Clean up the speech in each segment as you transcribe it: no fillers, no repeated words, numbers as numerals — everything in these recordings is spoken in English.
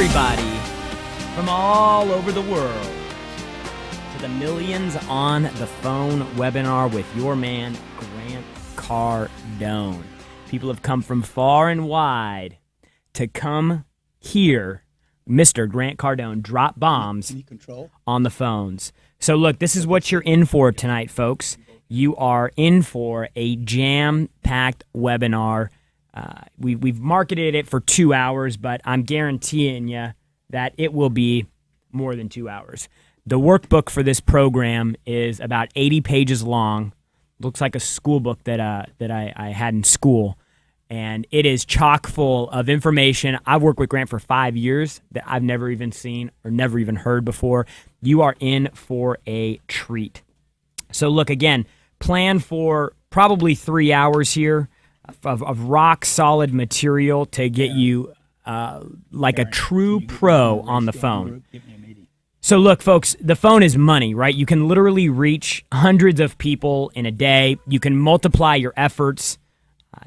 everybody from all over the world to the Millions on the Phone webinar with your man, Grant Cardone. People have come from far and wide to come hear Mr. Grant Cardone drop bombs on the phones. So look, this is what you're in for tonight, folks. You are in for a jam-packed webinar. We've marketed it for 2 hours, but I'm guaranteeing you that it will be more than 2 hours. The workbook for this program is about 80 pages long. Looks like a school book that I had in school. And it is chock full of information. I've worked with Grant for 5 years that I've never even seen or never even heard before. You are in for a treat. So look, again, plan for probably 3 hours here of rock-solid material to get you like a true pro on the phone. So look, folks, the phone is money, right? You can literally reach hundreds of people in a day. You can multiply your efforts.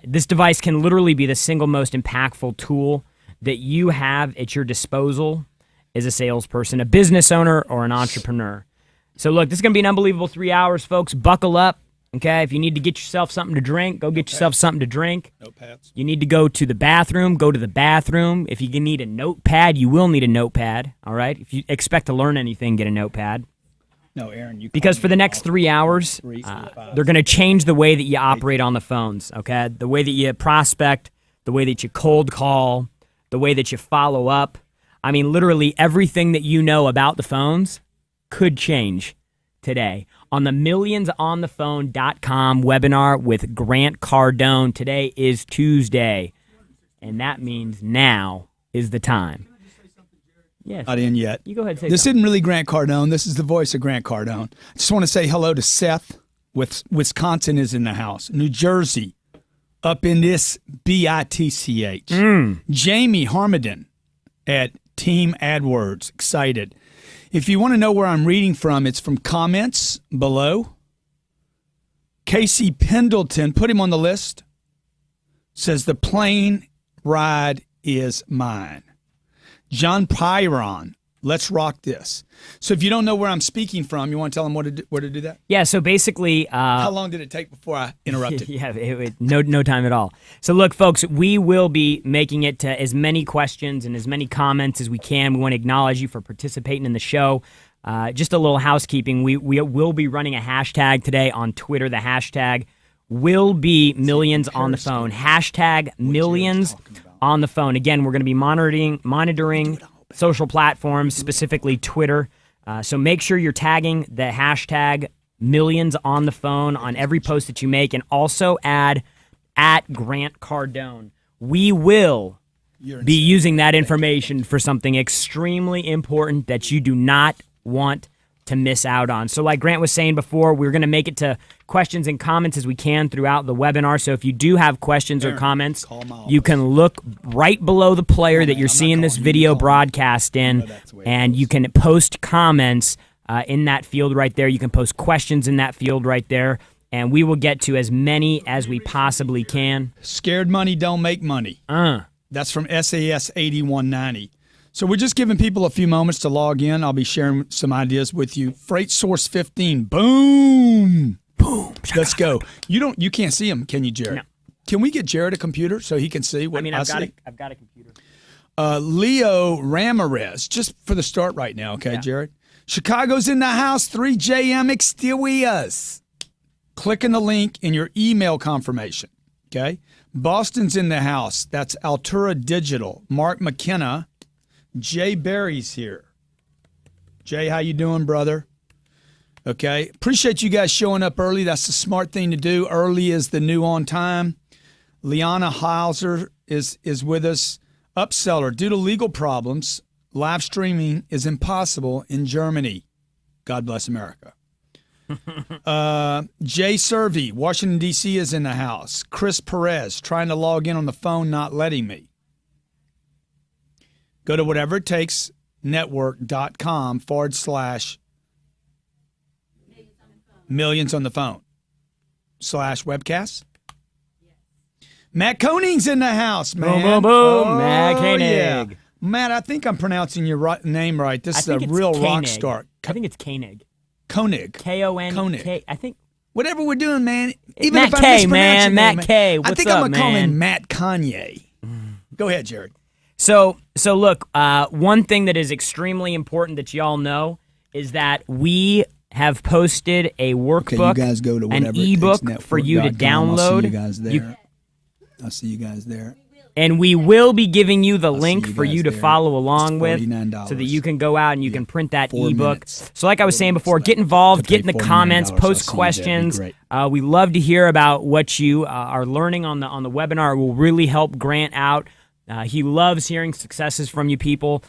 This device can literally be the single most impactful tool that you have at your disposal as a salesperson, a business owner, or an entrepreneur. So look, this is going to be an unbelievable 3 hours, folks. Buckle up. Okay, if you need to get yourself something to drink, go get yourself something to drink. Notepads. You need to go to the bathroom, go to the bathroom. If you need a notepad, you will need a notepad, all right? If you expect to learn anything, get a notepad. No, Aaron, because for the next 3 hours, they're going to change the way that you operate on the phones, okay? The way that you prospect, the way that you cold call, the way that you follow up. I mean, literally everything that you know about the phones could change today on the millionsonthephone.com webinar with Grant Cardone. Today is Tuesday, and that means now is the time. Yes. Not in yet. You go ahead and say This something. isn't really Grant Cardone. This is the voice of Grant Cardone. I just want to say hello to Seth. Wisconsin is in the house. New Jersey, up in this BITCH. Jamie Harmaden at Team AdWords. Excited. If you want to know where I'm reading from, it's from comments below. Casey Pendleton, put him on the list, says the plane ride is mine. John Pyron, let's rock this. So if you don't know where I'm speaking from, you want to tell them where to do that? Yeah, so basically... How long did it take before I interrupted? Yeah, no time at all. So look, folks, we will be making it to as many questions and as many comments as we can. We want to acknowledge you for participating in the show. Just a little housekeeping. We will be running a hashtag today on Twitter. The hashtag will be Millions on the Phone. Hashtag Millions on the Phone. Again, we're going to be monitoring social platforms, specifically Twitter. So make sure you're tagging the hashtag Millions on the Phone on every post that you make, and also add at Grant Cardone. We will be using that information for something extremely important that you do not want to miss out on. So like Grant was saying before, we're going to make it to questions and comments as we can throughout the webinar. So if you do have questions or comments, you can look right below the player that you're seeing this video broadcast in, and you can post comments in that field right there. You can post questions in that field right there, and we will get to as many as we possibly can. Scared money don't make money. That's from SAS 8190. So we're just giving people a few moments to log in. I'll be sharing some ideas with you. Freight Source 15. Boom. Boom. Let's go. You can't see him, can you, Jared? No. Can we get Jared a computer so he can see what I see? I've got a computer. Leo Ramirez, just for the start right now, okay, yeah. Jared? Chicago's in the house. 3JM Exteriors. Click on the link in your email confirmation, okay? Boston's in the house. That's Altura Digital. Mark McKenna. Jay Berry's here. Jay, how you doing, brother? Okay. Appreciate you guys showing up early. That's the smart thing to do. Early is the new on time. Liana Hauser is with us. Upseller, due to legal problems, live streaming is impossible in Germany. God bless America. Jay Servey, Washington, D.C. is in the house. Chris Perez, trying to log in on the phone, not letting me. Go to whateverittakes.com/millions on the phone /webcast. Matt Koenig's in the house, man. Boom, boom, boom. Matt Koenig. Yeah. Matt, I think I'm pronouncing your name right. This is a think it's real rock Koenig. star. I think it's Koenig. Koenig. K-O-N-K. I think. Whatever we're doing, man. Even Matt if I'm K, mispronouncing man. your Matt name, K. I What's think up, I'm going to call man? him Matt Kanye. Go ahead, Jared. So look, one thing that is extremely important that y'all know is that we have posted a workbook, Okay, you guys go to an ebook for you to download. I'll see you guys there. And we will be giving you the link you for you guys to there. follow along It's with $49. so that you can go out and you can print that 4 ebook. minutes. So like I was saying before, minutes get left. involved, To get in pay the $49. comments, I'll post see you there. Be questions. great. We love to hear about what you are learning on the webinar. It will really help Grant out. He loves hearing successes from you people.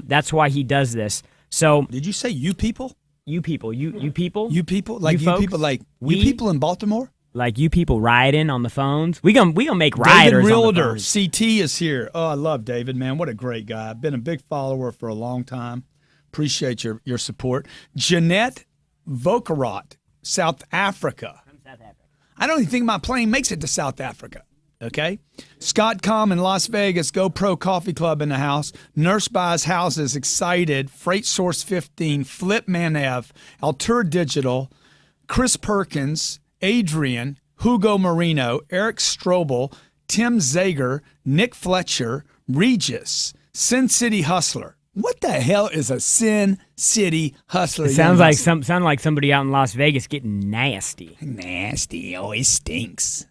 That's why he does this. So Did you say you people? you people, you people, You people? Like you folks? people like We- you people in Baltimore? like you people riding on the phones. We gonna make riders David on the Realtor, phones. CT is here. Oh, I love David, man. What a great guy. I've been a big follower for a long time. Appreciate your support. Jeanette Vokarot, South Africa. I don't even think my plane makes it to South Africa. Okay. Scott Com in Las Vegas, GoPro Coffee Club in the house. Nurse Buys Houses, excited. Freight Source 15, Flip Manev, Altura Digital, Chris Perkins, Adrian, Hugo Marino, Eric Strobel, Tim Zager, Nick Fletcher, Regis, Sin City Hustler. What the hell is a Sin City Hustler? It sounds like somebody out in Las Vegas getting nasty. Nasty. Oh, it stinks.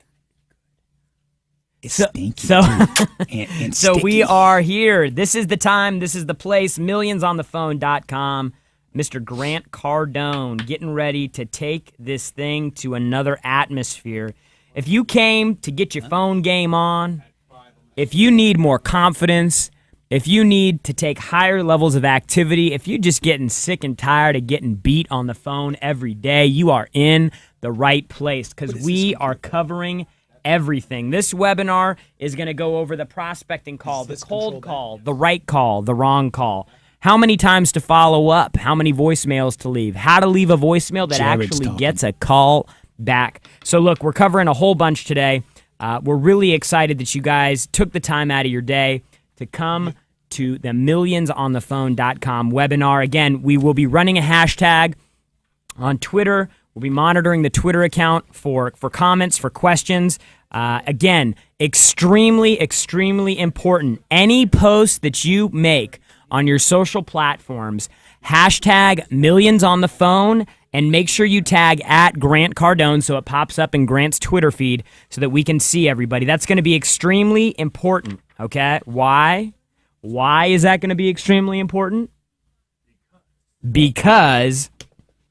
It's So- stinky. so- too. and So we sticky. are here. This is the time. This is the place. Millionsonthephone.com. Mr. Grant Cardone getting ready to take this thing to another atmosphere. If you came to get your phone game on, if you need more confidence, if you need to take higher levels of activity, if you're just getting sick and tired of getting beat on the phone every day, you are in the right place because we are covering everything. This webinar is going to go over the prospecting call, the cold call, the right call, the wrong call. How many times to follow up? How many voicemails to leave? How to leave a voicemail that Jared's actually talking. gets a call back. So look, we're covering a whole bunch today. We're really excited that you guys took the time out of your day to come to the millionsonthephone.com webinar. Again, we will be running a hashtag on Twitter. We'll be monitoring the Twitter account for comments, for questions. Again, extremely, extremely important. Any post that you make on your social platforms, hashtag millions on the phone, and make sure you tag at Grant Cardone so it pops up in Grant's Twitter feed so that we can see everybody. That's going to be extremely important, okay? Why? Why is that going to be extremely important? Because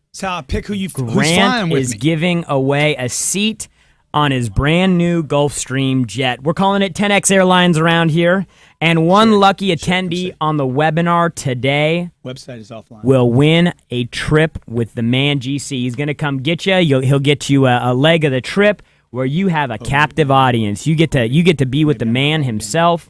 That's how I pick who's flying Grant with is me. giving away a seat on his brand new Gulfstream jet. We're calling it 10X Airlines around here. And one lucky attendee on the webinar today Website is offline. will win a trip with the man GC. He's going to come get you. He'll get you a leg of the trip where you have a captive audience. You get to be with the man himself.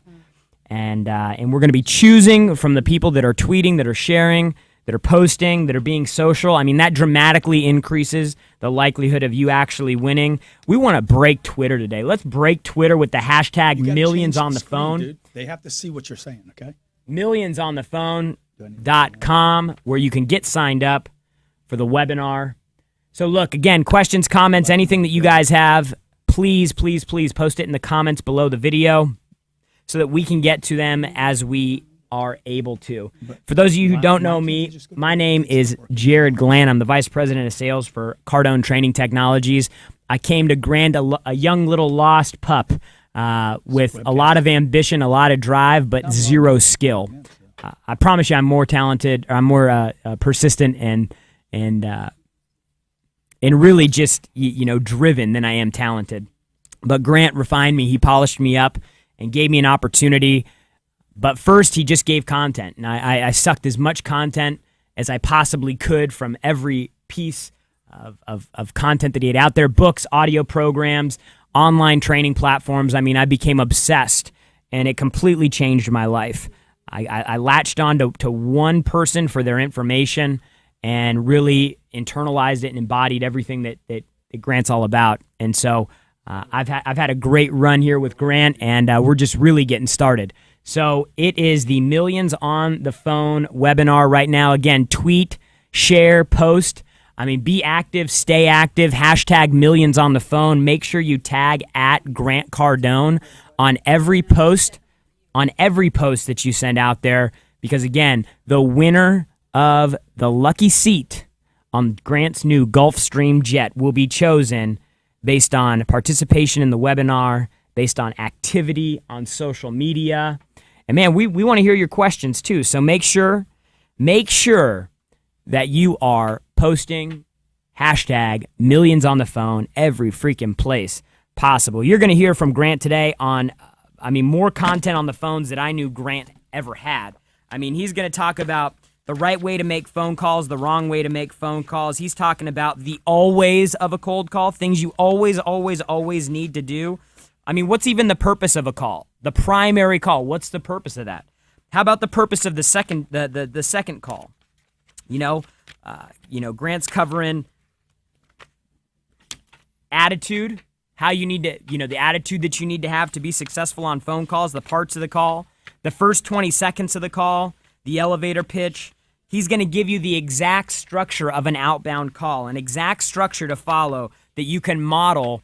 And we're going to be choosing from the people that are tweeting, that are sharing, that are posting, that are being social. I mean, that dramatically increases the likelihood of you actually winning. We want to break Twitter today. Let's break Twitter with the hashtag You gotta millions change on the screen, phone. dude. They have to see what you're saying, okay? Millionsonthephone.com, where you can get signed up for the webinar. So look, again, questions, comments, anything that you guys have, please, please, please post it in the comments below the video so that we can get to them as we are able to. For those of you who don't know me, my name is Jared Glenn. I'm the Vice President of Sales for Cardone Training Technologies. I came to Grand a young little lost pup with a lot of ambition, a lot of drive, but zero skill. I promise you I'm more talented, or I'm more persistent and really just driven than I am talented. But Grant refined me. He polished me up and gave me an opportunity. But first, he just gave content, and I sucked as much content as I possibly could from every piece of content that he had out there: books, audio programs, online training platforms. I mean, I became obsessed, and it completely changed my life. I latched on to one person for their information and really internalized it and embodied everything that Grant's all about. And so I've had a great run here with Grant, and we're just really getting started. So it is the Millions on the Phone webinar right now. Again, tweet, share, post. I mean, be active, stay active, hashtag Millions on the Phone. Make sure you tag at Grant Cardone on every post that you send out there, because again, the winner of the lucky seat on Grant's new Gulfstream jet will be chosen based on participation in the webinar, based on activity on social media. And man, we want to hear your questions too. So make sure that you are posting hashtag Millions on the Phone every freaking place possible. You're going to hear from Grant today on, more content on the phones that I knew Grant ever had. I mean, he's going to talk about the right way to make phone calls, the wrong way to make phone calls. He's talking about the always of a cold call, things you always need to do. I mean, what's even the purpose of a call? The primary call, what's the purpose of that? How about the purpose of the second call? Grant's covering attitude, how you need to, the attitude that you need to have to be successful on phone calls, the parts of the call, the first 20 seconds of the call, the elevator pitch. He's going to give you the exact structure of an outbound call, an exact structure to follow that you can model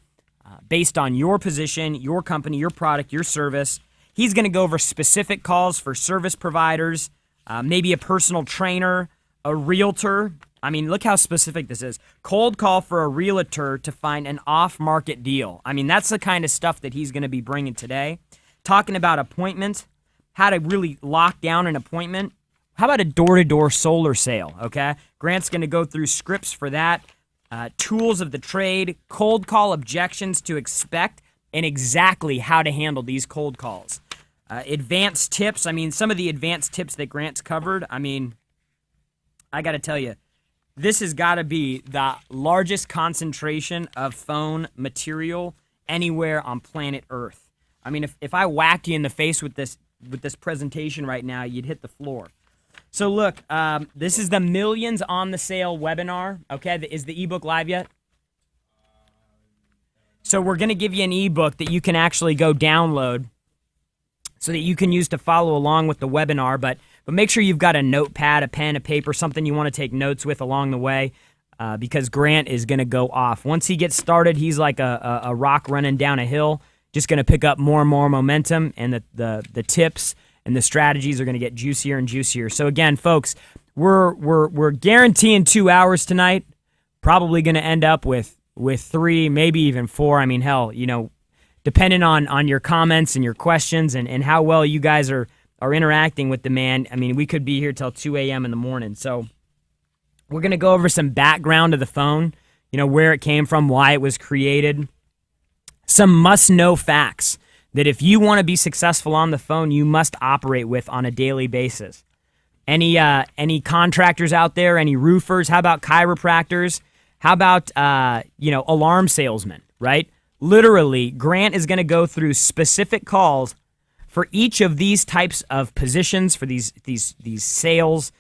based on your position, your company, your product, your service. He's going to go over specific calls for service providers, maybe a personal trainer, a realtor. I mean, look how specific this is. Cold call for a realtor to find an off-market deal. I mean, that's the kind of stuff that he's going to be bringing today. Talking about appointments, how to really lock down an appointment. How about a door-to-door solar sale, okay? Grant's going to go through scripts for that, tools of the trade, cold call objections to expect, and exactly how to handle these cold calls. Advanced tips. Some of the advanced tips that Grant's covered, I got to tell you, this has got to be the largest concentration of phone material anywhere on planet Earth. I mean, if I whacked you in the face with this presentation right now, you'd hit the floor. So look, this is the Millions on the Sale webinar. Okay, is the ebook live yet? So we're going to give you an ebook that you can actually go download so that you can use to follow along with the webinar. But make sure you've got a notepad, a pen, a paper, something you want to take notes with along the way, because Grant is going to go off. Once he gets started, he's like a rock running down a hill, just going to pick up more and more momentum, and the tips and the strategies are going to get juicier and juicier. So again, folks, we're guaranteeing 2 hours tonight. Probably going to end up with 3, maybe even 4. I mean, hell, depending on your comments and your questions and how well you guys are interacting with the man. I mean, we could be here till 2 a.m. in the morning. So we're going to go over some background of the phone, where it came from, why it was created, some must-know facts that if you want to be successful on the phone, you must operate with on a daily basis. Any contractors out there, any roofers, how about chiropractors? How about, alarm salesmen, right? Literally, Grant is going to go through specific calls for each of these types of positions, for these sales,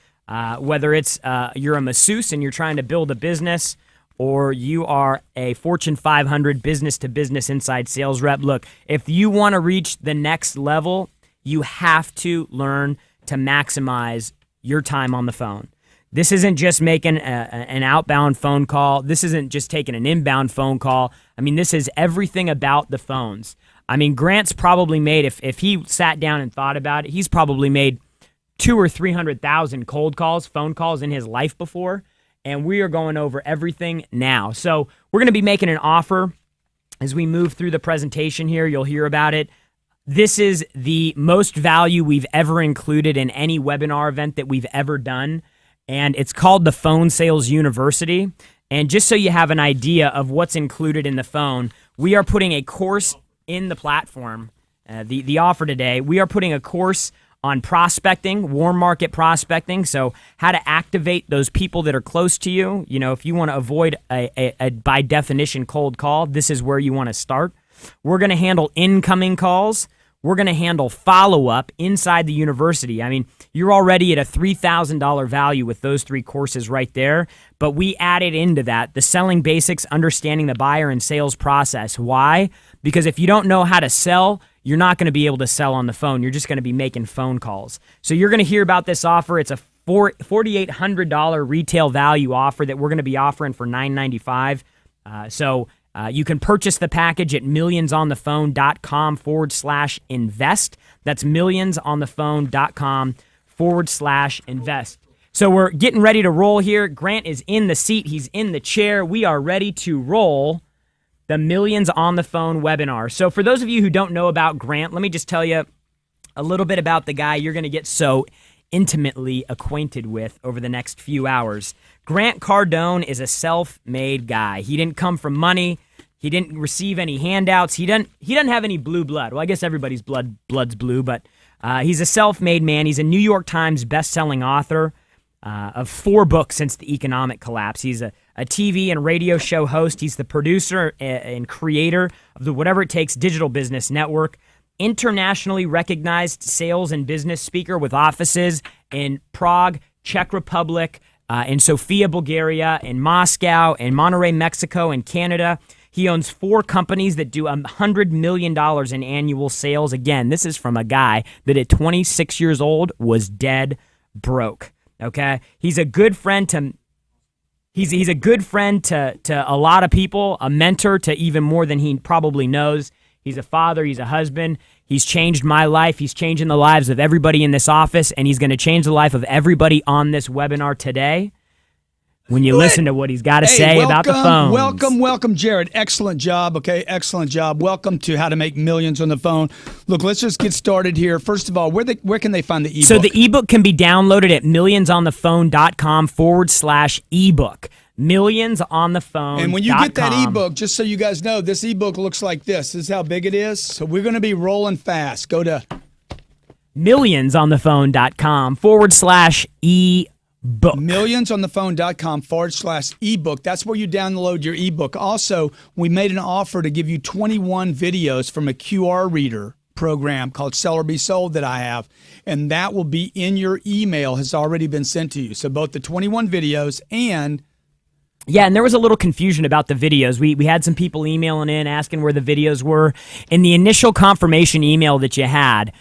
whether it's you're a masseuse and you're trying to build a business, or you are a Fortune 500 business-to-business inside sales rep. Look, if you want to reach the next level, you have to learn to maximize your time on the phone. This isn't just making an outbound phone call. This isn't just taking an inbound phone call. This is everything about the phones. Grant's probably made, if he sat down and thought about it, he's probably made 200,000 or 300,000 cold calls, phone calls in his life before. And we are going over everything now. So we're going to be making an offer as we move through the presentation here. You'll hear about it. This is the most value we've ever included in any webinar event that we've ever done. And it's called the Phone Sales University. And just so you have an idea of what's included in the phone, we are putting a course in the platform, the offer today. We are putting a course on prospecting, warm market prospecting, so how to activate those people that are close to you. If you want to avoid a by definition cold call, this is where you want to start. We're going to handle incoming calls. We're going to handle follow-up inside the university. You're already at a $3,000 value with those 3 courses right there, but we added into that the selling basics, understanding the buyer and sales process. Why? Because if you don't know how to sell, you're not going to be able to sell on the phone. You're just going to be making phone calls. So you're going to hear about this offer. It's a $4,800 retail value offer that we're going to be offering for $995. So you can purchase the package at millionsonthephone.com/invest. That's millionsonthephone.com/invest. So we're getting ready to roll here. Grant is in the seat. He's in the chair. We are ready to roll the Millions on the Phone webinar. So for those of you who don't know about Grant, let me just tell you a little bit about the guy you're going to get so intimately acquainted with over the next few hours. Grant Cardone is a self-made guy. He didn't come from money. He didn't receive any handouts. He doesn't have any blue blood. Well, I guess everybody's blood's blue, but he's a self-made man. He's a New York Times best-selling author of 4 books since the economic collapse. He's a TV and radio show host. He's the producer and creator of the Whatever It Takes Digital Business Network, internationally recognized sales and business speaker with offices in Prague, Czech Republic, in Sofia, Bulgaria, in Moscow, in Monterrey, Mexico, and Canada. He owns 4 companies that do $100 million in annual sales. Again, this is from a guy that at 26 years old was dead broke. Okay, he's a good friend to he's a good friend to a lot of people, a mentor to even more than he probably knows. He's a father. He's a husband. He's changed my life. He's changing the lives of everybody in this office, and he's going to change the life of everybody on this webinar today when you listen to what he's got to say about the phone. Welcome, Jared. Excellent job, okay? Excellent job. Welcome to How to Make Millions on the Phone. Look, let's just get started here. First of all, where can they find the ebook? So the ebook can be downloaded at millionsonthephone.com/ebook. Millionsonthephone.com. And when you get that ebook, just so you guys know, this ebook looks like this. This is how big it is. So we're going to be rolling fast. Go to millionsonthephone.com/ebook. Millionsonthephone.com/ebook. That's where you download your ebook. Also, we made an offer to give you 21 videos from a QR reader program called Sell or Be Sold that I have, and that will be in your email, has already been sent to you. So both the 21 videos and... Yeah, and there was a little confusion about the videos. We had some people emailing in asking where the videos were. In the initial confirmation email that you had,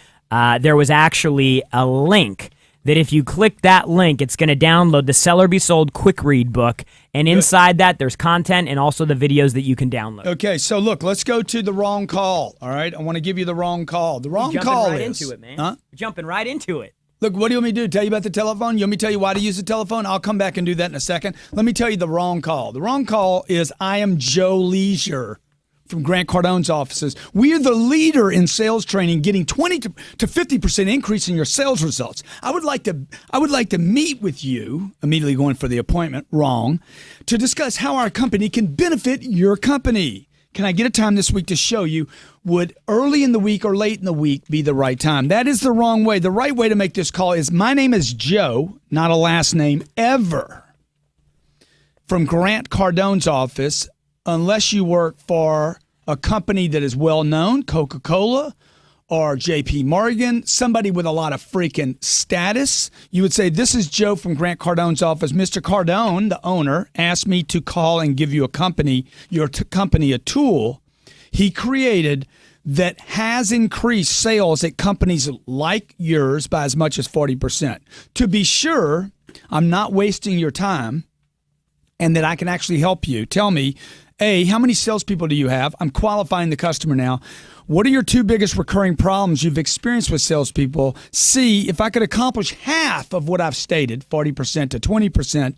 there was actually a link that if you click that link, it's going to download the Sell or Be Sold quick read book. And inside that, there's content and also the videos that you can download. Okay, so look, let's go to the wrong call, all right? I want to give you the wrong call. The wrong call right is... into it, man. Huh? You're jumping right into it. Look, what do you want me to do? Tell you about the telephone? You want me to tell you why to use the telephone? I'll come back and do that in a second. Let me tell you the wrong call. The wrong call is I am Joe Leisure from Grant Cardone's offices. We are the leader in sales training, getting 20 to 50% increase in your sales results. I would like to meet with you, immediately going for the appointment, wrong, to discuss how our company can benefit your company. Can I get a time this week to show you? Would early in the week or late in the week be the right time? That is the wrong way. The right way to make this call is my name is Joe, not a last name, ever, from Grant Cardone's office, unless you work for a company that is well known, Coca-Cola or JP Morgan, somebody with a lot of freaking status. You would say, this is Joe from Grant Cardone's office. Mr. Cardone, the owner, asked me to call and give you a company, your company a tool he created that has increased sales at companies like yours by as much as 40%. To be sure, I'm not wasting your time and that I can actually help you. Tell me, A, how many salespeople do you have? I'm qualifying the customer now. What are your 2 biggest recurring problems you've experienced with salespeople? C, if I could accomplish half of what I've stated, 40% to 20%,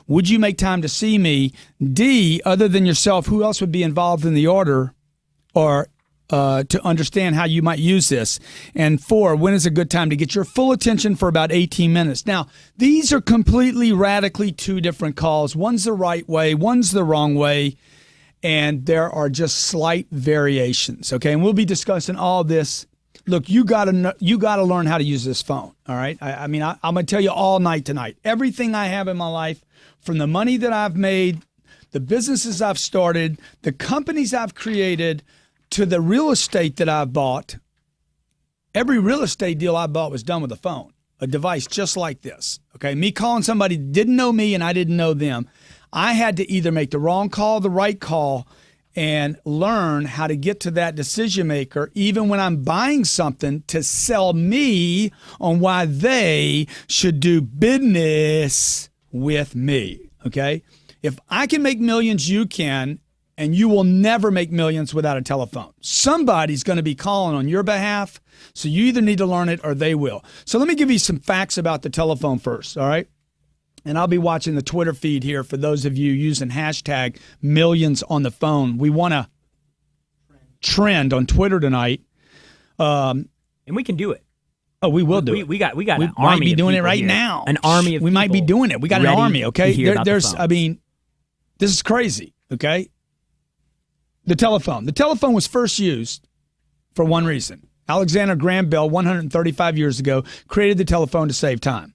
would you make time to see me? D, other than yourself, who else would be involved in the order or to understand how you might use this? And 4, when is a good time to get your full attention for about 18 minutes? Now, these are completely radically 2 different calls. One's the right way, one's the wrong way. And there are just slight variations, okay? And we'll be discussing all this. Look, you gotta learn how to use this phone, all right? I'm gonna tell you all night tonight. Everything I have in my life, from the money that I've made, the businesses I've started, the companies I've created, to the real estate that I've bought. Every real estate deal I bought was done with a phone, a device just like this, okay? Me calling somebody didn't know me and I didn't know them. I had to either make the wrong call, the right call, and learn how to get to that decision maker, even when I'm buying something, to sell me on why they should do business with me. Okay? If I can make millions, you can, and you will never make millions without a telephone. Somebody's going to be calling on your behalf, so you either need to learn it or they will. So let me give you some facts about the telephone first, all right? And I'll be watching the Twitter feed here for those of you using hashtag millions on the phone. We want to trend on Twitter tonight. And we can do it. Oh, we will do it. We got an army. We might be doing it right here. now. An army of We might be people doing it. We got an ready army, okay? to hear about the phones. This is crazy, okay? The telephone. The telephone was first used for one reason. Alexander Graham Bell, 135 years ago, created the telephone to save time.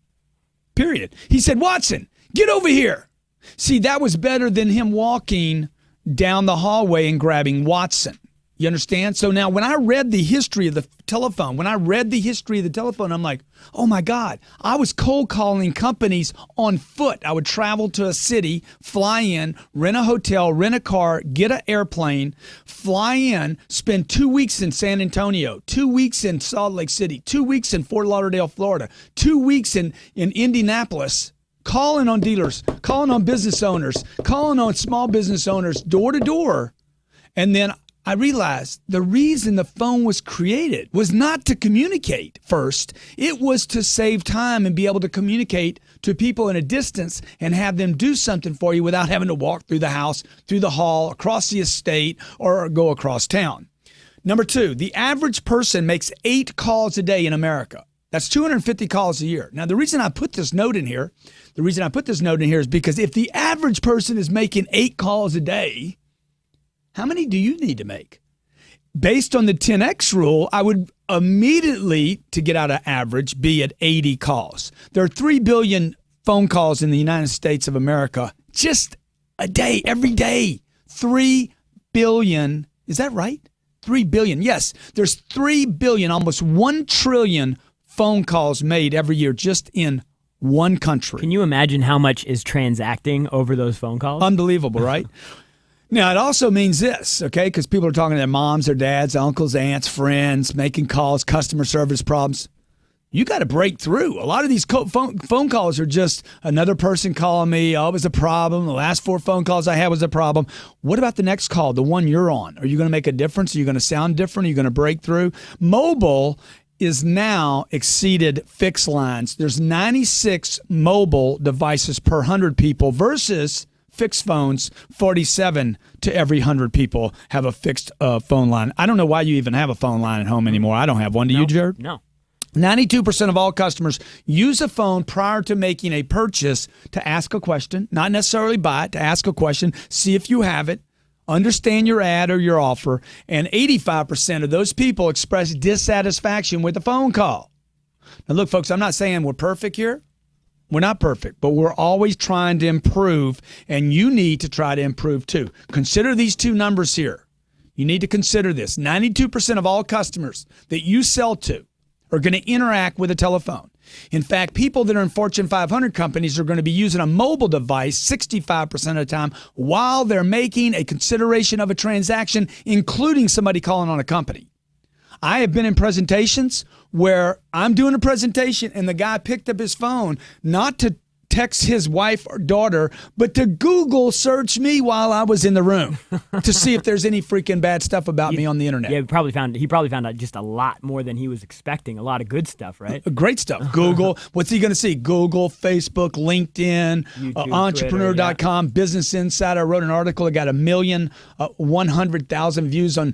Period. He said, Watson, get over here. See, that was better than him walking down the hallway and grabbing Watson. You understand? So now when I read the history of the telephone, I'm like, oh my God, I was cold calling companies on foot. I would travel to a city, fly in, rent a hotel, rent a car, get an airplane, fly in, spend 2 weeks in San Antonio, 2 weeks in Salt Lake City, 2 weeks in Fort Lauderdale, Florida, 2 weeks in Indianapolis, calling on dealers, calling on business owners, calling on small business owners door to door. And then I realized the reason the phone was created was not to communicate first. It was to save time and be able to communicate to people in a distance and have them do something for you without having to walk through the house, through the hall, across the estate, or go across town. Number two, the average person makes 8 calls a day in America. That's 250 calls a year. Now, the reason I put this note in here is because if the average person is making 8 calls a day, how many do you need to make? Based on the 10X rule, I would immediately, to get out of average, be at 80 calls. There are 3 billion phone calls in the United States of America just a day, every day. 3 billion. Is that right? 3 billion. Yes, there's 3 billion, almost 1 trillion phone calls made every year just in one country. Can you imagine how much is transacting over those phone calls? Unbelievable, right? Now, it also means this, okay, because people are talking to their moms, their dads, uncles, aunts, friends, making calls, customer service problems. You got to break through. A lot of these phone calls are just another person calling me. Oh, it was a problem. The last 4 phone calls I had was a problem. What about the next call, the one you're on? Are you going to make a difference? Are you going to sound different? Are you going to break through? Mobile is now exceeded fixed lines. There's 96 mobile devices per 100 people versus fixed phones, 47 to every 100 people have a fixed phone line. I don't know why you even have a phone line at home anymore. I don't have one. Do you, Jared? No. 92% of all customers use a phone prior to making a purchase to ask a question, not necessarily buy it, to ask a question, see if you have it, understand your ad or your offer, and 85% of those people express dissatisfaction with the phone call. Now, look, folks, I'm not saying we're perfect here. We're not perfect, but we're always trying to improve, and you need to try to improve too. Consider these 2 numbers here. You need to consider this. 92% of all customers that you sell to are going to interact with a telephone. In fact, people that are in Fortune 500 companies are going to be using a mobile device 65% of the time while they're making a consideration of a transaction, including somebody calling on a company. I have been in presentations where I'm doing a presentation and the guy picked up his phone not to text his wife or daughter, but to Google search me while I was in the room to see if there's any freaking bad stuff about me on the internet. Yeah, he probably found out just a lot more than he was expecting. A lot of good stuff, right? Great stuff. Google. What's he going to see? Google, Facebook, LinkedIn, YouTube, Entrepreneur.com, Business Insider. I wrote an article. I got 1,100,000 views on.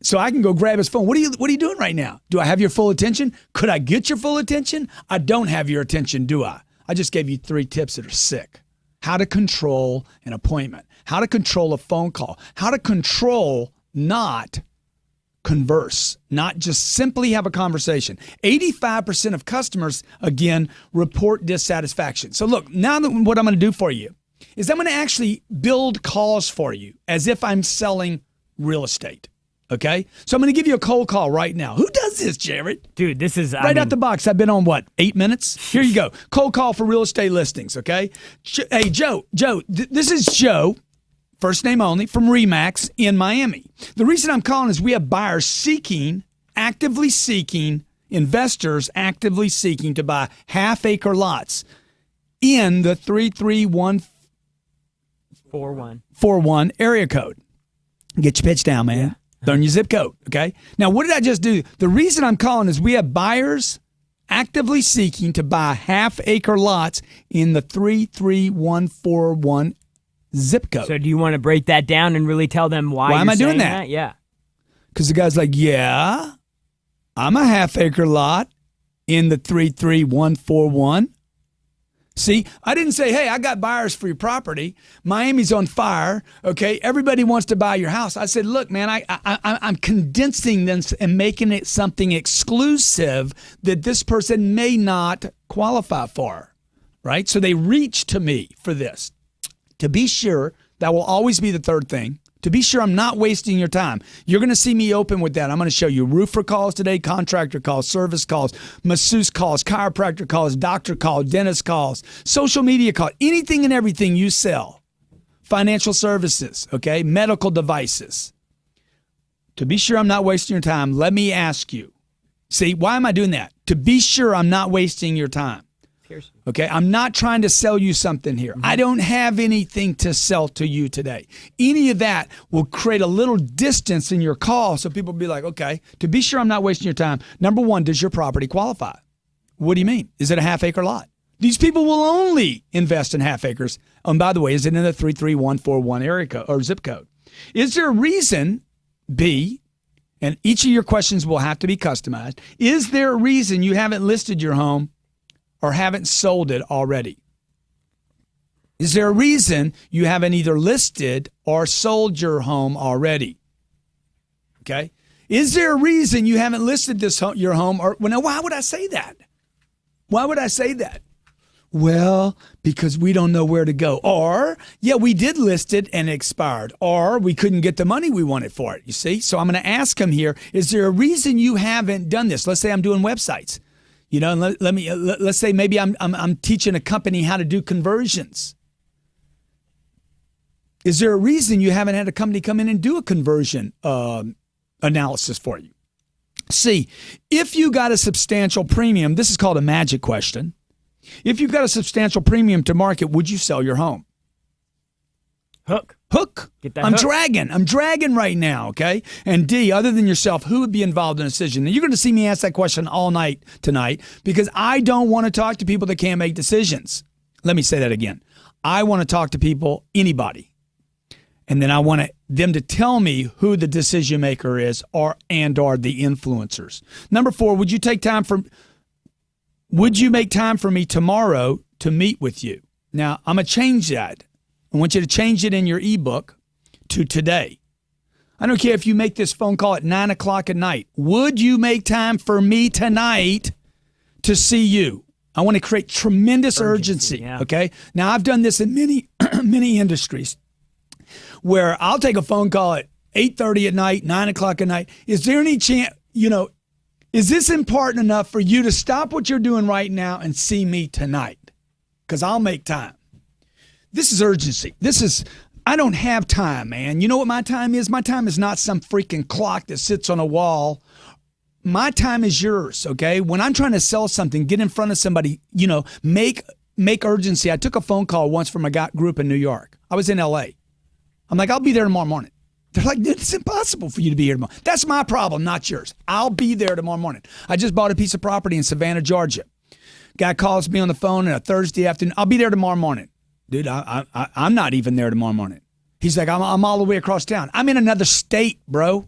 So I can go grab his phone. What are you doing right now? Do I have your full attention? Could I get your full attention? I don't have your attention, do I? I just gave you 3 tips that are sick. How to control an appointment. How to control a phone call. How to control, not converse. Not just simply have a conversation. 85% of customers, again, report dissatisfaction. So look, now what I'm going to do for you is I'm going to actually build calls for you as if I'm selling real estate. Okay? So I'm going to give you a cold call right now. Who does this, Jared? Dude, this is... out the box. I've been on, 8 minutes? Here you go. Cold call for real estate listings, okay? Hey, Joe, this is Joe first name only, from RE/MAX in Miami. The reason I'm calling is we have buyers actively seeking, investors actively seeking to buy half-acre lots in the 33141 area code. Get your pitch down, man. Yeah. Learn your zip code, okay? Now, what did I just do? The reason I'm calling is we have buyers actively seeking to buy half-acre lots in the 33141 zip code. So do you want to break that down and really tell them why am I doing that? Yeah. Because the guy's like, yeah, I'm a half-acre lot in the 33141. See, I didn't say, hey, I got buyers for your property. Miami's on fire. Okay, everybody wants to buy your house. I said, look, man, I'm condensing this and making it something exclusive that this person may not qualify for, right? So they reach to me for this. To be sure, that will always be the third thing. To be sure I'm not wasting your time. You're going to see me open with that. I'm going to show you roofer calls today, contractor calls, service calls, masseuse calls, chiropractor calls, doctor calls, dentist calls, social media calls, anything and everything you sell. Financial services, okay, medical devices. To be sure I'm not wasting your time, let me ask you. See, why am I doing that? To be sure I'm not wasting your time. Okay, I'm not trying to sell you something here. I don't have anything to sell to you today. Any of that will create a little distance in your call so people will be like, okay, to be sure I'm not wasting your time, number one, does your property qualify? What do you mean? Is it a half-acre lot? These people will only invest in half acres. And by the way, is it in the 33141 area code or zip code? Is there a reason, B, and each of your questions will have to be customized, is there a reason you haven't listed your home or haven't sold it already? Is there a reason you haven't either listed or sold your home already? Okay. Is there a reason you haven't listed your home? Or well, now, why would I say that? Why would I say that? Well, because we don't know where to go. Or, yeah, we did list it and it expired. Or we couldn't get the money we wanted for it, you see? So I'm going to ask him here, is there a reason you haven't done this? Let's say I'm doing websites. You know, and let's say maybe I'm teaching a company how to do conversions. Is there a reason you haven't had a company come in and do a conversion analysis for you? C, if you got a substantial premium, this is called a magic question. If you've got a substantial premium to market, would you sell your home? Hook. Get that hook. I'm dragging right now, okay? And D, other than yourself, who would be involved in a decision? Now, you're going to see me ask that question all night tonight because I don't want to talk to people that can't make decisions. Let me say that again. I want to talk to people, anybody. And then I want them to tell me who the decision maker is or the influencers. Number 4, would you make time for me tomorrow to meet with you? Now, I'm going to change that. I want you to change it in your ebook to today. I don't care if you make this phone call at 9 o'clock at night. Would you make time for me tonight to see you? I want to create tremendous urgency. Yeah. Okay. Now, I've done this in many, many industries where I'll take a phone call at 8:30 at night, 9 o'clock at night. Is there any chance, is this important enough for you to stop what you're doing right now and see me tonight? Because I'll make time. This is urgency. I don't have time, man. You know what my time is? My time is not some freaking clock that sits on a wall. My time is yours, okay? When I'm trying to sell something, get in front of somebody, make urgency. I took a phone call once from a group in New York. I was in L.A. I'm like, I'll be there tomorrow morning. They're like, it's impossible for you to be here tomorrow. That's my problem, not yours. I'll be there tomorrow morning. I just bought a piece of property in Savannah, Georgia. Guy calls me on the phone on a Thursday afternoon. I'll be there tomorrow morning. Dude, I'm not even there tomorrow morning. He's like, I'm all the way across town. I'm in another state, bro.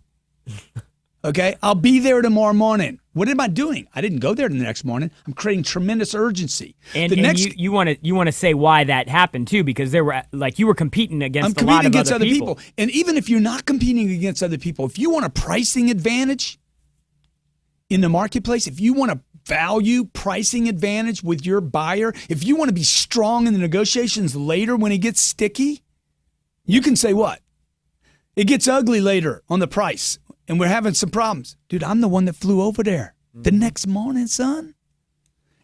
Okay? I'll be there tomorrow morning. What am I doing? I didn't go there the next morning. I'm creating tremendous urgency. And you want to say why that happened too, because there were you were competing against a lot of other people. And even if you're not competing against other people, if you want a pricing advantage in the marketplace, if you want a value pricing advantage with your buyer, if you want to be strong in the negotiations later when it gets sticky, you can say what? It gets ugly later on the price and we're having some problems. Dude, I'm the one that flew over there the next morning, son.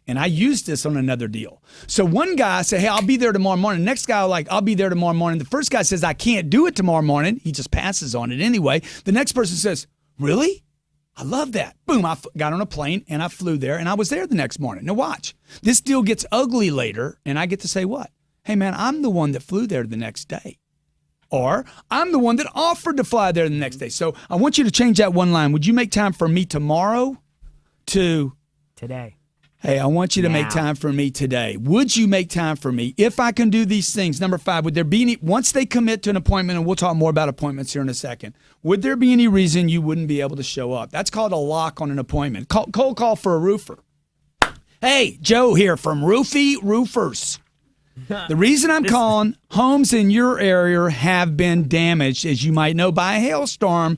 And I used this on another deal. So one guy said, hey, I'll be there tomorrow morning. The next guy, I'll be there tomorrow morning. The first guy says, I can't do it tomorrow morning. He just passes on it anyway. The next person says, really? I love that. Boom, I got on a plane and I flew there and I was there the next morning. Now watch. This deal gets ugly later and I get to say what? Hey, man, I'm the one that flew there the next day. Or I'm the one that offered to fly there the next day. So I want you to change that one line. Would you make time for me tomorrow to today? Hey, I want you to make time for me today. Would you make time for me if I can do these things? Number 5, would there be any, once they commit to an appointment, and we'll talk more about appointments here in a second, would there be any reason you wouldn't be able to show up? That's called a lock on an appointment. Cold call for a roofer. Hey, Joe here from Roofy Roofers. The reason I'm calling, homes in your area have been damaged, as you might know, by a hailstorm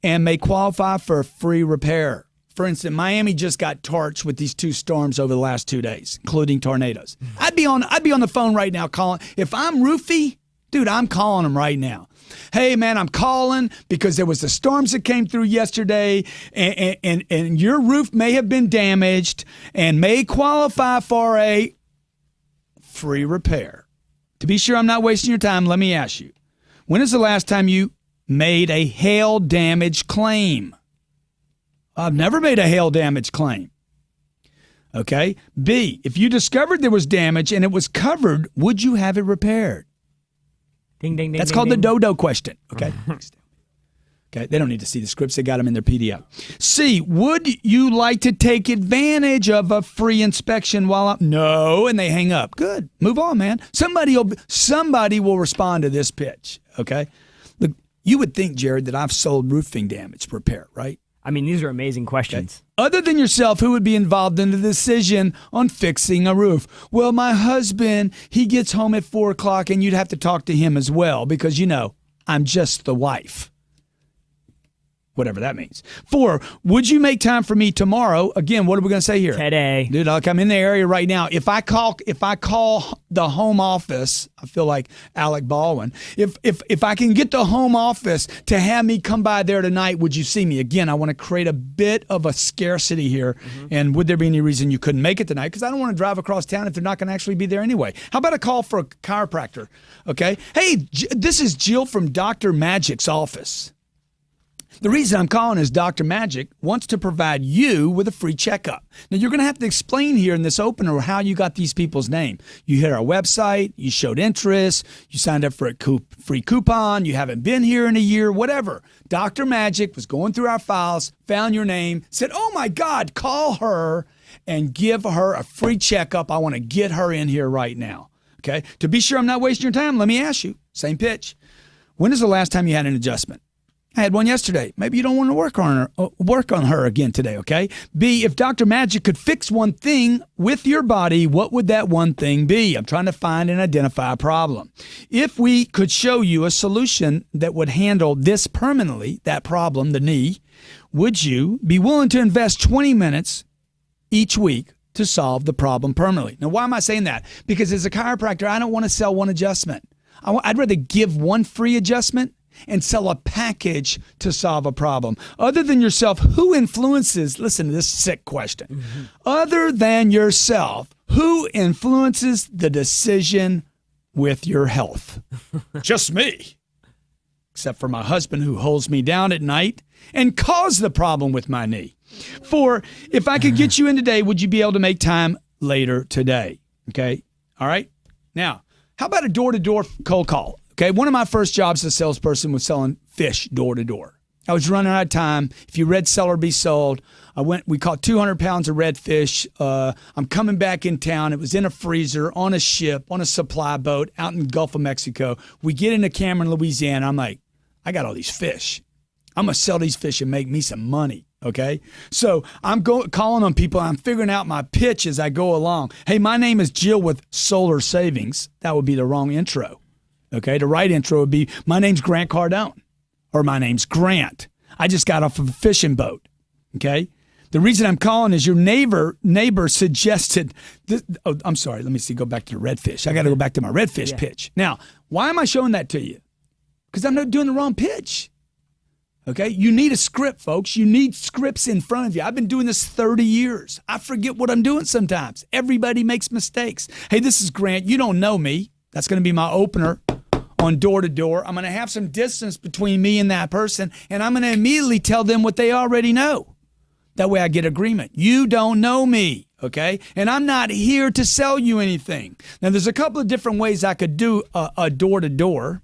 and may qualify for a free repair. For instance, Miami just got torched with these 2 storms over the last 2 days, including tornadoes. I'd be on the phone right now calling. If I'm Roofy, dude, I'm calling them right now. Hey, man, I'm calling because there was the storms that came through yesterday, and your roof may have been damaged and may qualify for a free repair. To be sure I'm not wasting your time, let me ask you, when is the last time you made a hail damage claim? I've never made a hail damage claim. Okay. B, if you discovered there was damage and it was covered, would you have it repaired? Ding, ding, ding. That's ding, called ding. the dodo question. Okay. Okay. They don't need to see the scripts. They got them in their PDF. C, would you like to take advantage of a free inspection while I'm... No, and they hang up. Good. Move on, man. Somebody will respond to this pitch. Okay. Look, you would think, Jared, that I've sold roofing damage repair, right? I mean, these are amazing questions. Okay. Other than yourself, who would be involved in the decision on fixing a roof? Well, my husband, he gets home at 4 o'clock, and you'd have to talk to him as well because, I'm just the wife. Whatever that means. 4, would you make time for me tomorrow? Again, what are we going to say here? Today. Dude, I'm in the area right now. If I call the home office, I feel like Alec Baldwin. If I can get the home office to have me come by there tonight, would you see me? Again, I want to create a bit of a scarcity here. Mm-hmm. And would there be any reason you couldn't make it tonight? Because I don't want to drive across town if they're not going to actually be there anyway. How about a call for a chiropractor? Okay. Hey, this is Jill from Dr. Magic's office. The reason I'm calling is Dr. Magic wants to provide you with a free checkup. Now, you're going to have to explain here in this opener how you got these people's name. You hit our website, you showed interest, you signed up for a free coupon, you haven't been here in a year, whatever. Dr. Magic was going through our files, found your name, said, oh my God, call her and give her a free checkup. I want to get her in here right now. Okay? To be sure I'm not wasting your time, let me ask you, same pitch. When is the last time you had an adjustment? I had one yesterday. Maybe you don't want to work on her again today, okay? B, if Dr. Magic could fix one thing with your body, what would that one thing be? I'm trying to find and identify a problem. If we could show you a solution that would handle this permanently, that problem, the knee, would you be willing to invest 20 minutes each week to solve the problem permanently? Now, why am I saying that? Because as a chiropractor, I don't want to sell one adjustment. I'd rather give one free adjustment and sell a package to solve a problem. Other than yourself, who influences, listen to this sick question, other than yourself, who influences the decision with your health? Just me. Except for my husband who holds me down at night and caused the problem with my knee. 4, if I could get you in today, would you be able to make time later today? Okay. All right. Now, how about a door-to-door cold call? Okay, one of my first jobs as a salesperson was selling fish door to door. I was running out of time. If you read Sell or Be Sold, we caught 200 pounds of redfish. I'm coming back in town. It was in a freezer, on a ship, on a supply boat out in the Gulf of Mexico. We get into Cameron, Louisiana. I'm like, I got all these fish. I'm going to sell these fish and make me some money. Okay, so I'm calling on people. I'm figuring out my pitch as I go along. Hey, my name is Jill with Solar Savings. That would be the wrong intro. Okay, the right intro would be, my name's Grant Cardone, or my name's Grant. I just got off of a fishing boat. Okay, the reason I'm calling is your neighbor suggested this. Oh, I'm sorry. Let me see. Go back to the redfish. I got to go back to my redfish pitch. Now, why am I showing that to you? Because I'm not doing the wrong pitch. Okay? You need a script, folks. You need scripts in front of you. I've been doing this 30 years. I forget what I'm doing sometimes. Everybody makes mistakes. Hey, this is Grant. You don't know me. That's going to be my opener on door to door. I'm going to have some distance between me and that person, and I'm going to immediately tell them what they already know. That way I get agreement. You don't know me, okay? And I'm not here to sell you anything. Now, there's a couple of different ways I could do a door to door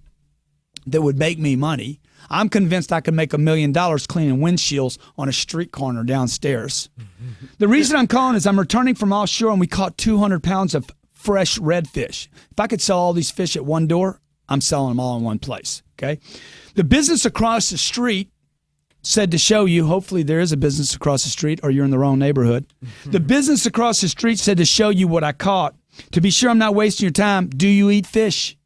that would make me money. I'm convinced I could make $1 million cleaning windshields on a street corner downstairs. The reason I'm calling is I'm returning from offshore and we caught 200 pounds of fresh redfish. If I could sell all these fish at one door, I'm selling them all in one place, okay? The business across the street said to show you, hopefully there is a business across the street or you're in the wrong neighborhood. The business across the street said to show you what I caught. To be sure I'm not wasting your time, do you eat fish?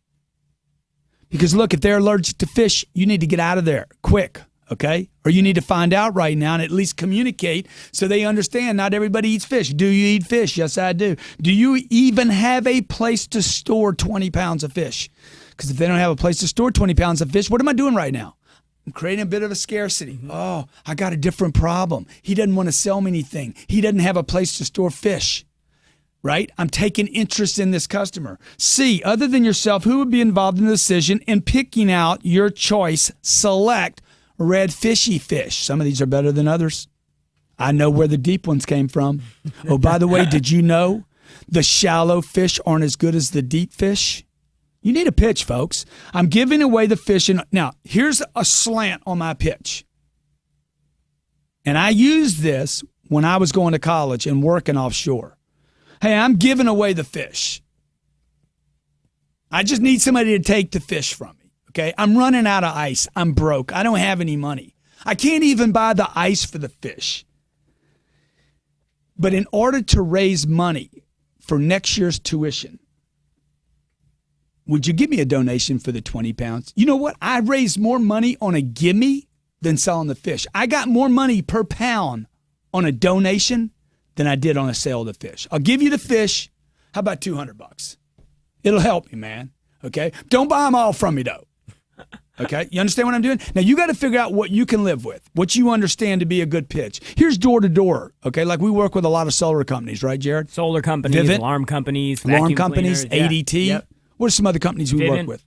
Because look, if they're allergic to fish, you need to get out of there quick, okay? Or you need to find out right now and at least communicate so they understand not everybody eats fish. Do you eat fish? Yes, I do. Do you even have a place to store 20 pounds of fish? Because if they don't have a place to store 20 pounds of fish, what am I doing right now? I'm creating a bit of a scarcity. Oh, I got a different problem. He doesn't want to sell me anything. He doesn't have a place to store fish. Right? I'm taking interest in this customer. C, other than yourself, who would be involved in the decision in picking out your choice? Select red fishy fish. Some of these are better than others. I know where the deep ones came from. Oh, by the way, did you know the shallow fish aren't as good as the deep fish? You need a pitch, folks. I'm giving away the fish. Now, here's a slant on my pitch. And I used this when I was going to college and working offshore. Hey, I'm giving away the fish. I just need somebody to take the fish from me, okay? I'm running out of ice. I'm broke. I don't have any money. I can't even buy the ice for the fish. But in order to raise money for next year's tuition, would you give me a donation for the 20 pounds? You know what? I raised more money on a gimme than selling the fish. I got more money per pound on a donation than I did on a sale of the fish. I'll give you the fish. How about $200? It'll help me, man. Okay? Don't buy them all from me, though. Okay? You understand what I'm doing? Now, you got to figure out what you can live with, what you understand to be a good pitch. Here's door to door. Okay? Like we work with a lot of solar companies, right, Jared? Solar companies, Vivint, alarm companies, alarm companies, cleaners, ADT. Yeah. Yep. What are some other companies we work with?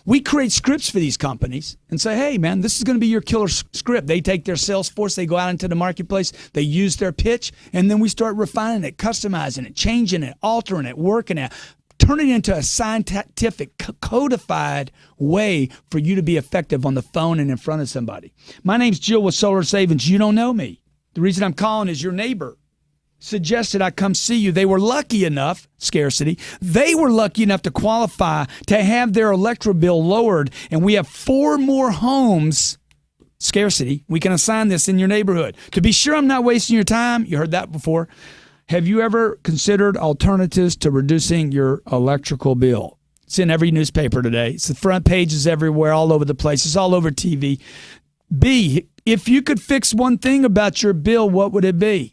We create scripts for these companies and say, hey, man, this is going to be your killer script. They take their sales force, they go out into the marketplace, they use their pitch, and then we start refining it, customizing it, changing it, altering it, working it, turning it into a scientific, codified way for you to be effective on the phone and in front of somebody. My name's Jill with Solar Savings. You don't know me. The reason I'm calling is your neighbor suggested I come see you. They were lucky enough, scarcity, they were lucky enough to qualify to have their electric bill lowered, and we have 4 more homes, scarcity, we can assign this in your neighborhood. To be sure I'm not wasting your time, you heard that before, have you ever considered alternatives to reducing your electrical bill? It's in every newspaper today. It's the front pages everywhere, all over the place. It's all over TV. B, if you could fix one thing about your bill, what would it be?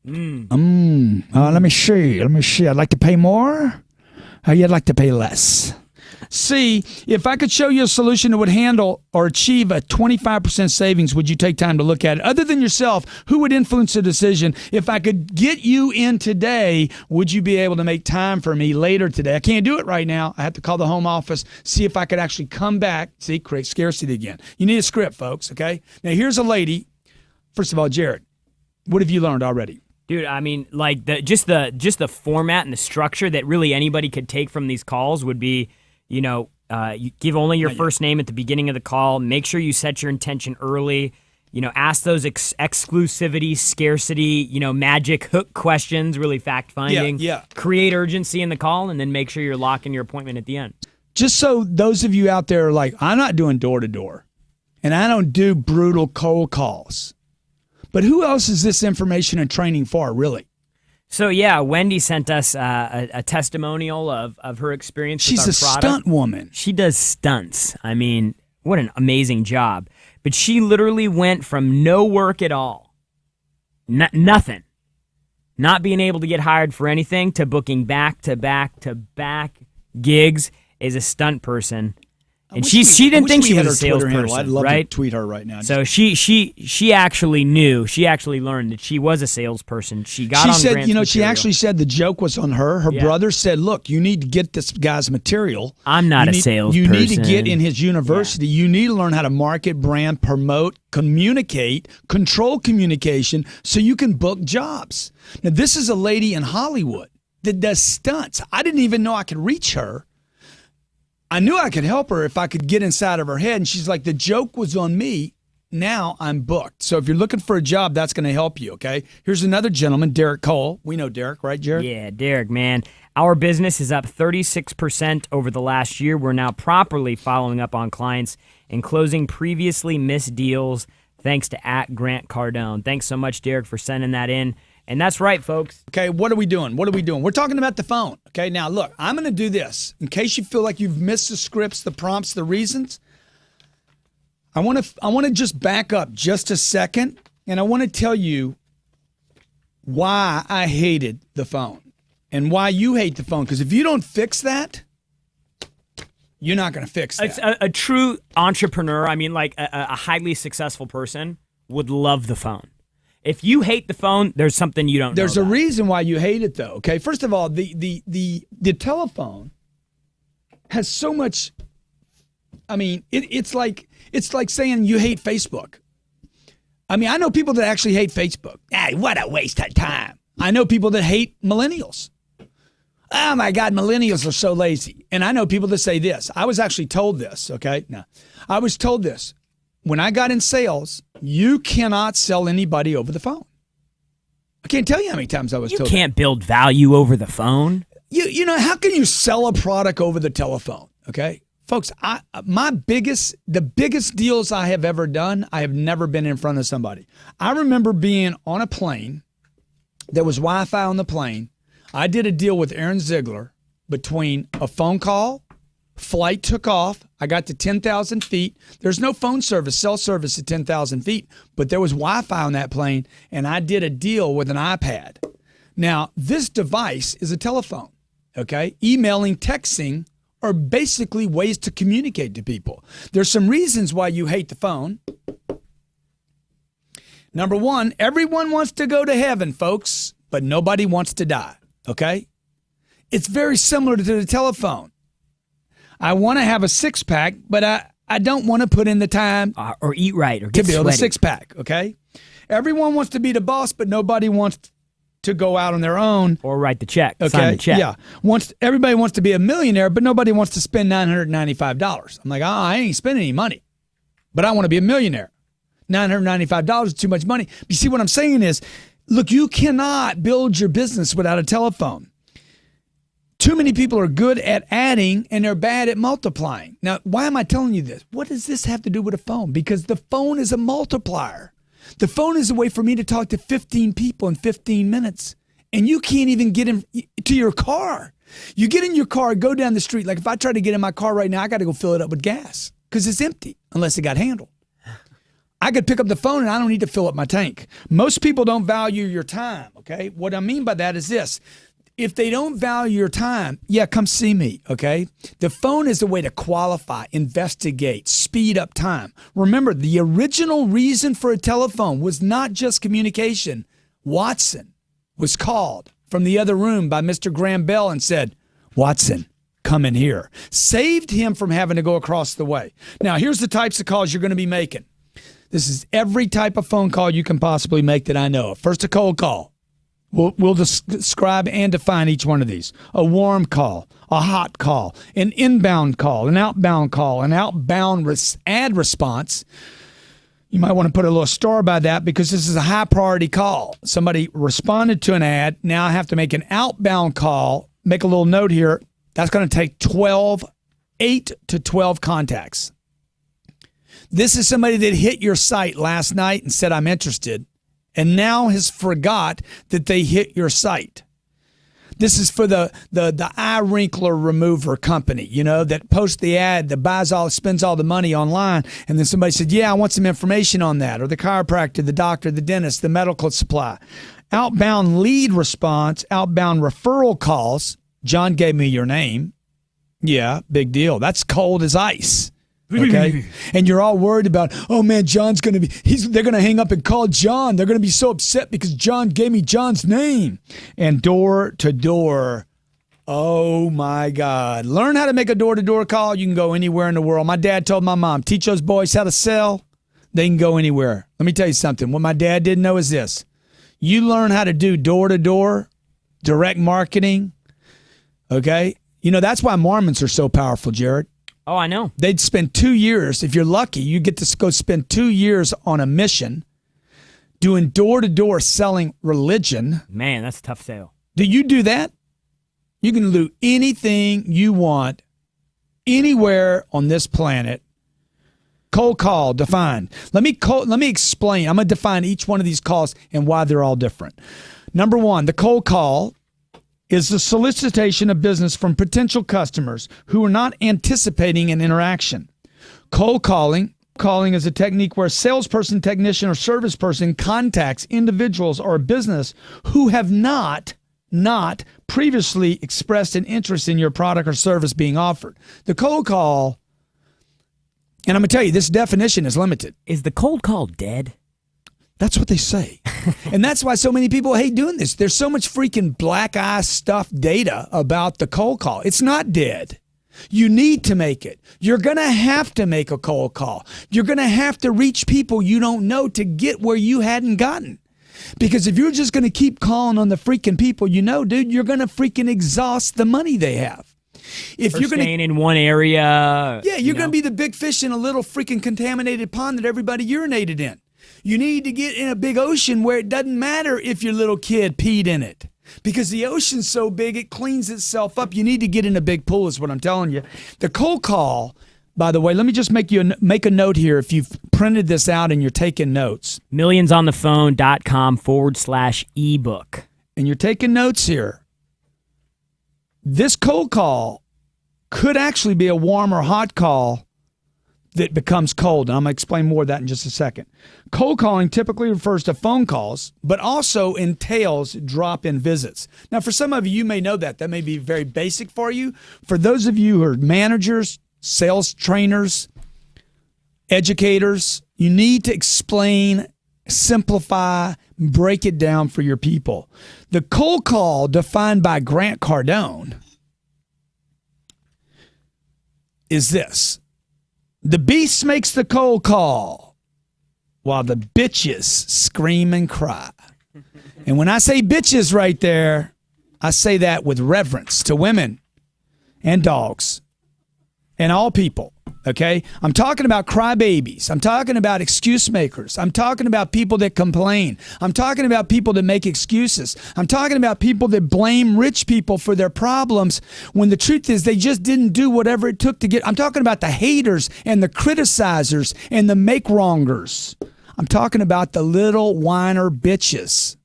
Let me see. I'd like to pay more. You'd like to pay less. C, if I could show you a solution that would handle or achieve a 25% savings, would you take time to look at it? Other than yourself, who would influence the decision? If I could get you in today, would you be able to make time for me later today? I can't do it right now. I have to call the home office, see if I could actually come back. See, create scarcity again. You need a script, folks, okay? Now, here's a lady. First of all, Jared, what have you learned already? Dude, I mean, like just the format and the structure that really anybody could take from these calls would be, you give only your first name at the beginning of the call. Make sure you set your intention early. Ask those exclusivity, scarcity, magic hook questions, really fact finding. Yeah. Create urgency in the call, and then make sure you're locking your appointment at the end. Just so those of you out there are like, I'm not doing door to door, and I don't do brutal cold calls. But who else is this information and training for, really? So, yeah, Wendy sent us a testimonial of her experience with our product. She's a stunt woman. She does stunts. I mean, what an amazing job. But she literally went from no work at all, nothing, not being able to get hired for anything, to booking back-to-back-to-back gigs as a stunt person. And she didn't think she was a salesperson, I'd love right? to tweet her right now. So she actually knew. She actually learned that she was a salesperson. She got on said, Grant's she material. actually said the joke was on her. Her brother said, "Look, you need to get this guy's material. I'm not a salesperson. You need to get in his university. You need to learn how to market, brand, promote, communicate, control communication, so you can book jobs." Now, this is a lady in Hollywood that does stunts. I didn't even know I could reach her. I knew I could help her if I could get inside of her head. And she's like, the joke was on me. Now I'm booked. So if you're looking for a job, that's going to help you, okay? Here's another gentleman, Derek Cole. We know Derek, right, Jared? Yeah, Derek, man. Our business is up 36% over the last year. We're now properly following up on clients and closing previously missed deals thanks to @GrantCardone. Thanks so much, Derek, for sending that in. And that's right, folks. Okay, what are we doing? We're talking about the phone. Okay, now look, I'm going to do this. In case you feel like you've missed the scripts, the prompts, the reasons, I want to just back up just a second, and I want to tell you why I hated the phone and why you hate the phone. Because if you don't fix that, you're not going to fix that. It's a true entrepreneur, I mean, like a highly successful person would love the phone. If you hate the phone, there's something you don't know. There's a reason why you hate it, though. Okay, first of all, the telephone has so much. I mean, it's like saying you hate Facebook. I mean, I know people that actually hate Facebook. Hey, what a waste of time. I know people that hate millennials. Oh my God, millennials are so lazy. And I know people that say this. I was actually told this. Okay, now I was told this. When I got in sales, you cannot sell anybody over the phone. I can't tell you how many times I was told. You can't build value over the phone. You know, how can you sell a product over the telephone? Okay, folks, the biggest deals I have ever done, I have never been in front of somebody. I remember being on a plane. There was Wi-Fi on the plane. I did a deal with Aaron Ziegler between a phone call. Flight took off. I got to 10,000 feet. There's no phone service, cell service at 10,000 feet, but there was Wi-Fi on that plane, and I did a deal with an iPad. Now, this device is a telephone, okay? Emailing, texting are basically ways to communicate to people. There's some reasons why you hate the phone. Number one, everyone wants to go to heaven, folks, but nobody wants to die, okay? It's very similar to the telephone. I want to have a six-pack, but I don't want to put in the time or eat right or get to build sweaty. a six-pack, okay? Everyone wants to be the boss, but nobody wants to go out on their own. Or write the check, okay? sign the check. Yeah. Everybody wants to be a millionaire, but nobody wants to spend $995. I'm like, I ain't spending any money, but I want to be a millionaire. $995 is too much money. You see, what I'm saying is, look, you cannot build your business without a telephone. Too many people are good at adding and they're bad at multiplying. Now, why am I telling you this? What does this have to do with a phone? Because the phone is a multiplier. The phone is a way for me to talk to 15 people in 15 minutes. And you can't even get to your car. You get in your car, go down the street. Like if I try to get in my car right now, I got to go fill it up with gas because it's empty unless it got handled. I could pick up the phone and I don't need to fill up my tank. Most people don't value your time, okay? What I mean by that is this. If they don't value your time, yeah, come see me, okay? The phone is a way to qualify, investigate, speed up time. Remember, the original reason for a telephone was not just communication. Watson was called from the other room by Mr. Graham Bell and said, Watson, come in here. Saved him from having to go across the way. Now, here's the types of calls you're going to be making. This is every type of phone call you can possibly make that I know of. First, a cold call. We'll describe and define each one of these. A warm call, a hot call, an inbound call, an outbound call, an outbound ad response. You might want to put a little star by that because this is a high priority call. Somebody responded to an ad. Now I have to make an outbound call. Make a little note here. That's going to take 8 to 12 contacts. This is somebody that hit your site last night and said, I'm interested, and now has forgot that they hit your site. This is for the eye wrinkler remover company, you know, that posts the ad, that spends all the money online, and then somebody said, yeah, I want some information on that, or the chiropractor, the doctor, the dentist, the medical supply. Outbound lead response, outbound referral calls. John gave me your name. Yeah, big deal. That's cold as ice. Okay, and you're all worried about, oh man, John's gonna be. They're gonna hang up and call John. They're gonna be so upset because John gave me John's name. And door to door, oh my God! Learn how to make a door to door call. You can go anywhere in the world. My dad told my mom, teach those boys how to sell. They can go anywhere. Let me tell you something. What my dad didn't know is this: you learn how to do door to door, direct marketing. Okay, that's why Mormons are so powerful, Jared. Oh, I know. They'd spend 2 years. If you're lucky, you get to go spend 2 years on a mission doing door-to-door selling religion. Man, that's a tough sale. Do you do that? You can do anything you want anywhere on this planet. Cold call, defined. Let me explain. I'm going to define each one of these calls and why they're all different. Number one, the cold call is the solicitation of business from potential customers who are not anticipating an interaction. Cold calling is a technique where a salesperson, technician, or service person contacts individuals or a business who have not previously expressed an interest in your product or service being offered. The cold call, and I'm going to tell you, this definition is limited. Is the cold call dead? That's what they say. And that's why so many people hate doing this. There's so much freaking black eye stuff data about the cold call. It's not dead. You need to make it. You're going to have to make a cold call. You're going to have to reach people you don't know to get where you hadn't gotten. Because if you're just going to keep calling on the freaking people you know, dude, you're going to freaking exhaust the money they have. If you're staying in one area. Yeah, you're going to be the big fish in a little freaking contaminated pond that everybody urinated in. You need to get in a big ocean where it doesn't matter if your little kid peed in it. Because the ocean's so big, it cleans itself up. You need to get in a big pool is what I'm telling you. The cold call, by the way, let me just make a note here if you've printed this out and you're taking notes. Millionsonthephone.com/ebook. And you're taking notes here. This cold call could actually be a warm or hot call that becomes cold. And I'm going to explain more of that in just a second. Cold calling typically refers to phone calls, but also entails drop-in visits. Now, for some of you, you may know that. That may be very basic for you. For those of you who are managers, sales trainers, educators, you need to explain, simplify, break it down for your people. The cold call defined by Grant Cardone is this. The beast makes the cold call while the bitches scream and cry. And when I say bitches right there, I say that with reverence to women and dogs and all people, okay? I'm talking about crybabies. I'm talking about excuse makers. I'm talking about people that complain. I'm talking about people that make excuses. I'm talking about people that blame rich people for their problems when the truth is they just didn't do whatever it took to get. I'm talking about the haters and the criticizers and the make-wrongers. I'm talking about the little whiner bitches.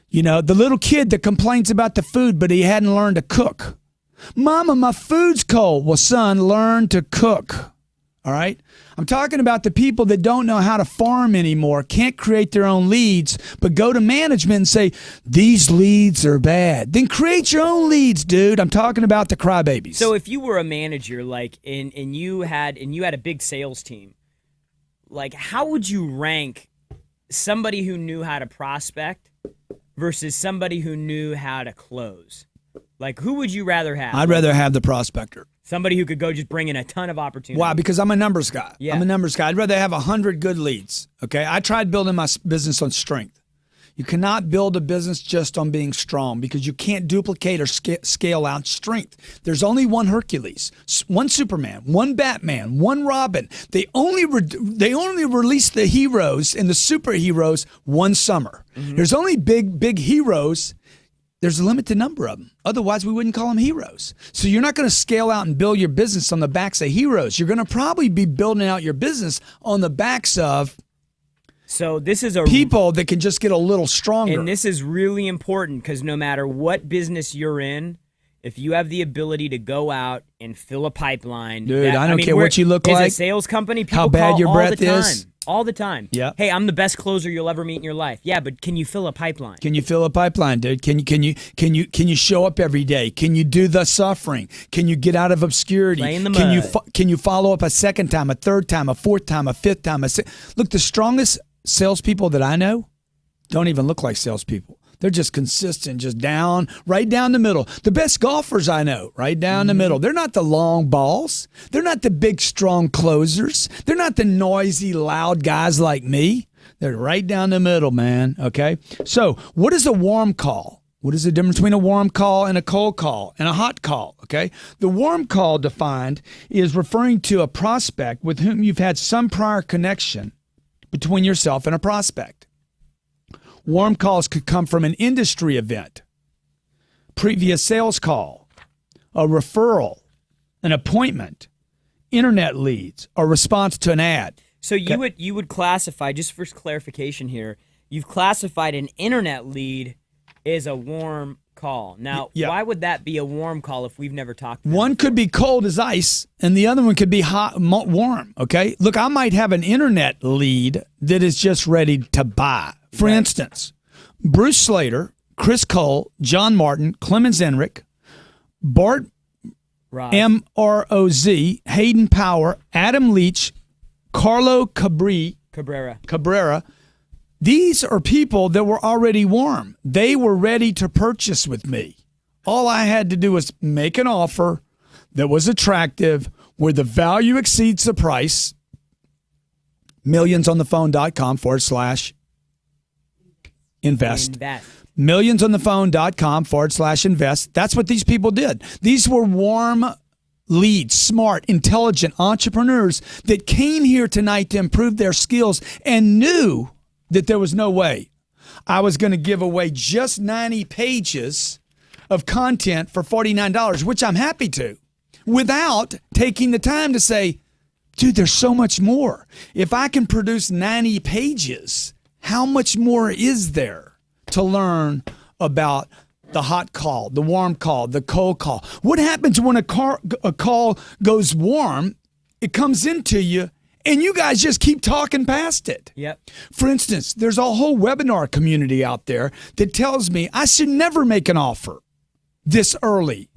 You know, the little kid that complains about the food, but he hadn't learned to cook. Mama, my food's cold. Well, son, learn to cook. All right? I'm talking about the people that don't know how to farm anymore, can't create their own leads, but go to management and say, these leads are bad. Then create your own leads, dude. I'm talking about the crybabies. So if you were a manager, like, and you had a big sales team, like, how would you rank somebody who knew how to prospect versus somebody who knew how to close? Like, who would you rather have? I'd rather have the prospector. Somebody who could go just bring in a ton of opportunities. Why? Because I'm a numbers guy. Yeah. I'm a numbers guy. I'd rather have 100 good leads. Okay? I tried building my business on strength. You cannot build a business just on being strong because you can't duplicate or scale out strength. There's only one Hercules, one Superman, one Batman, one Robin. They only release the heroes and the superheroes one summer. Mm-hmm. There's only big heroes. There's a limited number of them. Otherwise, we wouldn't call them heroes. So you're not going to scale out and build your business on the backs of heroes. You're going to probably be building out your business on the backs of people that can just get a little stronger. And this is really important because no matter what business you're in, if you have the ability to go out and fill a pipeline. Dude, I don't care what you look like. As a sales company, people how bad call your all breath the time. is. all the time. Yeah. Hey, I'm the best closer you'll ever meet in your life. Yeah, but can you fill a pipeline? Can you fill a pipeline, dude? Can you show up every day? Can you do the suffering? Can you get out of obscurity? Play in the Can mud. can you follow up a second time, a third time, a fourth time, a fifth time? Look, the strongest salespeople that I know don't even look like salespeople. They're just consistent, just right down the middle. The best golfers I know, right down the middle. They're not the long balls. They're not the big, strong closers. They're not the noisy, loud guys like me. They're right down the middle, man, okay? So what is a warm call? What is the difference between a warm call and a cold call and a hot call, okay? The warm call defined is referring to a prospect with whom you've had some prior connection between yourself and a prospect. Warm calls could come from an industry event, previous sales call, a referral, an appointment, internet leads, a response to an ad. So you would classify, just for clarification here, you've classified an internet lead as a warm call. Now, why would that be a warm call if we've never talked to them One before? could be cold as ice, and the other one could be hot, warm, okay? Look, I might have an internet lead that is just ready to buy. For instance, Bruce Slater, Chris Cole, John Martin, Clemens Enric, Bart Roz. MROZ, Hayden Power, Adam Leach, Carlo Cabrera. These are people that were already warm. They were ready to purchase with me. All I had to do was make an offer that was attractive, where the value exceeds the price. Millionsonthephone.com/invest. Millionsonthephone.com/invest. That's what these people did. These were warm leads, smart, intelligent entrepreneurs that came here tonight to improve their skills and knew that there was no way I was going to give away just 90 pages of content for $49, which I'm happy to, without taking the time to say, dude, there's so much more. If I can produce 90 pages, how much more is there to learn about the hot call, the warm call, the cold call? What happens when a call goes warm? It comes into you, and you guys just keep talking past it. Yep. For instance, there's a whole webinar community out there that tells me I should never make an offer this early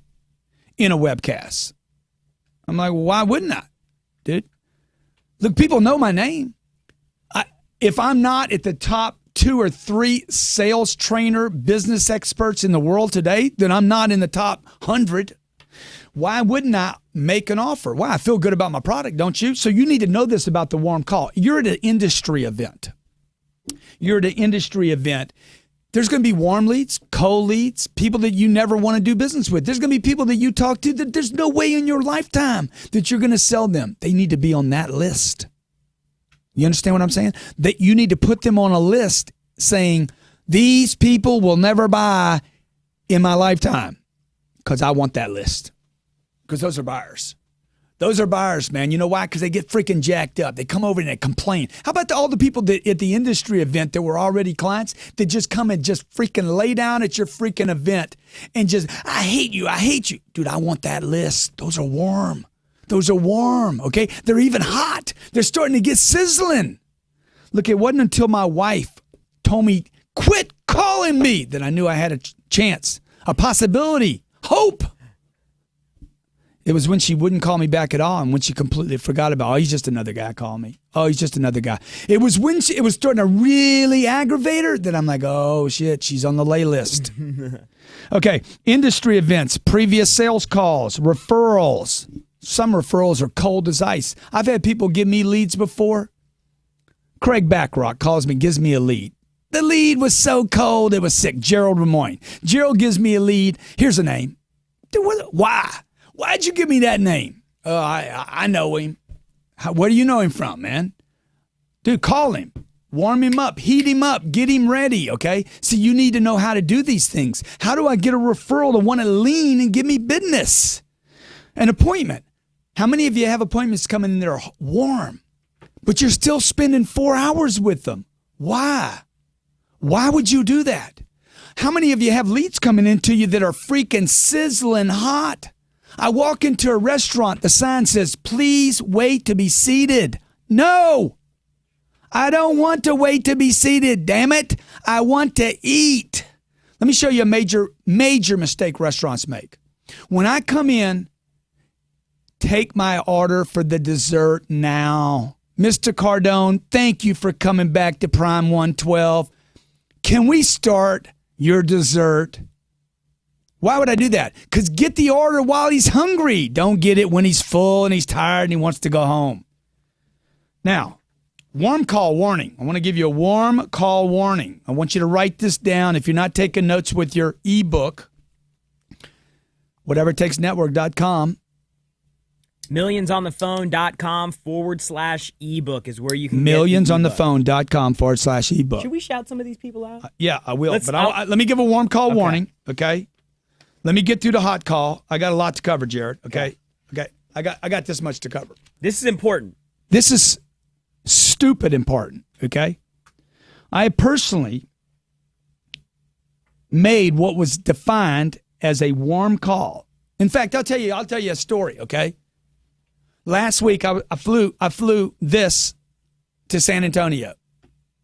in a webcast. I'm like, well, why wouldn't I, dude? Look, people know my name. If I'm not at the top 2 or 3 sales trainer business experts in the world today, then I'm not in the top 100. Why wouldn't I make an offer? Why? I feel good about my product, don't you? So you need to know this about the warm call. You're at an industry event. There's going to be warm leads, cold leads, people that you never want to do business with. There's going to be people that you talk to that there's no way in your lifetime that you're going to sell them. They need to be on that list. You understand what I'm saying? That you need to put them on a list saying, these people will never buy in my lifetime, because I want that list. Because those are buyers. Those are buyers, man. You know why? Because they get freaking jacked up. They come over and they complain. How about all the people that at the industry event that were already clients that just come and just freaking lay down at your freaking event and just, I hate you. Dude, I want that list. Those are warm. Okay? They're even hot. They're starting to get sizzling. Look, it wasn't until my wife told me, quit calling me, that I knew I had a chance, a possibility, hope. It was when she wouldn't call me back at all, and when she completely forgot about, he's just another guy calling me. Oh, he's just another guy. It was when it was starting to really aggravate her that I'm like, oh, shit, she's on the lay list. Okay, industry events, previous sales calls, referrals. Some referrals are cold as ice. I've had people give me leads before. Craig Backrock calls me, gives me a lead. The lead was so cold, it was sick. Gerald Lemoyne. Gerald gives me a lead. Here's a name. Dude, why? Why'd you give me that name? I know him. Where do you know him from, man? Dude, call him. Warm him up. Heat him up. Get him ready, okay? So you need to know how to do these things. How do I get a referral to want to lean and give me business? An appointment. How many of you have appointments coming in that are warm, but you're still spending 4 hours with them? Why? Why would you do that? How many of you have leads coming into you that are freaking sizzling hot? I walk into a restaurant, the sign says, please wait to be seated. No, I don't want to wait to be seated, damn it. I want to eat. Let me show you a major mistake restaurants make. When I come in, take my order for the dessert now. Mr. Cardone, thank you for coming back to Prime 112. Can we start your dessert? Why would I do that? Because get the order while he's hungry. Don't get it when he's full and he's tired and he wants to go home. Now, warm call warning. I want to give you a warm call warning. I want you to write this down if you're not taking notes with your ebook, whatevertakesnetwork.com. Millionsonthephone.com/ebook is where you can Millionsonthephone.com/ebook. Should we shout some of these people out? Yeah, I will. Let me give a warm call warning, okay? Let me get through the hot call. I got a lot to cover, Jared, okay? I got this much to cover. This is important. This is stupid important, okay? I personally made what was defined as a warm call. In fact, I'll tell you a story, okay? Last week I flew this to San Antonio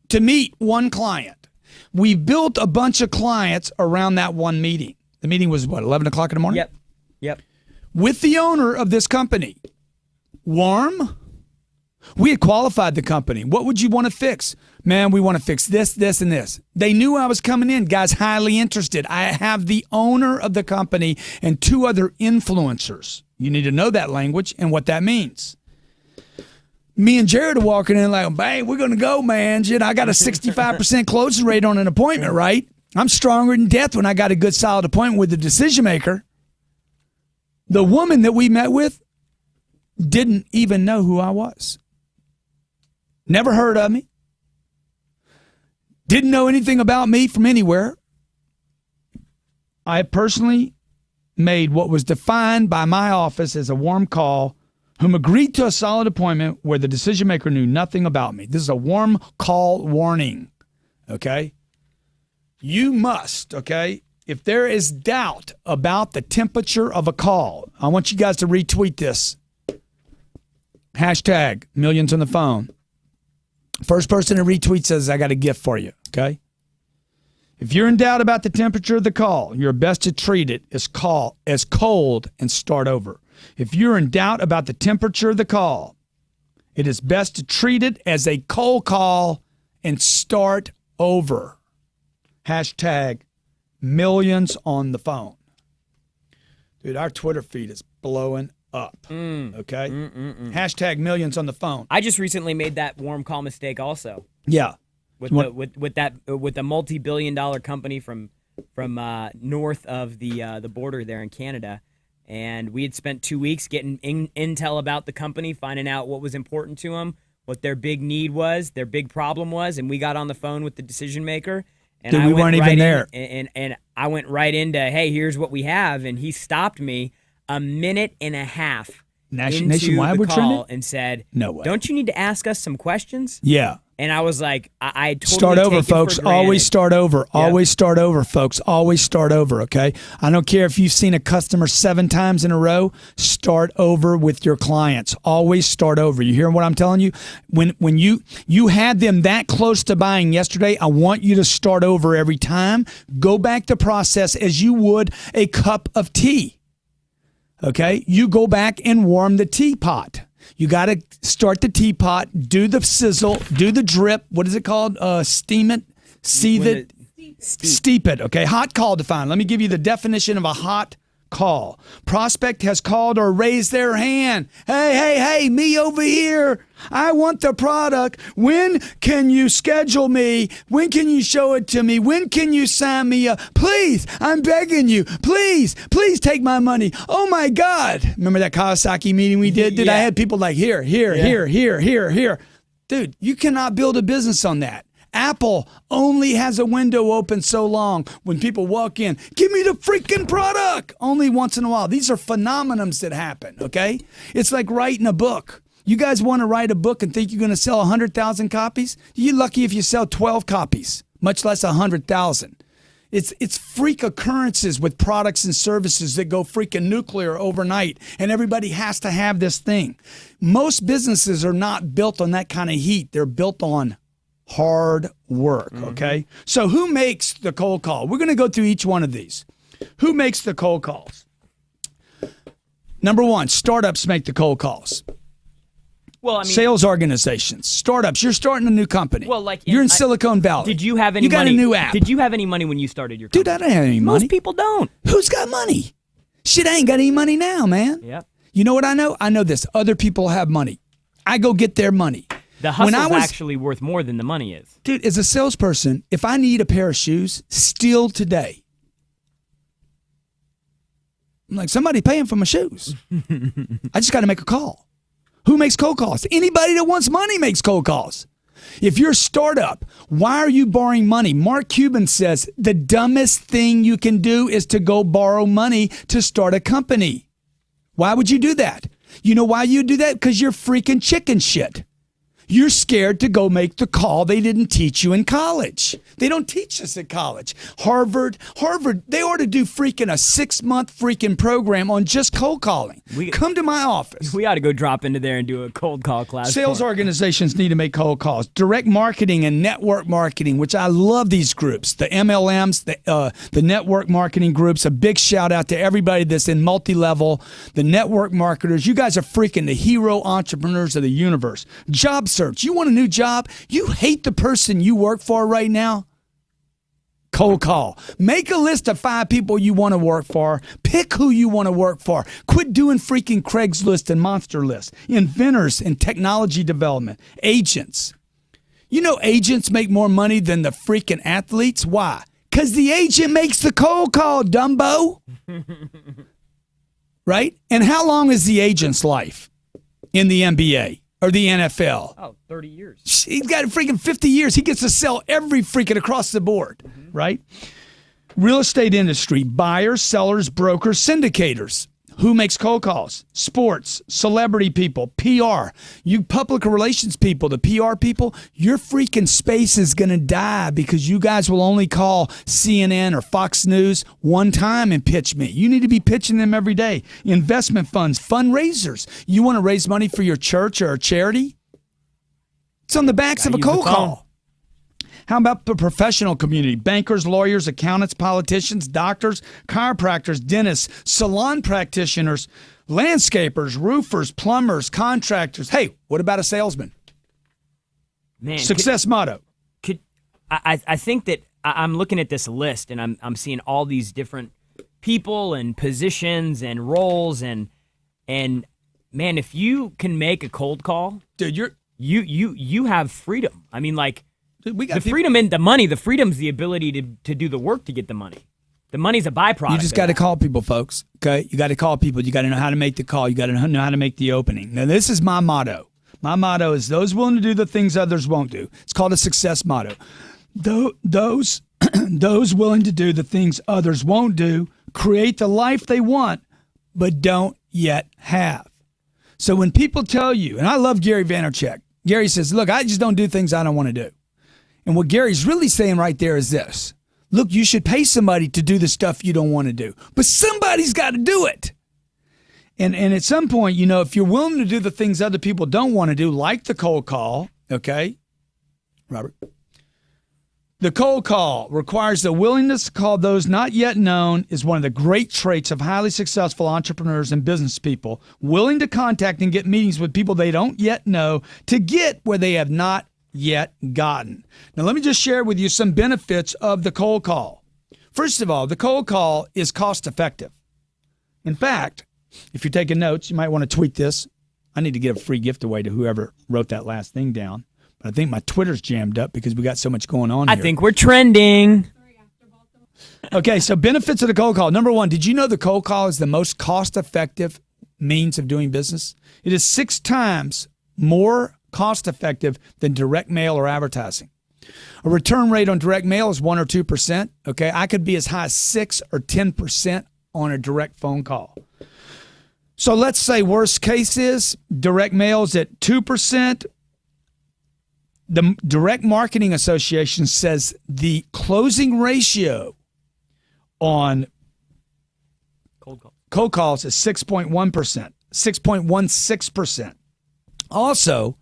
to meet one client. We built a bunch of clients around that one meeting. The meeting was 11 o'clock in the morning? Yep. With the owner of this company. Warm? We had qualified the company. What would you want to fix? Man, we want to fix this, this, and this. They knew I was coming in. Guys, highly interested. I have the owner of the company and 2 other influencers. You need to know that language and what that means. Me and Jared are walking in like, hey, we're going to go, man. I got a 65% closing rate on an appointment, right? I'm stronger than death when I got a good, solid appointment with the decision maker. The woman that we met with didn't even know who I was. Never heard of me. Didn't know anything about me from anywhere. I personally made what was defined by my office as a warm call, whom agreed to a solid appointment where the decision maker knew nothing about me. This is a warm call warning, okay? You must, okay? If there is doubt about the temperature of a call, I want you guys to retweet this. Hashtag millions on the phone. First person to retweet says, I got a gift for you, okay? If you're in doubt about the temperature of the call, you're best to treat it as cold and start over. If you're in doubt about the temperature of the call, it is best to treat it as a cold call and start over. Hashtag millions on the phone. Dude, our Twitter feed is blowing up. Okay? Hashtag millions on the phone. I just recently made that warm call mistake also. Yeah. With the multi-billion-dollar company from north of the border there in Canada, and we had spent 2 weeks getting intel about the company, finding out what was important to them, what their big need was, their big problem was, and we got on the phone with the decision maker. And Dude, we weren't even there. And I went right into, hey, here's what we have, and he stopped me a minute and a half nationwide into the call trending? and said, no way. Don't you need to ask us some questions? Yeah. And I was like, I totally start over, take it folks. for granted. Always start over. Yep. Always start over, folks. Always start over, okay? I don't care if you've seen a customer 7 times in a row. Start over with your clients. Always start over. You hear what I'm telling you? When you had them that close to buying yesterday, I want you to start over every time. Go back to process as you would a cup of tea, okay? You go back and warm the teapot. You got to start the teapot, do the sizzle, do the drip. What is it called? Steam it, seethe it, steep it. Okay, hot call defined. Let me give you the definition of a hot call. Prospect has called or raised their hand. Hey, me over here. I want the product. When can you schedule me? When can you show it to me? When can you sign me up? Please, I'm begging you. Please take my money. Oh my God. Remember that Kawasaki meeting we did? Dude, I had people like here. Dude, you cannot build a business on that. Apple only has a window open so long when people walk in. Give me the freaking product. Only once in a while. These are phenomenons that happen, okay? It's like writing a book. You guys want to write a book and think you're going to sell 100,000 copies? You're lucky if you sell 12 copies, much less 100,000. It's freak occurrences with products and services that go freaking nuclear overnight, and everybody has to have this thing. Most businesses are not built on that kind of heat. They're built on hard work, okay? So who makes the cold call? We're going to go through each one of these. Who makes the cold calls? Number one, startups make the cold calls. Well, I mean, sales organizations, startups. You're starting a new company. Well, like you're in Silicon Valley. Did you have any? You got money? a new app. Did you have any money when you started your company? Dude, I don't have any money. Most people don't. Who's got money? Shit, I ain't got any money now, man. Yep. You know what I know? I know this. Other people have money. I go get their money. The hustle's actually worth more than the money is. Dude, as a salesperson, if I need a pair of shoes, still today, I'm like, somebody paying for my shoes. I just got to make a call. Who makes cold calls? Anybody that wants money makes cold calls. If you're a startup, why are you borrowing money? Mark Cuban says the dumbest thing you can do is to go borrow money to start a company. Why would you do that? You know why you do that? Because you're freaking chicken shit. You're scared to go make the call they didn't teach you in college. They don't teach us at college. Harvard, they ought to do freaking a 6-month freaking program on just cold calling. Come to my office. We ought to go drop into there and do a cold call class. Sales organizations need to make cold calls. Direct marketing and network marketing, which I love these groups. The MLMs, the network marketing groups. A big shout out to everybody that's in multi-level. The network marketers. You guys are freaking the hero entrepreneurs of the universe. Job search. You want a new job? You hate the person you work for right now? Cold call. Make a list of 5 people you want to work for. Pick who you want to work for. Quit doing freaking Craigslist and Monster List. Inventors in technology development. Agents. You know agents make more money than the freaking athletes? Why? Because the agent makes the cold call, Dumbo. Right? And how long is the agent's life in the NBA? Or the NFL. Oh, 30 years. He's got freaking 50 years. He gets to sell every freaking across the board, right? Real estate industry, buyers, sellers, brokers, syndicators. Who makes cold calls? Sports, celebrity people, PR. You public relations people, the PR people, your freaking space is going to die because you guys will only call CNN or Fox News one time and pitch me. You need to be pitching them every day. Investment funds, fundraisers. You want to raise money for your church or a charity? It's on the backs of a cold call. How about the professional community? Bankers, lawyers, accountants, politicians, doctors, chiropractors, dentists, salon practitioners, landscapers, roofers, plumbers, contractors. Hey, what about a salesman? Man, Success motto. I think that I'm looking at this list and I'm seeing all these different people and positions and roles and man, if you can make a cold call, dude, you have freedom. I mean, like. We got the freedom in the money. The freedom's the ability to do the work to get the money. The money's a byproduct. You just got to call people, folks. Okay, you got to call people. You got to know how to make the call. You got to know how to make the opening. Now, this is my motto. My motto is those willing to do the things others won't do. It's called a success motto. Those willing to do the things others won't do create the life they want, but don't yet have. So when people tell you, and I love Gary Vaynerchuk. Gary says, "Look, I just don't do things I don't want to do." And what Gary's really saying right there is this. Look, you should pay somebody to do the stuff you don't want to do. But somebody's got to do it. And at some point, you know, if you're willing to do the things other people don't want to do, like the cold call, okay, Robert? The cold call requires the willingness to call those not yet known is one of the great traits of highly successful entrepreneurs and business people, willing to contact and get meetings with people they don't yet know to get where they have not yet gotten. Now, let me just share with you some benefits of the cold call. First of all, the cold call is cost effective. In fact, if you're taking notes, you might want to tweet this. I need to give a free gift away to whoever wrote that last thing down. But I think my Twitter's jammed up because we got so much going on here. I think we're trending. Okay, so benefits of the cold call. Number one, did you know the cold call is the most cost effective means of doing business? It is 6 times more cost effective than direct mail or advertising. A return rate on direct mail is 1 or 2%. Okay, I could be as high as 6 or 10% on a direct phone call. So let's say worst case is direct mail is at 2%. The Direct Marketing Association says the closing ratio on Cold calls is 6.1%, 6.16%. Also,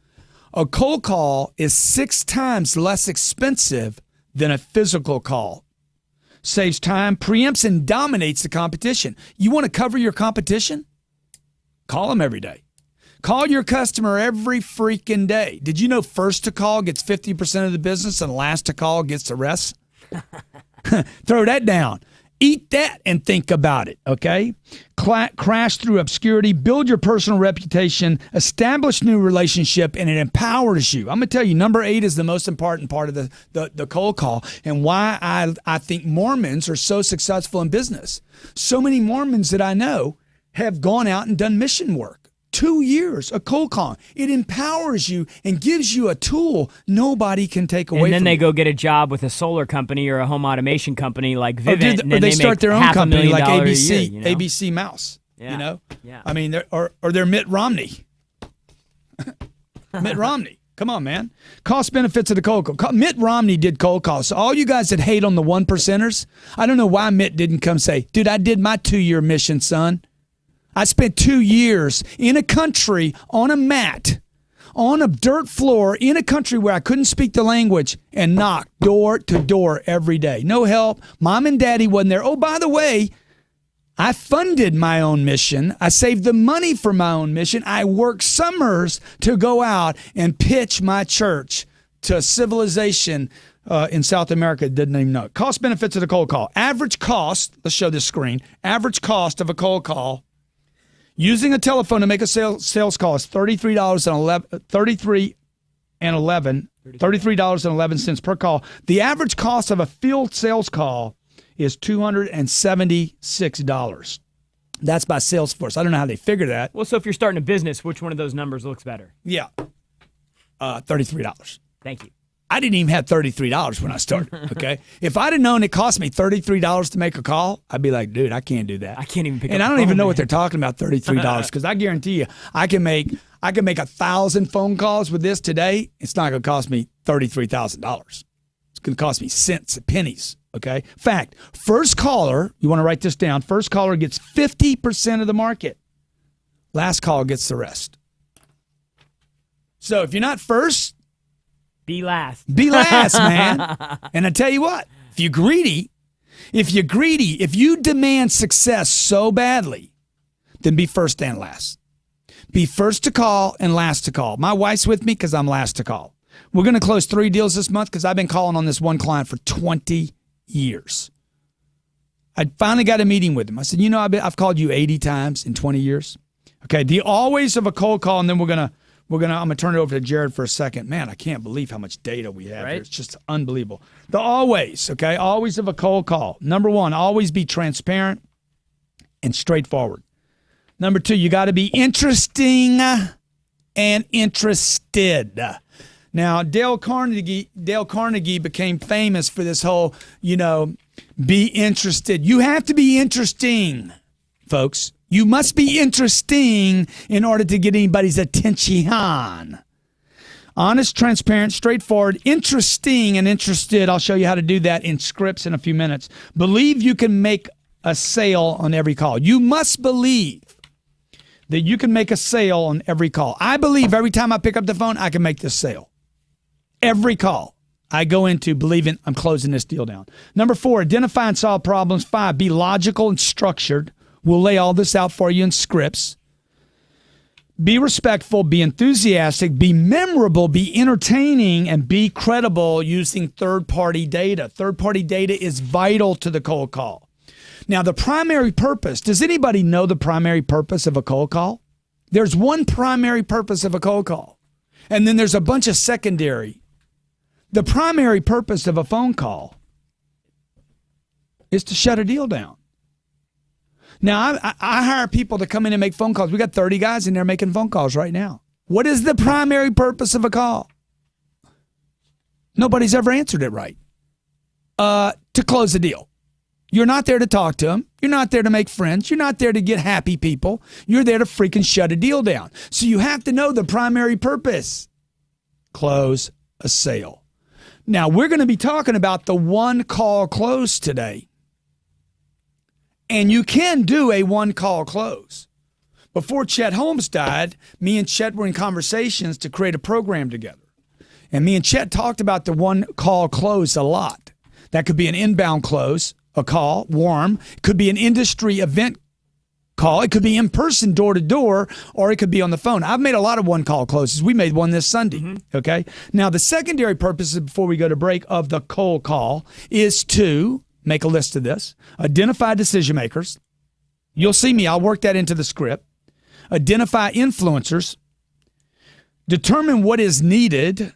a cold call is 6 times less expensive than a physical call. Saves time, preempts, and dominates the competition. You want to cover your competition? Call them every day. Call your customer every freaking day. Did you know first to call gets 50% of the business and last to call gets the rest? Throw that down. Eat that and think about it, okay? Crash through obscurity, build your personal reputation, establish new relationship, and it empowers you. I'm going to tell you, number 8 is the most important part of the cold call and why I think Mormons are so successful in business. So many Mormons that I know have gone out and done mission work. 2 years of cold calling. It empowers you and gives you a tool nobody can take away from you. And then they go get a job with a solar company or a home automation company like Vivint. Or they start their own company like ABC, year, you know? ABC Mouse. Yeah. You know? Yeah. I mean, they're Mitt Romney. Mitt Romney. Come on, man. Cost benefits of the cold call. Mitt Romney did cold calls. So all you guys that hate on the 1%ers, I don't know why Mitt didn't come say, dude, I did my 2-year mission, son. I spent 2 years in a country on a mat, on a dirt floor, in a country where I couldn't speak the language and knocked door to door every day. No help. Mom and daddy wasn't there. Oh, by the way, I funded my own mission. I saved the money for my own mission. I worked summers to go out and pitch my church to civilization in South America that didn't even know it. Cost benefits of the cold call. Average cost, let's show this screen. Average cost of a cold call using a telephone to make a sales call is $33.11 per call. The average cost of a field sales call is $276. That's by Salesforce. I don't know how they figure that. Well, so if you're starting a business, which one of those numbers looks better? Yeah, $33. Thank you. I didn't even have $33 when I started, okay? If I'd have known it cost me $33 to make a call, I'd be like, dude, I can't do that. I can't even pick up And I don't the even phone, know man. what they're talking about, $33, because I guarantee you, I can make 1,000 phone calls with this today. It's not going to cost me $33,000. It's going to cost me cents and pennies, okay? Fact, first caller, you want to write this down, first caller gets 50% of the market. Last call gets the rest. So if you're not first, Be last. be last, man. And I tell you what, if you demand success so badly, then be first and last. Be first to call and last to call. My wife's with me because I'm last to call. We're going to close 3 deals this month because I've been calling on this one client for 20 years. I finally got a meeting with him. I said, I've called you 80 times in 20 years. Okay, the always of a cold call, and then I'm gonna turn it over to Jared for a second. Man, I can't believe how much data we have here. It's just unbelievable. The always, okay, always of a cold call. Number 1, always be transparent and straightforward. Number 2, you got to be interesting and interested. Now, Dale Carnegie became famous for this whole, be interested. You have to be interesting, folks. You must be interesting in order to get anybody's attention. Honest, transparent, straightforward, interesting, and interested. I'll show you how to do that in scripts in a few minutes. Believe you can make a sale on every call. You must believe that you can make a sale on every call. I believe every time I pick up the phone, I can make this sale. Every call I go into believing I'm closing this deal down. Number 4, identify and solve problems. 5, be logical and structured. We'll lay all this out for you in scripts. Be respectful, be enthusiastic, be memorable, be entertaining, and be credible using third-party data. Third-party data is vital to the cold call. Now, the primary purpose, does anybody know the primary purpose of a cold call? There's one primary purpose of a cold call, and then there's a bunch of secondary. The primary purpose of a phone call is to shut a deal down. Now, I hire people to come in and make phone calls. We got 30 guys in there making phone calls right now. What is the primary purpose of a call? Nobody's ever answered it right. To close a deal. You're not there to talk to them. You're not there to make friends. You're not there to get happy people. You're there to freaking shut a deal down. So you have to know the primary purpose. Close a sale. Now, we're going to be talking about the one call close today. And you can do a one-call close. Before Chet Holmes died, me and Chet were in conversations to create a program together. And me and Chet talked about the one-call close a lot. That could be an inbound close, a call, warm. It could be an industry event call. It could be in person, door to door, or it could be on the phone. I've made a lot of one-call closes. We made one this Sunday, okay? Now, the secondary purpose, before we go to break, of the cold call is to make a list of this, identify decision makers. You'll see me. I'll work that into the script. Identify influencers. Determine what is needed.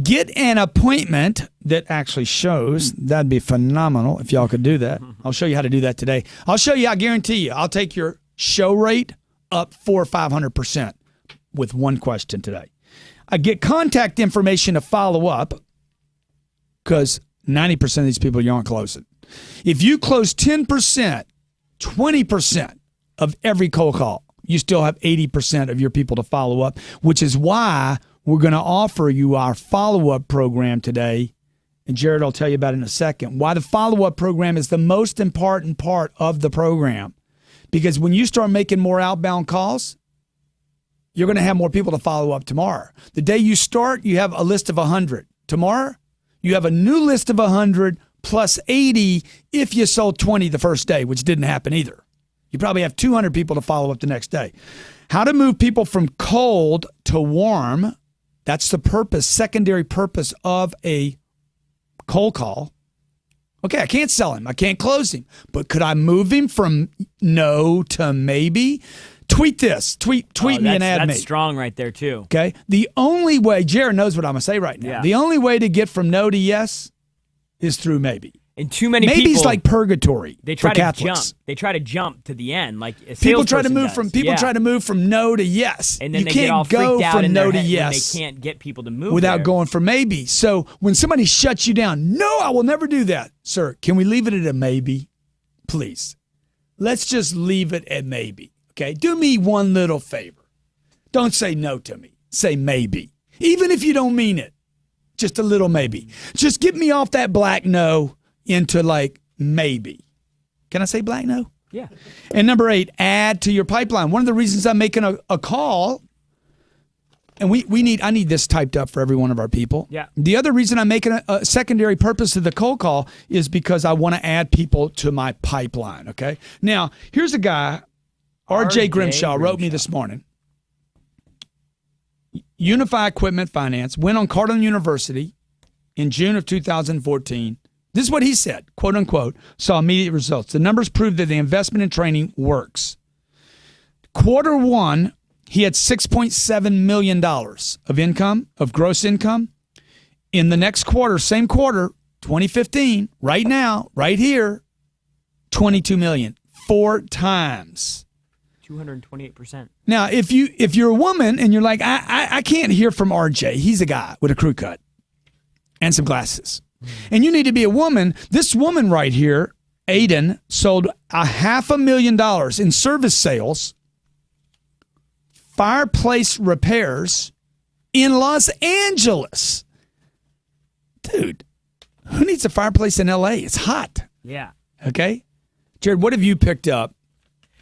Get an appointment that actually shows. That'd be phenomenal if y'all could do that. I'll show you how to do that today. I'll show you, I guarantee you, I'll take your show rate up 400% or 500% with one question today. I get contact information to follow up because 90% of these people you aren't closing. If you close 10%, 20% of every cold call, you still have 80% of your people to follow up, which is why we're going to offer you our follow-up program today. And Jared will tell you about it in a second. Why the follow-up program is the most important part of the program. Because when you start making more outbound calls, you're going to have more people to follow up tomorrow. The day you start, you have a list of 100. Tomorrow, you have a new list of 100 plus 80 if you sold 20 the first day, which didn't happen either. You probably have 200 people to follow up the next day. How to move people from cold to warm. That's the purpose, secondary purpose of a cold call. Okay, I can't sell him. I can't close him. But could I move him from no to maybe? Tweet this. Tweet me and add me. That's strong right there, too. Okay? The only way, Jared knows what I'm going to say right now. Yeah. The only way to get from no to yes is through maybe. And too many Maybe's people, like purgatory they try for to Catholics. jump. They try to jump to the end, like a People try to salesperson move does. from try to move from no to yes. And then you they can't get all go freaked out from in no their to head yes when they can't get people to move without there. going for maybe. So when somebody shuts you down, no, I will never do that. Sir, can we leave it at a maybe? Please. Let's just leave it at maybe. Okay? Do me one little favor. Don't say no to me. Say maybe. Even if you don't mean it. Just a little maybe. Just get me off that black no into like maybe. Can I say black no? Yeah. And number 8, add to your pipeline. One of the reasons I'm making a call, and I need this typed up for every one of our people. Yeah. The other reason I'm making a secondary purpose of the cold call is because I want to add people to my pipeline, okay? Now, here's a guy, R.J. Grimshaw, wrote me this morning. Unify Equipment Finance went on Cardinal University in June of 2014. This is what he said, quote unquote, saw immediate results. The numbers prove that the investment in training works. Quarter 1, he had $6.7 million of income, of gross income. In the next quarter, same quarter, 2015, right now, right here, $22 million, 4 times. 228%. Now, if you're a woman and you're like, I can't hear from RJ. He's a guy with a crew cut and some glasses. And you need to be a woman. This woman right here, Aiden, sold $500,000 in service sales, fireplace repairs in Los Angeles. Dude, who needs a fireplace in LA? It's hot. Yeah. Okay? Jared, what have you picked up?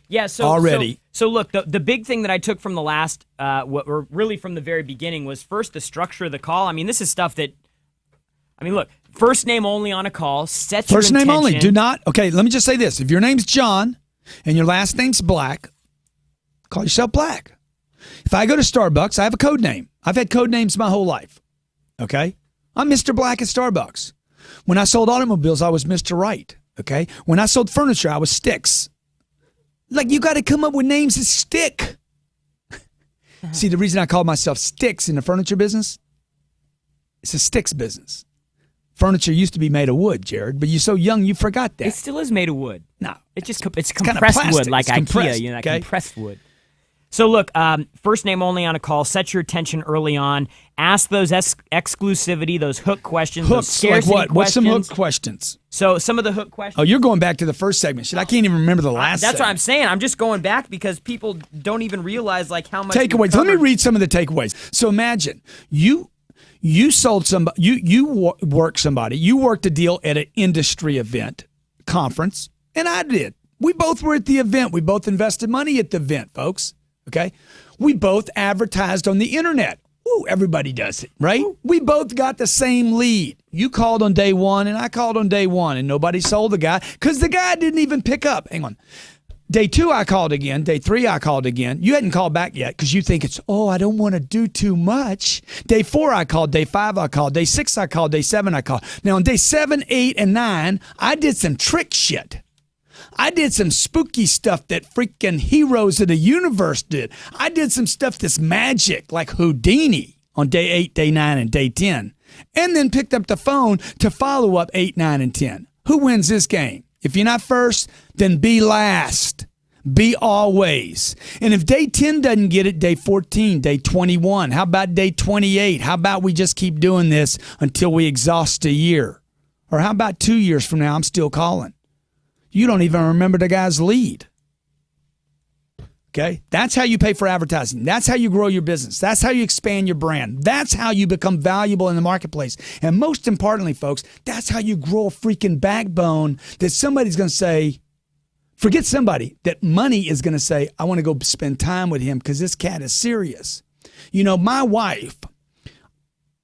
Yeah, already. So look, the big thing that I took from the last, or really from the very beginning, was first the structure of the call. I mean, this is stuff that, look, first name only on a call, set your First intention. name only. Do not, okay, let me just say this. If your name's John and your last name's Black, call yourself Black. If I go to Starbucks, I have a code name. I've had code names my whole life, okay? I'm Mr. Black at Starbucks. When I sold automobiles, I was Mr. Right, okay? When I sold furniture, I was Sticks. Like, you got to come up with names that stick. See, the reason I call myself Sticks in the furniture business, it's a sticks business. Furniture used to be made of wood, Jared, but you're so young you forgot that. It still is made of wood. No. It's kinda compressed plastic. wood, like It's compressed, IKEA, that okay? compressed wood. So look, first name only on a call, set your attention early on, ask those exclusivity, those hook questions, those Hooks, scarcity like what? What's some questions. hook questions? So some of the hook questions. Oh, you're going back to the first segment. Shit, I can't even remember the last That's what I'm segment. saying. I'm just going back because people don't even realize like how much Takeaways. Let me read some of the takeaways. So imagine you You sold somebody, you worked somebody, you worked a deal at an industry event, conference, and I did. We both were at the event. We both invested money at the event, folks. Okay? We both advertised on the internet. Ooh, everybody does it, right? We both got the same lead. You called on day one, and I called on day one, and nobody sold the guy because the guy didn't even pick up. Hang on. Day two, I called again. Day three, I called again. You hadn't called back yet because you think it's, I don't want to do too much. Day four, I called. Day five, I called. Day six, I called. Day seven, I called. Now, on day 7, 8, and 9, I did some trick shit. I did some spooky stuff that freaking heroes of the universe did. I did some stuff that's magic, like Houdini on day 8, day 9, and day 10. And then picked up the phone to follow up 8, 9, and 10. Who wins this game? If you're not first, then be last. Be always. And if day 10 doesn't get it, day 14, day 21, how about day 28? How about we just keep doing this until we exhaust a year? Or how about 2 years from now, I'm still calling? You don't even remember the guy's lead. Okay? That's how you pay for advertising. That's how you grow your business. That's how you expand your brand. That's how you become valuable in the marketplace. And most importantly, folks, that's how you grow a freaking backbone that somebody's going to say, forget somebody, that money is going to say, I want to go spend time with him because this cat is serious. You know, my wife,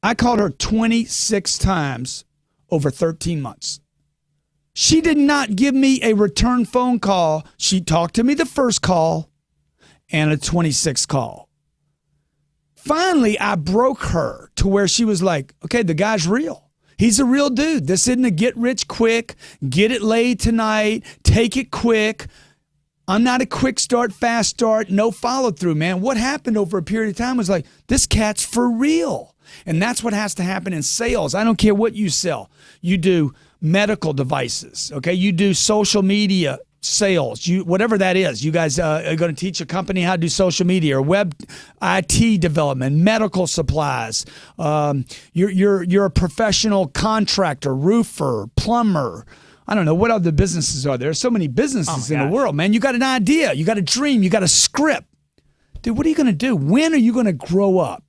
I called her 26 times over 13 months. She did not give me a return phone call. She talked to me the first call and a 26th call. Finally, I broke her to where she was like, okay, the guy's real. He's a real dude. This isn't a get rich quick, get it laid tonight, take it quick. I'm not a quick start, fast start, no follow through, man. What happened over a period of time was like, this cat's for real. And that's what has to happen in sales. I don't care what you sell. You do medical devices, okay? You do social media sales, whatever that is. You guys are going to teach a company how to do social media or web IT development, medical supplies. You're a professional contractor, roofer, plumber. I don't know what other businesses are there. There's so many businesses in the world, man. You got an idea, you got a dream, you got a script. Dude, what are you going to do? When are you going to grow up?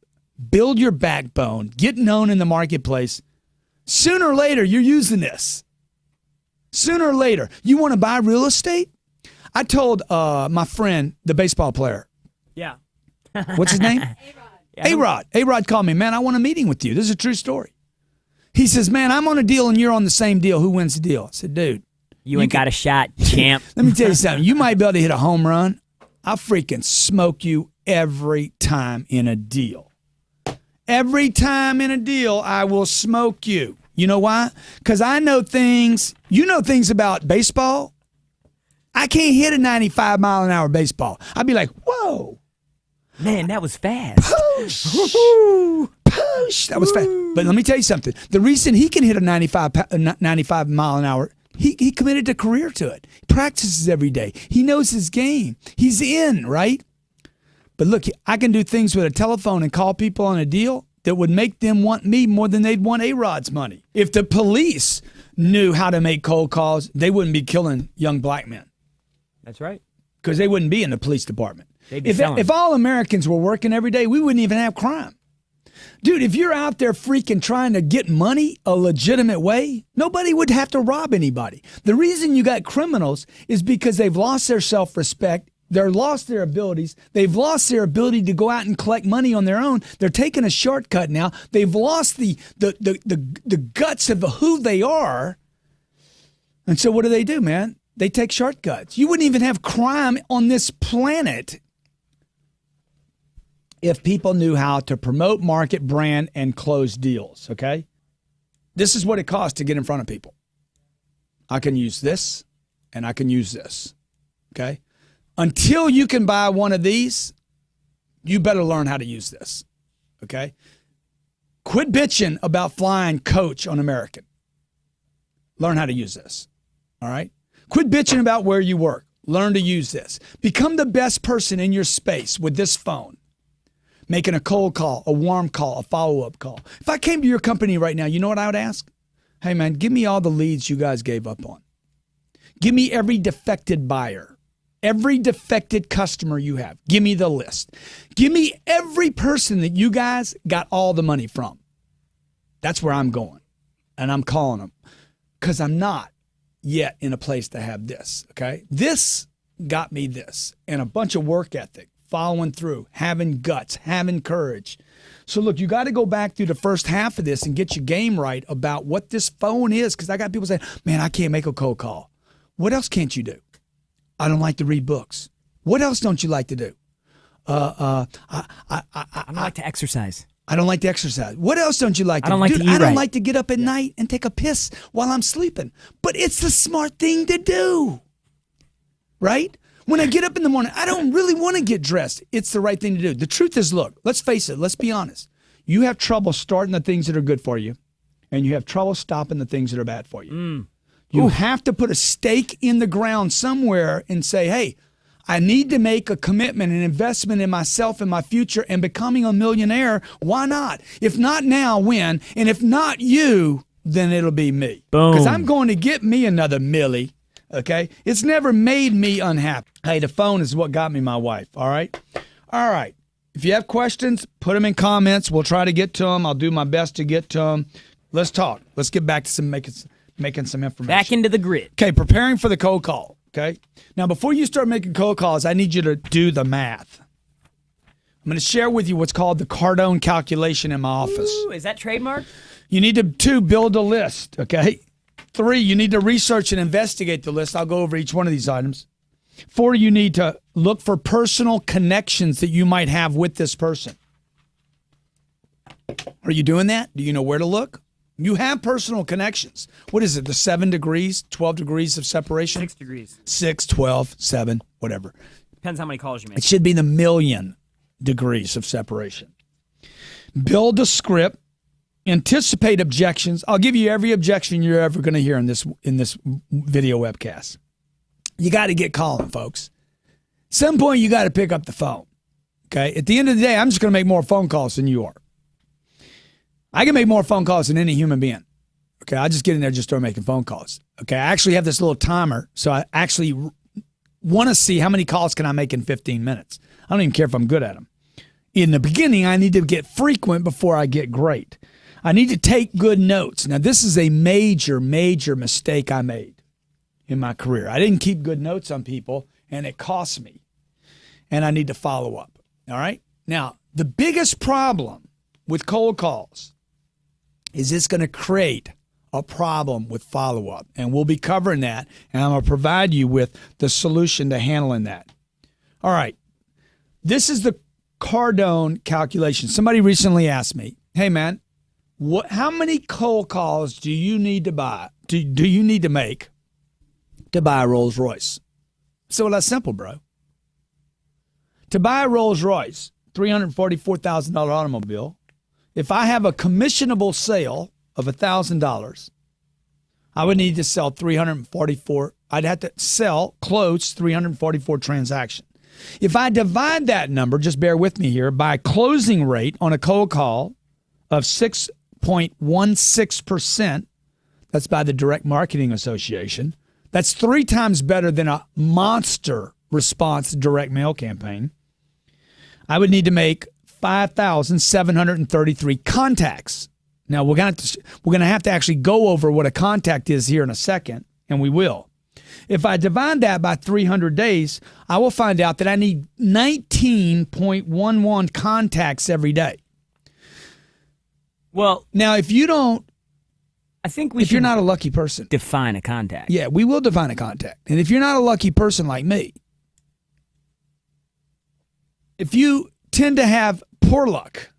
Build your backbone, get known in the marketplace. Sooner or later, you're using this. Sooner or later, you want to buy real estate? I told my friend, the baseball player. Yeah. What's his name? A-Rod. A-Rod called me, man, I want a meeting with you. This is a true story. He says, man, I'm on a deal and you're on the same deal. Who wins the deal? I said, dude. You ain't got a shot, champ. Let me tell you something. You might be able to hit a home run. I'll freaking smoke you every time in a deal. Every time in a deal, I will smoke you. You know why? Because I know things. You know things about baseball. I can't hit a 95-mile-an-hour baseball. I'd be like, whoa. Man, that was fast. Poosh. Poosh. That was fast. But let me tell you something. The reason he can hit a 95 mile an hour, he committed a career to it. He practices every day. He knows his game. He's in, right? But look, I can do things with a telephone and call people on a deal that would make them want me more than they'd want A-Rod's money. If the police knew how to make cold calls, they wouldn't be killing young black men. That's right. Because they wouldn't be in the police department. If all Americans were working every day, we wouldn't even have crime. Dude, if you're out there freaking trying to get money a legitimate way, nobody would have to rob anybody. The reason you got criminals is because they've lost their self-respect. They've lost their abilities. They've lost their ability to go out and collect money on their own. They're taking a shortcut now. They've lost the guts of who they are. And so what do, man? They take shortcuts. You wouldn't even have crime on this planet if people knew how to promote, market, brand, and close deals, okay? This is what it costs to get in front of people. I can use this, and I can use this, okay? Until you can buy one of these, you better learn how to use this, okay? Quit bitching about flying coach on American. Learn how to use this, all right? Quit bitching about where you work. Learn to use this. Become the best person in your space with this phone. Making a cold call, a warm call, a follow-up call. If I came to your company right now, you know what I would ask? Hey, man, give me all the leads you guys gave up on. Give me every defected buyer, every defected customer you have. Give me the list. Give me every person that you guys got all the money from. That's where I'm going. And I'm calling them because I'm not yet in a place to have this, okay? This got me this and a bunch of work ethic, following through, having guts, having courage. So, look, you got to go back through the first half of this and get your game right about what this phone is, because I got people saying, man, I can't make a cold call. What else can't you do? I don't like to read books. What else don't you like to do? I don't like to exercise. I don't like to exercise. What else don't you like to do? I don't like to eat I don't right. like to get up at night and take a piss while I'm sleeping. But it's the smart thing to do, right? When I get up in the morning, I don't really want to get dressed. It's the right thing to do. The truth is, look, let's face it. Let's be honest. You have trouble starting the things that are good for you, and you have trouble stopping the things that are bad for you. You have to put a stake in the ground somewhere and say, hey, I need to make a commitment, an investment in myself and my future and becoming a millionaire. Why not? If not now, when? And if not you, then it'll be me. Boom. Because I'm going to get me another millie, okay? It's never made me unhappy. Hey, the phone is what got me my wife, all right? All right. If you have questions, put them in comments. We'll try to get to them. I'll do my best to get to them. Let's talk. Let's get back to some making some information. Back into the grid. Okay, preparing for the cold call. Okay. Now, before you start making cold calls, I need you to do the math. I'm going to share with you what's called the Cardone calculation in my office. Ooh, is that trademark? You need to, 2, build a list. Okay. 3, you need to research and investigate the list. I'll go over each one of these items. 4, you need to look for personal connections that you might have with this person. Are you doing that? Do you know where to look? You have personal connections. What is it, the 7 degrees, 12 degrees of separation? 6 degrees. 6, 12, 7, whatever. Depends how many calls you make. It should be the million degrees of separation. Build a script. Anticipate objections. I'll give you every objection you're ever going to hear in this video webcast. You got to get calling, folks. At some point, you got to pick up the phone. Okay? At the end of the day, I'm just going to make more phone calls than you are. I can make more phone calls than any human being. Okay, I just get in there, just start making phone calls. Okay, I actually have this little timer, so I actually want to see how many calls can I make in 15 minutes. I don't even care if I'm good at them. In the beginning, I need to get frequent before I get great. I need to take good notes. Now, this is a major, major mistake I made in my career. I didn't keep good notes on people, and it cost me. And I need to follow up. All right? Now, the biggest problem with cold calls is it's going to create a problem with follow-up. And we'll be covering that, and I'm going to provide you with the solution to handling that. All right. This is the Cardone calculation. Somebody recently asked me, hey, man, how many cold calls do you need to buy? Do you need to make to buy a Rolls Royce? So, well, that's simple, bro. To buy a Rolls Royce, $344,000 automobile, if I have a commissionable sale of $1,000, I would need to sell 344. I'd have to close 344 transactions. If I divide that number, just bear with me here, by a closing rate on a cold call of 6.16%, that's by the Direct Marketing Association, that's 3 times better than a monster response direct mail campaign. I would need to make 5,733 contacts. Now, we're going to have to actually go over what a contact is here in a second, and we will. If I divide that by 300 days, I will find out that I need 19.11 contacts every day. Well, now, if you don't, I think if you're not a lucky person, define a contact. Yeah, we will define a contact. And if you're not a lucky person like me, if you tend to have poor luck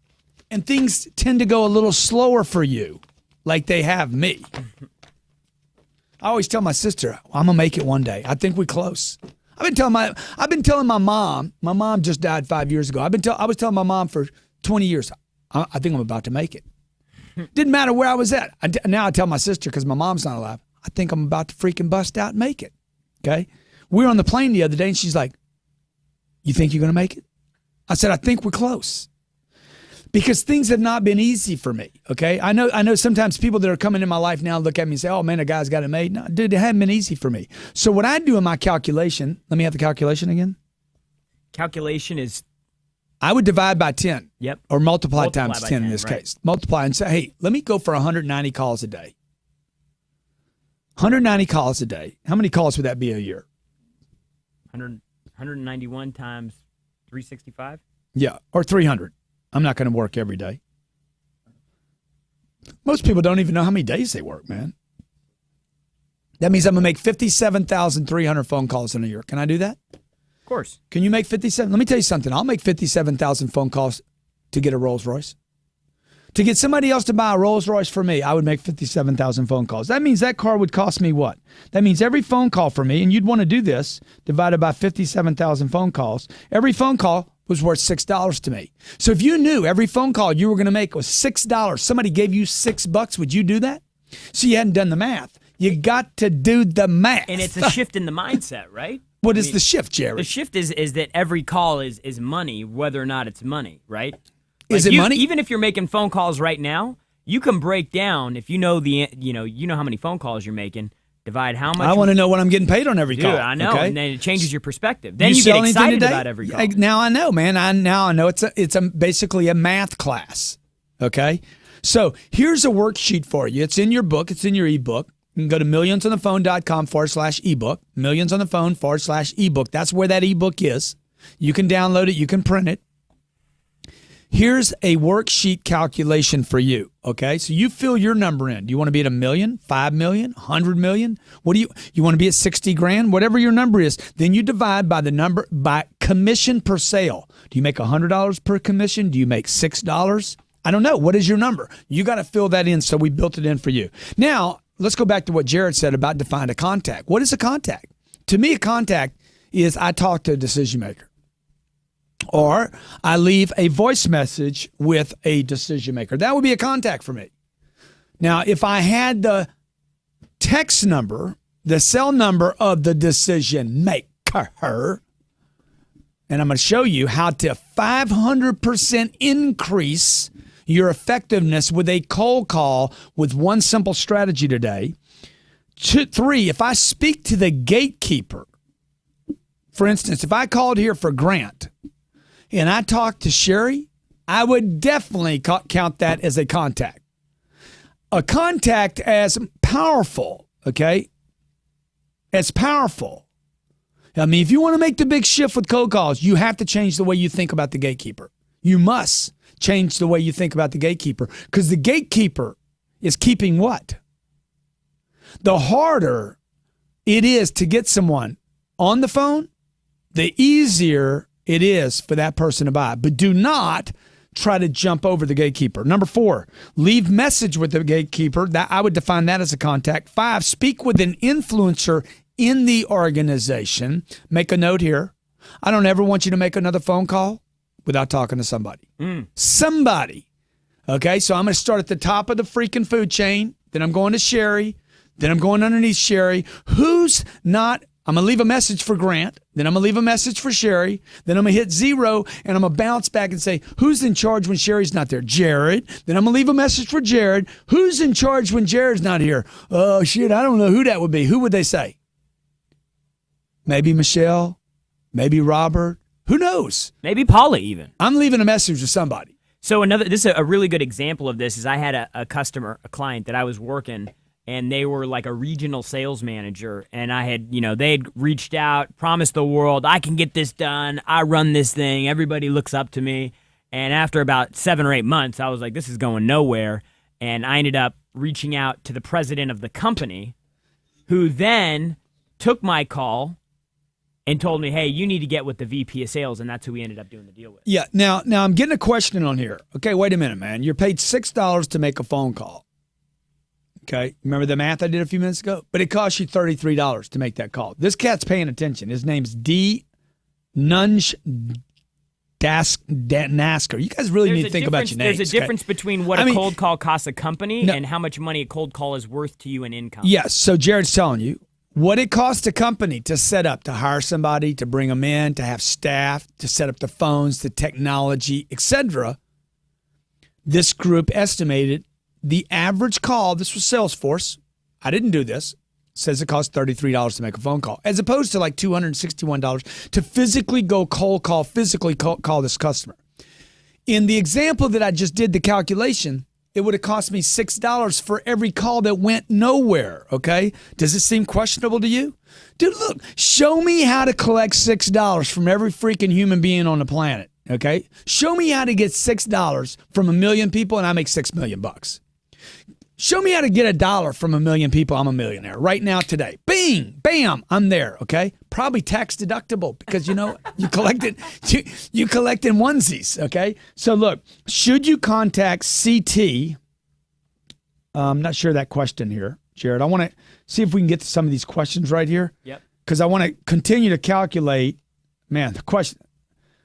and things tend to go a little slower for you, like they have me, I always tell my sister, I'm going to make it one day. I think we're close. I've been telling my mom just died 5 years ago. I was telling my mom for 20 years, I think I'm about to make it. Didn't matter where I was at. Now I tell my sister, because my mom's not alive, I think I'm about to freaking bust out and make it. Okay? We were on the plane the other day, and she's like, you think you're going to make it? I said, I think we're close. Because things have not been easy for me, okay? I know sometimes people that are coming in my life now look at me and say, oh, man, a guy's got it made. No, dude, it hasn't been easy for me. So what I do in my calculation, let me have the calculation again. Calculation is I would divide by 10. Yep. Or multiply Multiply times by 10 in 10, this right. case. Multiply and say, hey, let me go for 190 calls a day. 190 calls a day. How many calls would that be a year? 191 times 365? Yeah, or 300. I'm not going to work every day. Most people don't even know how many days they work, man. That means I'm going to make 57,300 phone calls in a year. Can I do that? Of course. Can you make 57? Let me tell you something. I'll make 57,000 phone calls to get a Rolls Royce. To get somebody else to buy a Rolls Royce for me, I would make 57,000 phone calls. That means that car would cost me what? That means every phone call for me, and you'd want to do this, divided by 57,000 phone calls, every phone call was worth $6 to me. So if you knew every phone call you were going to make was $6, somebody gave you $6, would you do that? So you hadn't done the math. You got to do the math. And it's a shift in the mindset, right? What is the shift, Jerry? The shift is that every call is money, whether or not it's money, right? Is it money? Even if you're making phone calls right now, you can break down if you know how many phone calls you're making. Divide how much. I want to know what I'm getting paid on every Dude, call. I know, okay? and then it changes your perspective. Then you sell get anything excited today? about every call. Now I know, man. I know it's basically a math class. Okay, so here's a worksheet for you. It's in your book. It's in your ebook. You can go to millionsonthephone.com/ebook. Millionsonthephone/ebook. That's where that ebook is. You can download it. You can print it. Here's a worksheet calculation for you, okay? So you fill your number in. Do you want to be at 1 million, 5 million, 100 million? What do you want to be at 60 grand? Whatever your number is, then you divide by the number by commission per sale. Do you make $100 per commission? Do you make $6? I don't know. What is your number? You got to fill that in, so we built it in for you. Now, let's go back to what Jared said about define a contact. What is a contact? To me, a contact is I talk to a decision maker. Or I leave a voice message with a decision maker. That would be a contact for me. Now, if I had the text number, the cell number of the decision maker, and I'm going to show you how to 500% increase your effectiveness with a cold call with one simple strategy today. 3, if I speak to the gatekeeper, for instance, if I called here for Grant, and I talked to Sherry, I would definitely count that as a contact. A contact as powerful, okay? As powerful. I mean, if you want to make the big shift with cold calls, you have to change the way you think about the gatekeeper. You must change the way you think about the gatekeeper because the gatekeeper is keeping what? The harder it is to get someone on the phone, the easier it is for that person to buy. But do not try to jump over the gatekeeper. Number 4, leave message with the gatekeeper. That I would define that as a contact. 5, speak with an influencer in the organization. Make a note here. I don't ever want you to make another phone call without talking to somebody. Somebody. Okay, so I'm going to start at the top of the freaking food chain. Then I'm going to Sherry. Then I'm going underneath Sherry. Who's not... I'm going to leave a message for Grant. Then I'm going to leave a message for Sherry. Then I'm going to hit 0, and I'm going to bounce back and say, who's in charge when Sherry's not there? Jared. Then I'm going to leave a message for Jared. Who's in charge when Jared's not here? Oh, shit, I don't know who that would be. Who would they say? Maybe Michelle. Maybe Robert. Who knows? Maybe Paula even. I'm leaving a message to somebody. So this is a really good example of this is I had a client that I was working and they were like a regional sales manager. And I had, they had reached out, promised the world, I can get this done. I run this thing. Everybody looks up to me. And after about 7 or 8 months, I was like, this is going nowhere. And I ended up reaching out to the president of the company, who then took my call and told me, hey, you need to get with the VP of sales. And that's who we ended up doing the deal with. Yeah. Now I'm getting a question on here. Okay, wait a minute, man. You're paid $6 to make a phone call. Okay, remember the math I did a few minutes ago? But it costs you $33 to make that call. This cat's paying attention. His name's D. Nunge Nasker. You guys really need to think about your names. There's a difference between what a cold call costs a company and how much money a cold call is worth to you in income. Yes, so Jared's telling you what it costs a company to set up, to hire somebody, to bring them in, to have staff, to set up the phones, the technology, etc. This group estimated the average call, this was Salesforce, I didn't do this, says it costs $33 to make a phone call, as opposed to like $261 to physically go cold call, physically call this customer. In the example that I just did, the calculation, it would have cost me $6 for every call that went nowhere, okay? Does it seem questionable to you? Dude, look, show me how to collect $6 from every freaking human being on the planet, okay? Show me how to get $6 from 1 million people and I make $6 million bucks. Show me how to get $1 from 1 million people, I'm a millionaire right now today. Bing, bam, I'm there, okay? Probably tax deductible because, you collected you collect in onesies, okay? So look, should you contact CT? I'm not sure that question here, Jared. I want to see if we can get to some of these questions right here. Yep. Because I want to continue to calculate. Man, the question.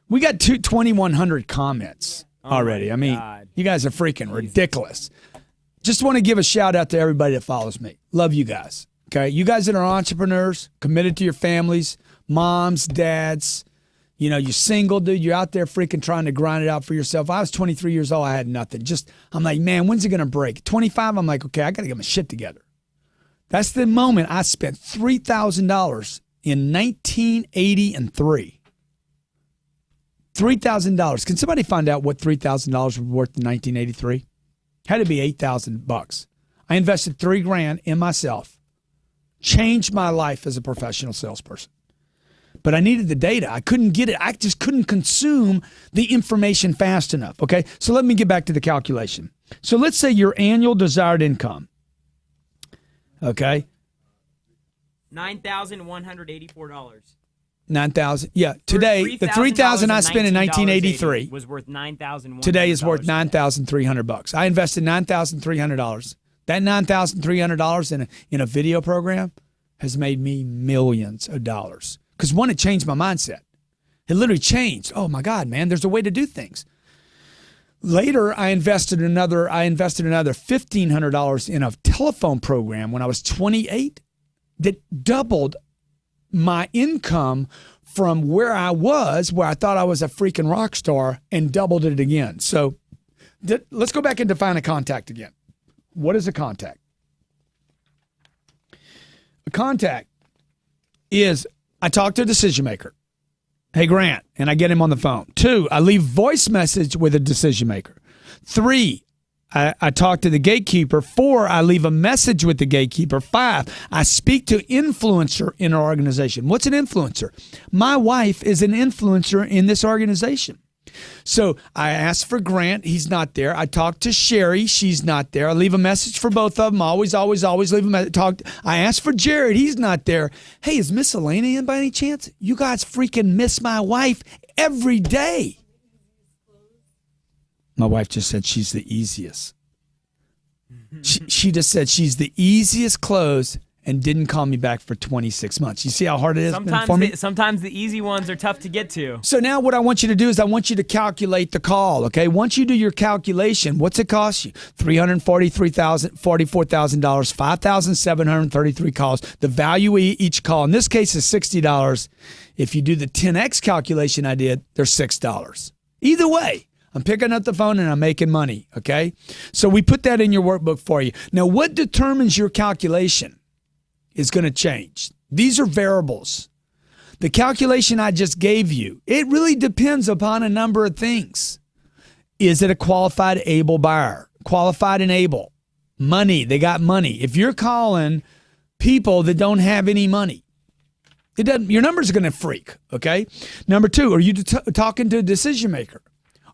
We got 2,100 comments already. I mean, you guys are freaking ridiculous. Just want to give a shout out to everybody that follows me. Love you guys. Okay. You guys that are entrepreneurs, committed to your families, moms, dads, you're single, dude. You're out there freaking trying to grind it out for yourself. I was 23 years old. I had nothing. I'm like, man, when's it going to break? 25, I'm like, okay, I got to get my shit together. That's the moment I spent $3,000 in 1983. $3,000. Can somebody find out what $3,000 was worth in 1983? Had to be $8,000. I invested $3,000 in myself. Changed my life as a professional salesperson. But I needed the data. I couldn't get it. I just couldn't consume the information fast enough. Okay, so let me get back to the calculation. So let's say your annual desired income. Okay. $9,184. 9,000. Yeah. Today, the $3,000 I spent in 1983 was worth $9,100. Today is worth $9,300. I invested $9,300. That $9,300 in a video program has made me millions of dollars. Because one, it changed my mindset. It literally changed. Oh my God, man, there's a way to do things. Later, I invested another $1,500 in a telephone program when I was 28 that doubled my income from where I thought I was a freaking rock star, and doubled it again. So let's go back and define a contact again. What is a contact? A contact is I talk to a decision maker. Hey, Grant, and I get him on the phone. 2, I leave voice message with a decision maker. 3, I talk to the gatekeeper. 4, I leave a message with the gatekeeper. 5, I speak to influencer in our organization. What's an influencer? My wife is an influencer in this organization. So I ask for Grant. He's not there. I talk to Sherry. She's not there. I leave a message for both of them. Always leave a message. I ask for Jared. He's not there. Hey, is Miss Elena in by any chance? You guys freaking miss my wife every day. My wife just said she's the easiest. She just said she's the easiest close and didn't call me back for 26 months. You see how hard it is for me? Sometimes the easy ones are tough to get to. So now what I want you to do is I want you to calculate the call, okay? Once you do your calculation, what's it cost you? $44,000, 5,733 calls. The value of each call, in this case, is $60. If you do the 10X calculation I did, they're $6. Either way, I'm picking up the phone and I'm making money, okay? So we put that in your workbook for you. Now, what determines your calculation is going to change. These are variables. The calculation I just gave you, it really depends upon a number of things. Is it a qualified, able buyer? Qualified and able. Money, they got money. If you're calling people that don't have any money, your number's going to freak, okay? Number 2, are you talking to a decision maker?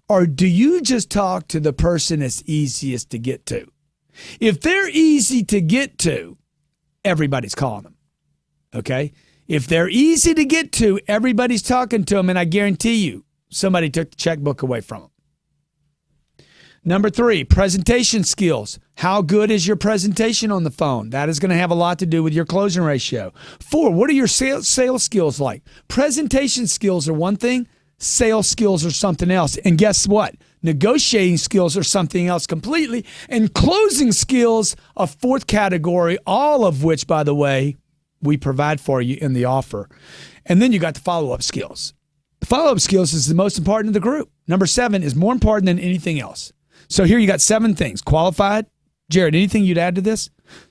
Or do you just talk to the person that's easiest to get to? If they're easy to get to, everybody's calling them, okay? If they're easy to get to, everybody's talking to them, and I guarantee you, somebody took the checkbook away from them. Number 3, presentation skills. How good is your presentation on the phone? That is going to have a lot to do with your closing ratio. 4, what are your sales skills like? Presentation skills are one thing. Sales skills are something else. And guess what? Negotiating skills are something else completely. And closing skills, a 4th category, all of which, by the way, we provide for you in the offer. And then you got the follow-up skills. The follow-up skills is the most important of the group. Number 7 is more important than anything else. So here you got 7 things. Qualified. Jared, anything you'd add to this?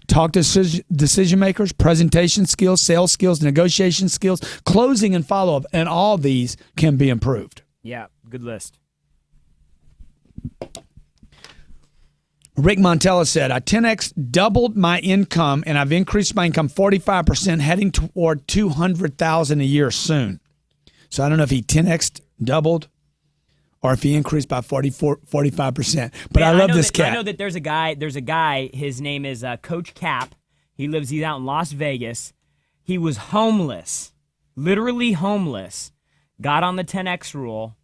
Talk to decision makers, presentation skills, sales skills, negotiation skills, closing and follow-up, and all these can be improved. Yeah, good list. Rick Montella said, I 10x doubled my income and I've increased my income 45%, heading toward $200,000 a year soon. So I don't know if he 10x doubled or if he increased by 45%. But I love this cat. I know that there's a guy, his name is Coach Cap. He's out in Las Vegas. He was homeless, literally homeless, got on the 10X rule.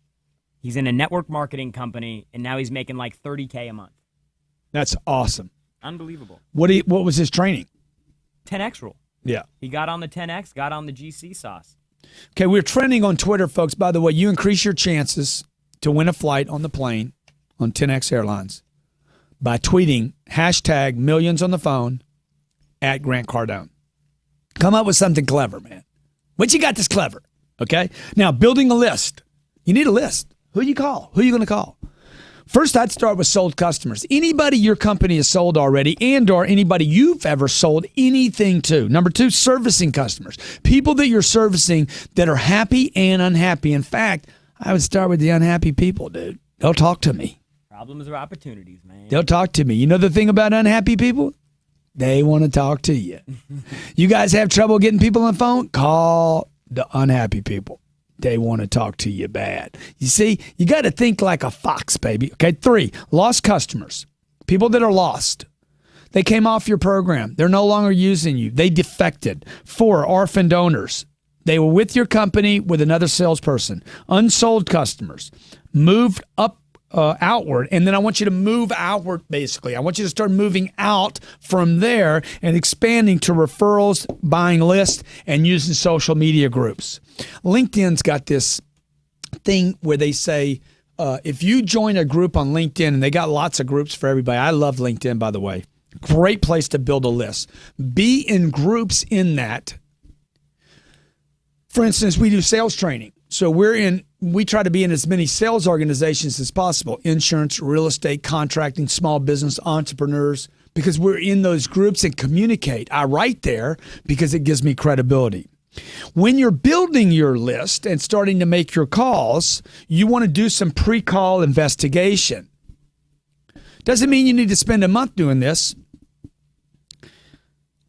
He's in a network marketing company, and now he's making like $30K a month. That's awesome. Unbelievable. What was his training? 10X rule. Yeah. He got on the 10X, got on the GC sauce. Okay, we're trending on Twitter, folks. By the way, you increase your chances to win a flight on the plane on 10X Airlines by tweeting hashtag millions on the phone at Grant Cardone. Come up with something clever, man. What you got that's clever, okay? Now, building a list. You need a list. Who you call? Who are you going to call? First, I'd start with sold customers. Anybody your company has sold already and or anybody you've ever sold anything to. Number two, servicing customers. People that you're servicing that are happy and unhappy. In fact, I would start with the unhappy people, dude. They'll talk to me. Problems are opportunities, man. They'll talk to me. You know the thing about unhappy people? They want to talk to you. You guys have trouble getting people on the phone? Call the unhappy people. They want to talk to you bad. You see, you got to think like a fox, baby. Okay, 3, lost customers. People that are lost. They came off your program. They're no longer using you. They defected. 4, orphan donors. They were with your company with another salesperson. Unsold customers. Moved up outward, and then I want you to move outward, basically. I want you to start moving out from there and expanding to referrals, buying lists, and using social media groups. LinkedIn's got this thing where they say, if you join a group on LinkedIn, and they got lots of groups for everybody. I love LinkedIn, by the way. Great place to build a list. Be in groups in that. For instance, we do sales training. So we try to be in as many sales organizations as possible. Insurance, real estate, contracting, small business, entrepreneurs, because we're in those groups and communicate. I write there because it gives me credibility. When you're building your list and starting to make your calls, you want to do some pre-call investigation. Doesn't mean you need to spend a month doing this.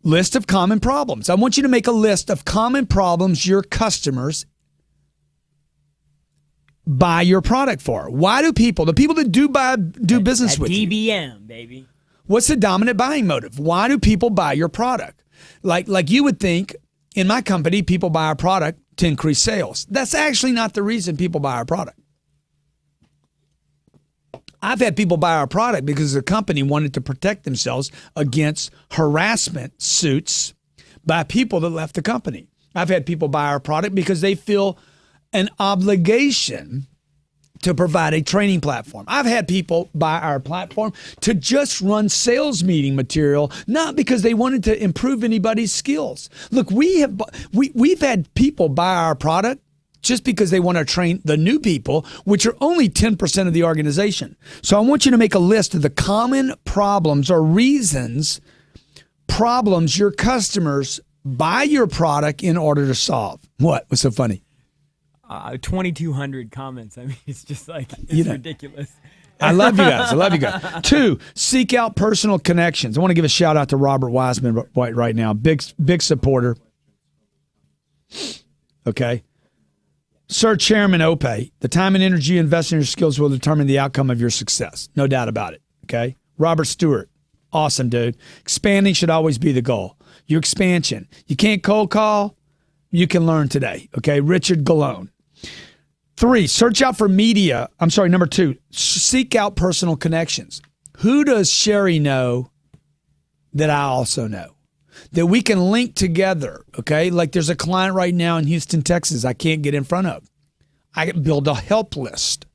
List of common problems. I want you to make a list of common problems your customers buy your product for. Why do the people that do business with you? DBM, baby. What's the dominant buying motive? Why do people buy your product? Like you would think in my company, people buy our product to increase sales. That's actually not the reason people buy our product. I've had people buy our product because the company wanted to protect themselves against harassment suits by people that left the company. I've had people buy our product because they feel an obligation to provide a training platform. I've had people buy our platform to just run sales meeting material, not because they wanted to improve anybody's skills. Look, we've had people buy our product just because they want to train the new people, which are only 10% of the organization. So I want you to make a list of the common problems or problems your customers buy your product in order to solve. What? What's so funny? 2,200 comments. I mean, it's just like, it's ridiculous. I love you guys. 2, seek out personal connections. I want to give a shout out to Robert Wiseman right now. Big supporter. Okay. Sir Chairman Opay, the time and energy you invest in your skills will determine the outcome of your success. No doubt about it. Okay. Robert Stewart. Awesome, dude. Expanding should always be the goal. Your expansion. You can't cold call. You can learn today. Okay. Richard Gallone. 3, search out for media. Number 2, seek out personal connections. Who does Sherry know that I also know? That we can link together, okay? Like there's a client right now in Houston, Texas I can't get in front of. I build a help list.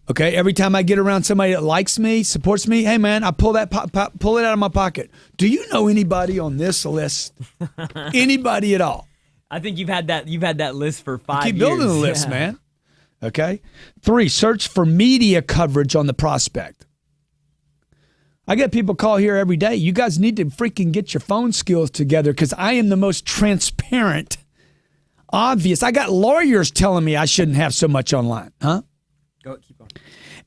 Okay, every time I get around somebody that likes me, supports me, hey man, I pull it out of my pocket. Do you know anybody on this list? Anybody at all? I think you've had that list for 5 years. Keep building the list, man. Okay. 3, search for media coverage on the prospect. I get people call here every day. You guys need to freaking get your phone skills together because I am the most transparent, obvious. I got lawyers telling me I shouldn't have so much online. Huh? Go, keep going.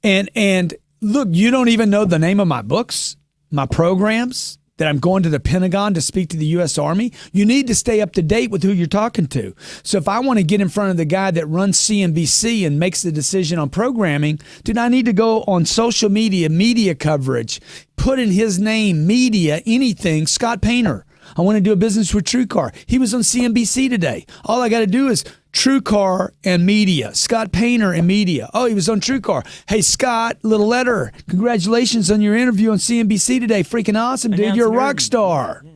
And look, you don't even know the name of my books, my programs, that I'm going to the Pentagon to speak to the U.S. Army. You need to stay up to date with who you're talking to. So if I want to get in front of the guy that runs CNBC and makes the decision on programming, dude, I need to go on social media coverage, put in his name, media, anything, Scott Painter. I want to do a business with TrueCar. He was on CNBC today. All I got to do is TrueCar and media. Scott Painter and media. Oh, he was on TrueCar. Hey, Scott, little letter. Congratulations on your interview on CNBC today. Freaking awesome, dude. You're a rock star. Yeah.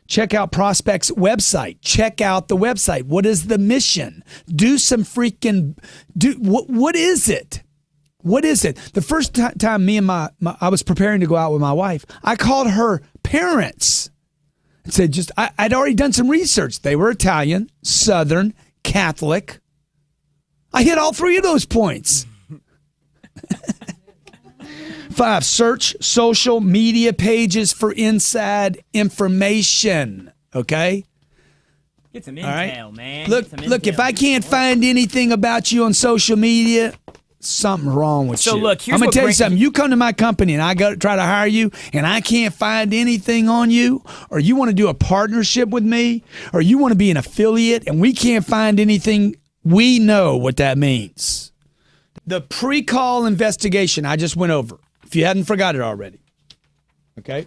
Check out Prospect's website. Check out the website. What is the mission? Do some freaking, what is it? What is it? The first time me and I was preparing to go out with my wife, I called her parents and said, I'd already done some research. They were Italian, Southern, Catholic. I hit all three of those points. 5, search social media pages for inside information. Okay? Get some intel, man. Look, if I can't find anything about you on social media, something's wrong with you. So look, I'm going to tell you something. You come to my company and I go try to hire you and I can't find anything on you, or you want to do a partnership with me, or you want to be an affiliate and we can't find anything, we know what that means. The pre-call investigation I just went over, if you hadn't forgot it already. Okay?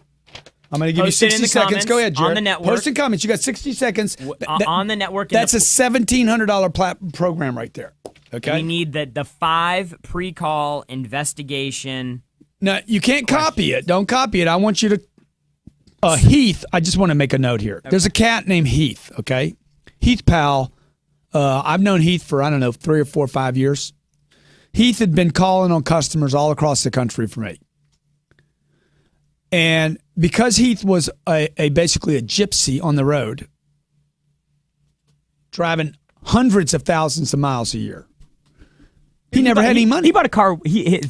I'm going to give you 60 seconds. Go ahead, Jared. On the network. Post in comments. You got 60 seconds. On the network. That's a $1,700 program right there. Okay. We need the 5 pre-call investigation. Now, you can't copy it. Don't copy it. I want you to... Heath, I just want to make a note here. Okay. There's a cat named Heath, okay? Heath Powell. I've known Heath for, 3 or 4 or 5 years. Heath had been calling on customers all across the country for me. And because Heath was basically a gypsy on the road, driving hundreds of thousands of miles a year, he never had any money. He bought a car. He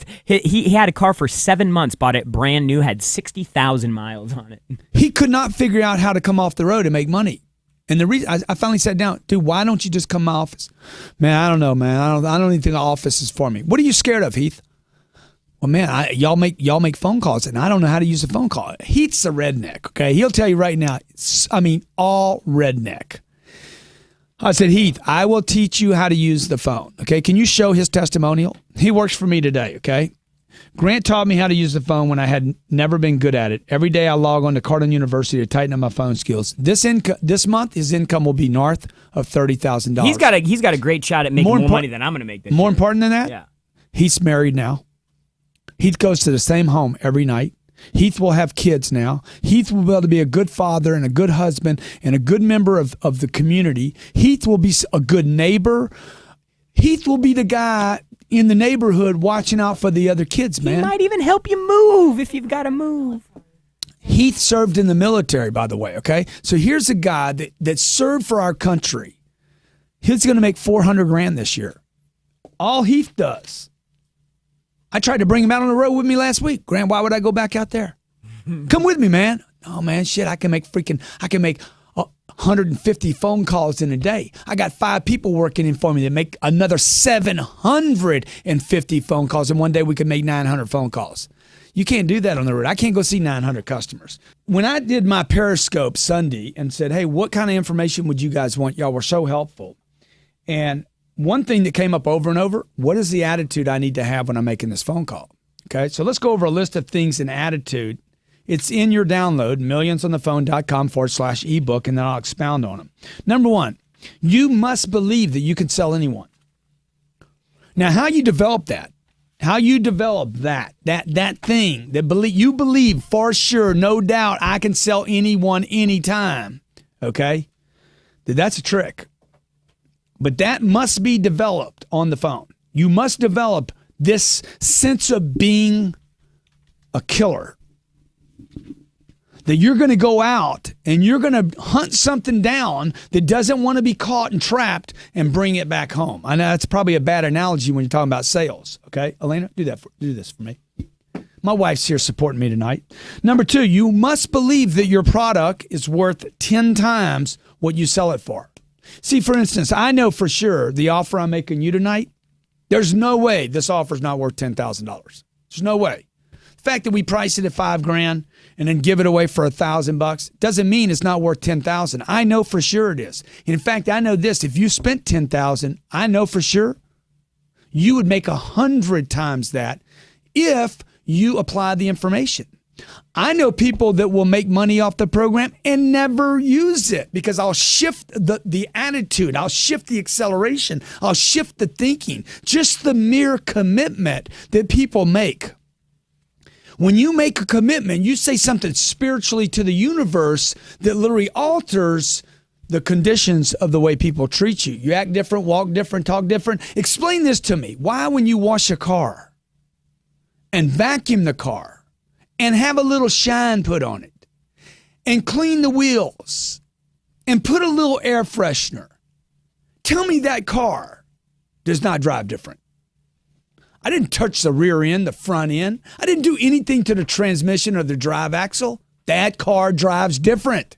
had a car for 7 months. Bought it brand new. Had 60,000 miles on it. He could not figure out how to come off the road and make money. And the reason I finally sat down, dude, why don't you just come to my office? Man, I don't know, man. I don't even think the office is for me. What are you scared of, Heath? Well, man, y'all make phone calls, and I don't know how to use a phone call. Heath's a redneck. Okay, he'll tell you right now. All redneck. I said, Heath, I will teach you how to use the phone. Okay, can you show his testimonial? He works for me today. Okay, Grant taught me how to use the phone when I had never been good at it. Every day I log on to Cardinal University to tighten up my phone skills. This month, his income will be north of $30,000. He's got a great shot at making more money than I'm going to make this More year. Important than that? Yeah. He's married now. Heath goes to the same home every night. Heath will have kids now. Heath will be able to be a good father and a good husband and a good member of the community. Heath will be a good neighbor. Heath will be the guy in the neighborhood watching out for the other kids, man. He might even help you move if you've got to move. Heath served in the military, by the way, okay? So here's a guy that served for our country. He's going to make $400,000 this year. All Heath does. I tried to bring him out on the road with me last week. Grant, why would I go back out there? Come with me, man. Oh, man, shit, I can make 150 phone calls in a day. I got 5 people working in for me that make another 750 phone calls. And one day we could make 900 phone calls. You can't do that on the road. I can't go see 900 customers. When I did my Periscope Sunday and said, hey, what kind of information would you guys want? Y'all were so helpful. And one thing that came up over and over, what is the attitude I need to have when I'm making this phone call? Okay, so let's go over a list of things in attitude. It's in your download, millionsonthephone.com/ebook, and then I'll expound on them. Number 1, you must believe that you can sell anyone. Now, how you develop that, that thing, that you believe for sure, no doubt, I can sell anyone anytime, okay? That's a trick. But that must be developed on the phone. You must develop this sense of being a killer. That you're going to go out and you're going to hunt something down that doesn't want to be caught and trapped and bring it back home. I know that's probably a bad analogy when you're talking about sales. Okay, Elena, do this for me. My wife's here supporting me tonight. Number 2, you must believe that your product is worth 10 times what you sell it for. See, for instance, I know for sure the offer I'm making you tonight, There's no way this offer's not worth $10,000. There's no way. The fact that we price it at $5,000 and then give it away for $1,000 doesn't mean it's not worth $10,000. I know for sure it is. And in fact, I know this: if you spent $10,000, I know for sure you would make 100 times that if you apply the information. I know people that will make money off the program and never use it because I'll shift the attitude. I'll shift the acceleration. I'll shift the thinking. Just the mere commitment that people make. When you make a commitment, you say something spiritually to the universe that literally alters the conditions of the way people treat you. You act different, walk different, talk different. Explain this to me. Why, when you wash a car and vacuum the car and have a little shine put on it and clean the wheels and put a little air freshener, tell me that car does not drive different? I didn't touch the rear end, the front end. I didn't do anything to the transmission or the drive axle. That car drives different.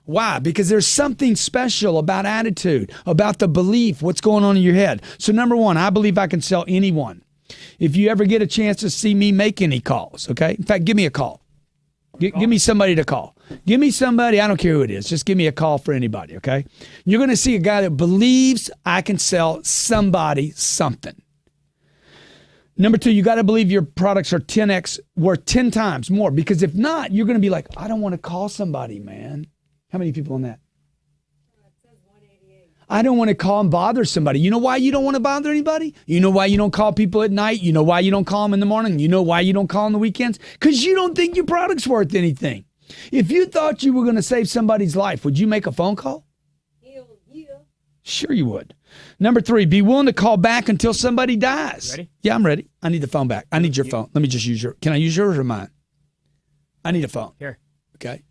Why? Because there's something special about attitude, about the belief, what's going on in your head. So number one, I believe I can sell anyone. If you ever get a chance to see me make any calls, okay? In fact, give me a call. Give me somebody to call. Give me somebody, I don't care who it is. Just give me a call for anybody, okay? You're going to see a guy that believes I can sell somebody something. Number two, you got to believe your products are 10x, worth 10 times more. Because if not, you're going to be like, I don't want to call somebody, man. How many people on that? I don't want to call and bother somebody. You know why you don't want to bother anybody? You know why you don't call people at night? You know why you don't call them in the morning? You know why you don't call on the weekends? Because you don't think your product's worth anything. If you thought you were going to save somebody's life, would you make a phone call? Hell yeah. Sure you would. Number three, be willing to call back until somebody dies. Ready? Yeah, I'm ready. I need the phone back. I need your phone. Let me just use your. Can I use yours or mine? I need a phone. Here. Okay.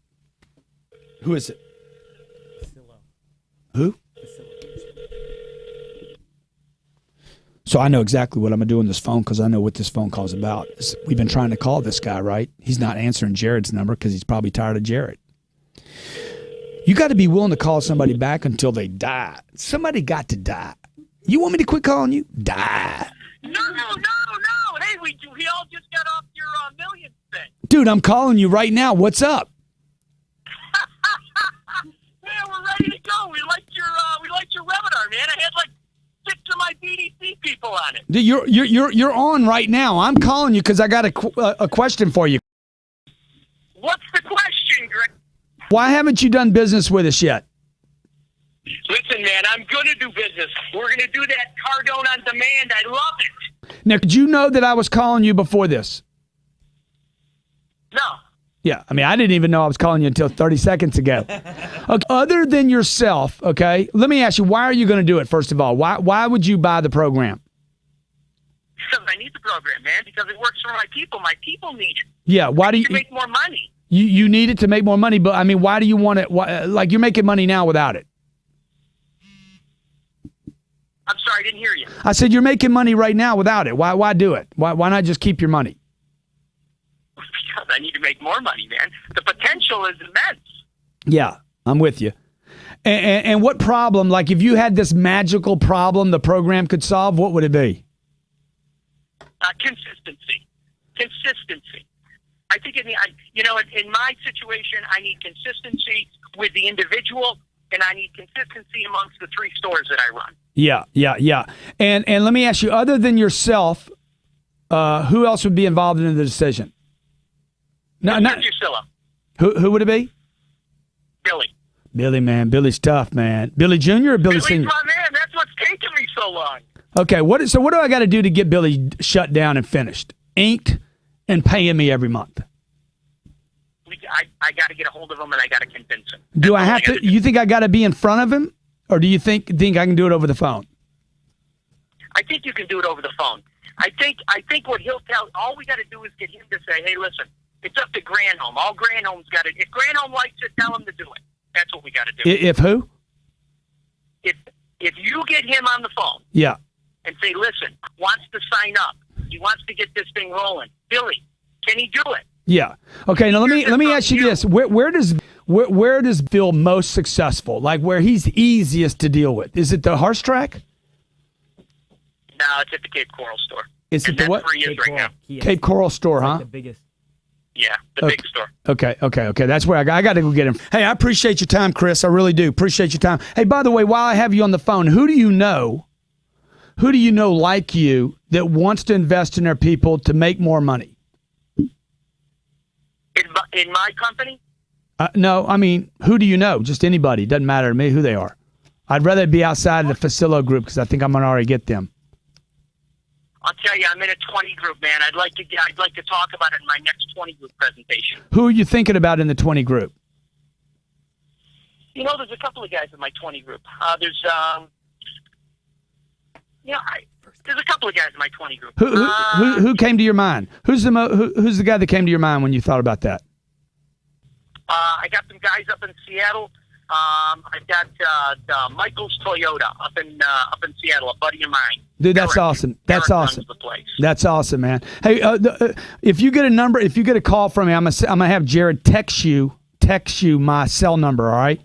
Who is it? Silo. Who? So I know exactly what I'm going to do on this phone because I know what this phone call is about. We've been trying to call this guy, right? He's not answering Jared's number because he's probably tired of Jared. You got to be willing to call somebody back until they die. Somebody got to die. You want me to quit calling you? Die. No. Hey, we all just got off your millions thing. Dude, I'm calling you right now. What's up? Man, we're ready to go. We liked your webinar, man. I had like 6 of my BDC people on it. Dude, you're on right now. I'm calling you because I got a question for you. What's the question, Greg? Why haven't you done business with us yet? Listen, man, I'm going to do business. We're going to do that Cardone on demand. I love it. Now, did you know that I was calling you before this? No. Yeah, I mean, I didn't even know I was calling you until 30 seconds ago. Okay, other than yourself, okay, let me ask you, why are you going to do it, first of all? Why would you buy the program? Because I need the program, man, because it works for my people. My people need it. Yeah, why do you... To make more money. You need it to make more money, but, I mean, why do you want it? Like, you're making money now without it. I'm sorry, I didn't hear you. I said you're making money right now without it. Why do it? Why not just keep your money? Because I need to make more money, man. The potential is immense. Yeah, I'm with you. And what problem, like if you had this magical problem the program could solve, what would it be? Consistency. I think, in my situation, I need consistency with the individual, and I need consistency amongst the 3 stores that I run. Yeah. And let me ask you, other than yourself, who else would be involved in the decision? No, not Drusilla. Who would it be? Billy. Billy, man. Billy's tough, man. Billy Jr. or Billy Billy's Sr.? my man. That's what's taken me so long. Okay, what do I got to do to get Billy shut down and finished, inked, and paying me every month? I got to get a hold of him and I got to convince him. Do I have to? You think I got to be in front of him, or do you think I can do it over the phone? I think you can do it over the phone. I think what he'll tell. All we got to do is get him to say, "Hey, listen, it's up to Granholm. All Granholm's got it. If Granholm likes it, tell him to do it. That's what we got to do." If who? If you get him on the phone, yeah, and say, "Listen, wants to sign up. He wants to get this thing rolling. Billy, can he do it?" Yeah. Okay. Now let me ask you this: where does Bill most successful? Like where he's easiest to deal with? Is it the horse track? No, it's at the Cape Coral store. It's at the what? That's where he is right now. Cape Coral store, huh? The biggest. Yeah, the big store. Okay. That's where I got to go get him. Hey, I appreciate your time, Chris. I really do. Appreciate your time. Hey, by the way, while I have you on the phone, who do you know like you that wants to invest in their people to make more money? In my company? No, I mean, who do you know? Just anybody. Doesn't matter to me who they are. I'd rather be outside of the Facillo group because I think I'm going to already get them. I'll tell you, I'm in a 20 group, man. I'd like to talk about it in my next 20 group presentation. Who are you thinking about in the 20 group? You know, there's a couple of guys in my 20 group. There's a couple of guys in my 20 group. Who came to your mind? Who's the guy that came to your mind when you thought about that? I got some guys up in Seattle. I've got Michael's Toyota up in Seattle, a buddy of mine. Dude, that's awesome. That's awesome. That's awesome, man. Hey, if you get a call from me, I'm gonna have Jared text you my cell number. All right.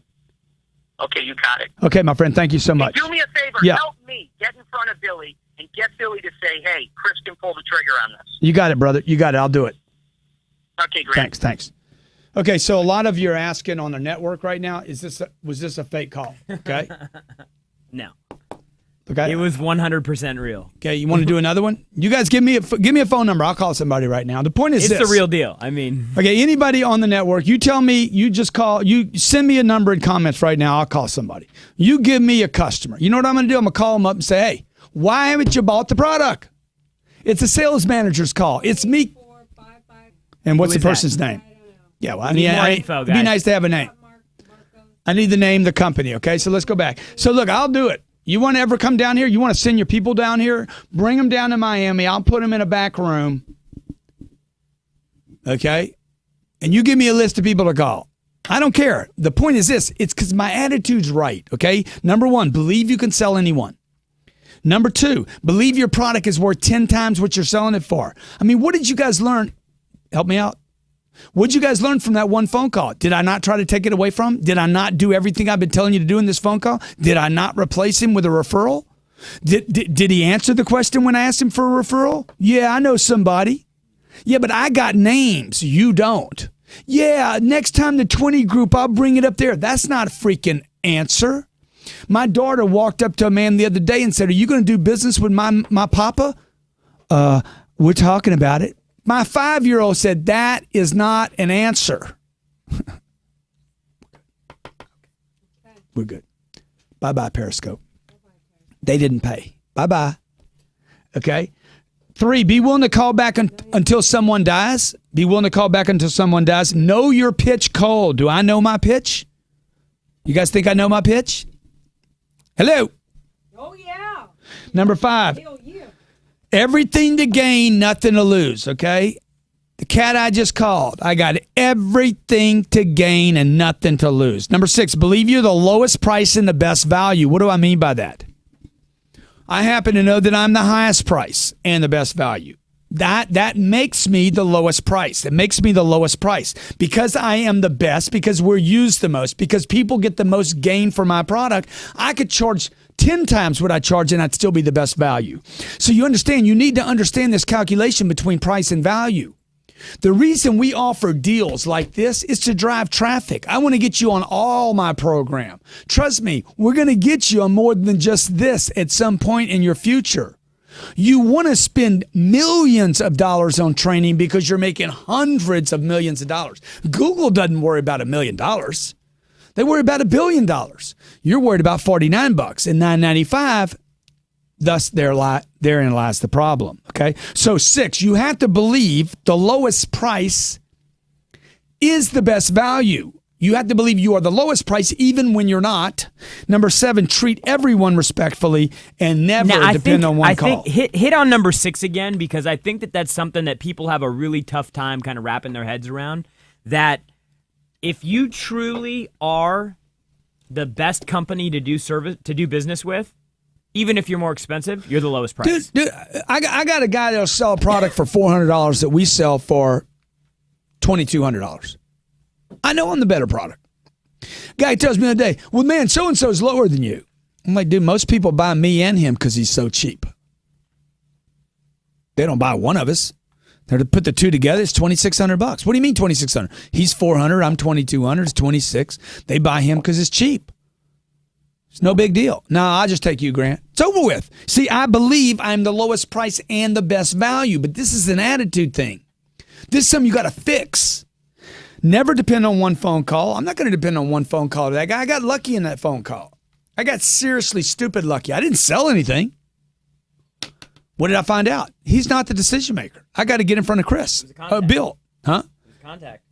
Okay, you got it. Okay, my friend. Thank you so much. Hey, do me a favor. Yeah. Help me get in front of Billy and get Billy to say, "Hey, Chris can pull the trigger on this." You got it, brother. You got it. I'll do it. Okay, great. Thanks. Okay, so a lot of you are asking on the network right now, was this a fake call? Okay. No. Okay. It was 100% real. Okay, you want to do another one? You guys give me a phone number. I'll call somebody right now. The point is it's the real deal. I mean. Okay, anybody on the network, you tell me, you send me a number in comments right now. I'll call somebody. You give me a customer. You know what I'm going to do? I'm going to call them up and say, hey, why haven't you bought the product? It's a sales manager's call. It's me. And what's the person's name? Yeah, well, it'd be nice to have a name. I need the name, the company, okay? So let's go back. So look, I'll do it. You want to ever come down here? You want to send your people down here? Bring them down to Miami. I'll put them in a back room, okay? And you give me a list of people to call. I don't care. The point is this. It's because my attitude's right, okay? Number one, believe you can sell anyone. Number two, believe your product is worth 10 times what you're selling it for. I mean, what did you guys learn? Help me out. What did you guys learn from that one phone call? Did I not try to take it away from him? Did I not do everything I've been telling you to do in this phone call? Did I not replace him with a referral? Did he answer the question when I asked him for a referral? Yeah, I know somebody. Yeah, but I got names. You don't. Yeah, next time the 20 group, I'll bring it up there. That's not a freaking answer. My daughter walked up to a man the other day and said, are you going to do business with my papa? We're talking about it. My 5-year-old said, that is not an answer. We're good. Bye-bye, Periscope. They didn't pay. Bye-bye. Okay? 3, be willing to call back until someone dies. Be willing to call back until someone dies. Know your pitch cold. Do I know my pitch? You guys think I know my pitch? Hello? Oh, yeah. Number 5. Hell yeah. Everything to gain, nothing to lose, okay? The cat I just called. I got everything to gain and nothing to lose. Number 6, believe you're the lowest price and the best value. What do I mean by that? I happen to know that I'm the highest price and the best value. That makes me the lowest price. It makes me the lowest price because I am the best, because we're used the most, because people get the most gain for my product. I could charge 10 times what I charge and I'd still be the best value. So you need to understand this calculation between price and value. The reason we offer deals like this is to drive traffic. I want to get you on all my program. Trust me, we're going to get you on more than just this at some point in your future. You want to spend millions of dollars on training because you're making hundreds of millions of dollars. Google doesn't worry about $1 million. They worry about $1 billion. You're worried about $49 and $9.95. Thus, therein lies the problem. Okay. So 6, you have to believe the lowest price is the best value. You have to believe you are the lowest price even when you're not. Number 7, treat everyone respectfully and never depend on one call. I think hit on number 6 again, because I think that's something that people have a really tough time kind of wrapping their heads around. That if you truly are the best company to do business with, even if you're more expensive, you're the lowest price. Dude, I got a guy that'll sell a product for $400 that we sell for $2,200. I know I'm the better product. Guy tells me the other day, well, man, so-and-so is lower than you. I'm like, dude, most people buy me and him because he's so cheap. They don't buy one of us. They're to put the two together. It's $2,600. What do you mean $2,600? He's $400. I'm $2,200. It's $2,600. They buy him because it's cheap. It's no big deal. No, I'll just take you, Grant. It's over with. See, I believe I'm the lowest price and the best value, but this is an attitude thing. This is something you got to fix. Never depend on one phone call. I'm not going to depend on one phone call to that guy. I got lucky in that phone call. I got seriously stupid lucky. I didn't sell anything. What did I find out? He's not the decision maker. I got to get in front of Chris. Bill. Huh? It's a contact.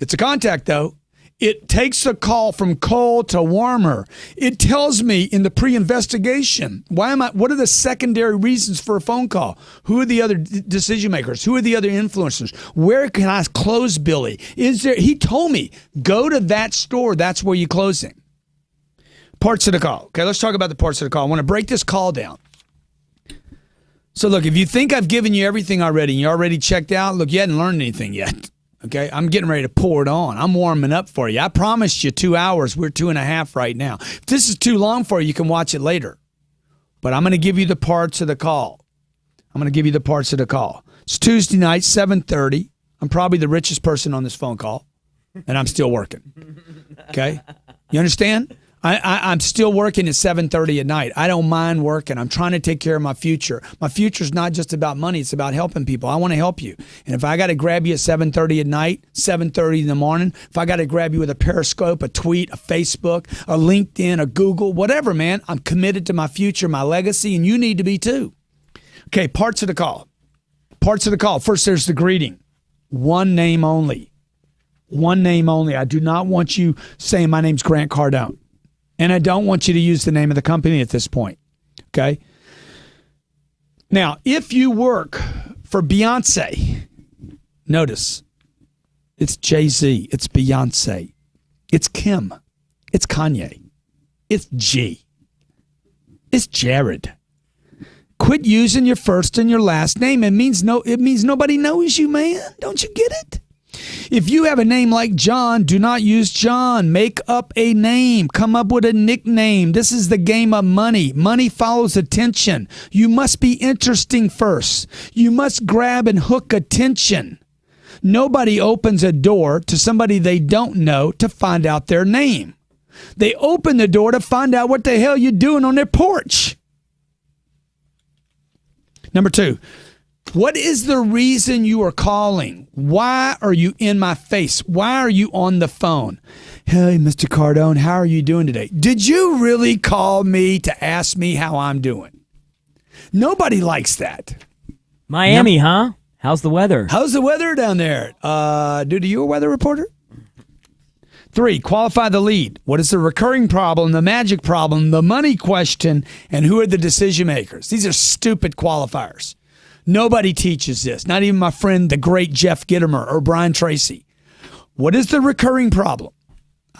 It's a contact, though. It takes a call from cold to warmer. It tells me in the pre-investigation, what are the secondary reasons for a phone call? Who are the other decision makers? Who are the other influencers? Where can I close Billy? He told me, go to that store. That's where you close him. Parts of the call. Okay, let's talk about the parts of the call. I want to break this call down. So look, if you think I've given you everything already and you already checked out, look, you hadn't learned anything yet. Okay, I'm getting ready to pour it on. I'm warming up for you. I promised you 2 hours. We're 2.5 right now. If this is too long for you, you can watch it later. But I'm going to give you the parts of the call. It's Tuesday night, 7:30. I'm probably the richest person on this phone call, and I'm still working. Okay? You understand? I'm still working at 7:30 at night. I don't mind working. I'm trying to take care of my future. My future is not just about money. It's about helping people. I want to help you. And if I got to grab you at 7:30 at night, 7:30 in the morning, if I got to grab you with a Periscope, a tweet, a Facebook, a LinkedIn, a Google, whatever, man, I'm committed to my future, my legacy, and you need to be too. Okay, parts of the call. First, there's the greeting. One name only. I do not want you saying my name's Grant Cardone. And I don't want you to use the name of the company at this point, okay? Now, if you work for Beyonce, notice, it's Jay-Z, it's Beyonce, it's Kim, it's Kanye, it's G, it's Jared. Quit using your first and your last name. It means nobody knows you, man. Don't you get it? If you have a name like John, do not use John. Make up a name. Come up with a nickname. This is the game of money. Money follows attention. You must be interesting first. You must grab and hook attention. Nobody opens a door to somebody they don't know to find out their name. They open the door to find out what the hell you're doing on their porch. Number 2. What is the reason you are calling? Why are you in my face? Why are you on the phone? Hey, Mr. Cardone, how are you doing today? Did you really call me to ask me how I'm doing? Nobody likes that. Miami, huh? How's the weather? How's the weather down there? Dude, are you a weather reporter? 3, qualify the lead. What is the recurring problem, the magic problem, the money question, and who are the decision makers? These are stupid qualifiers. Nobody teaches this, not even my friend, the great Jeff Gittimer or Brian Tracy. What is the recurring problem?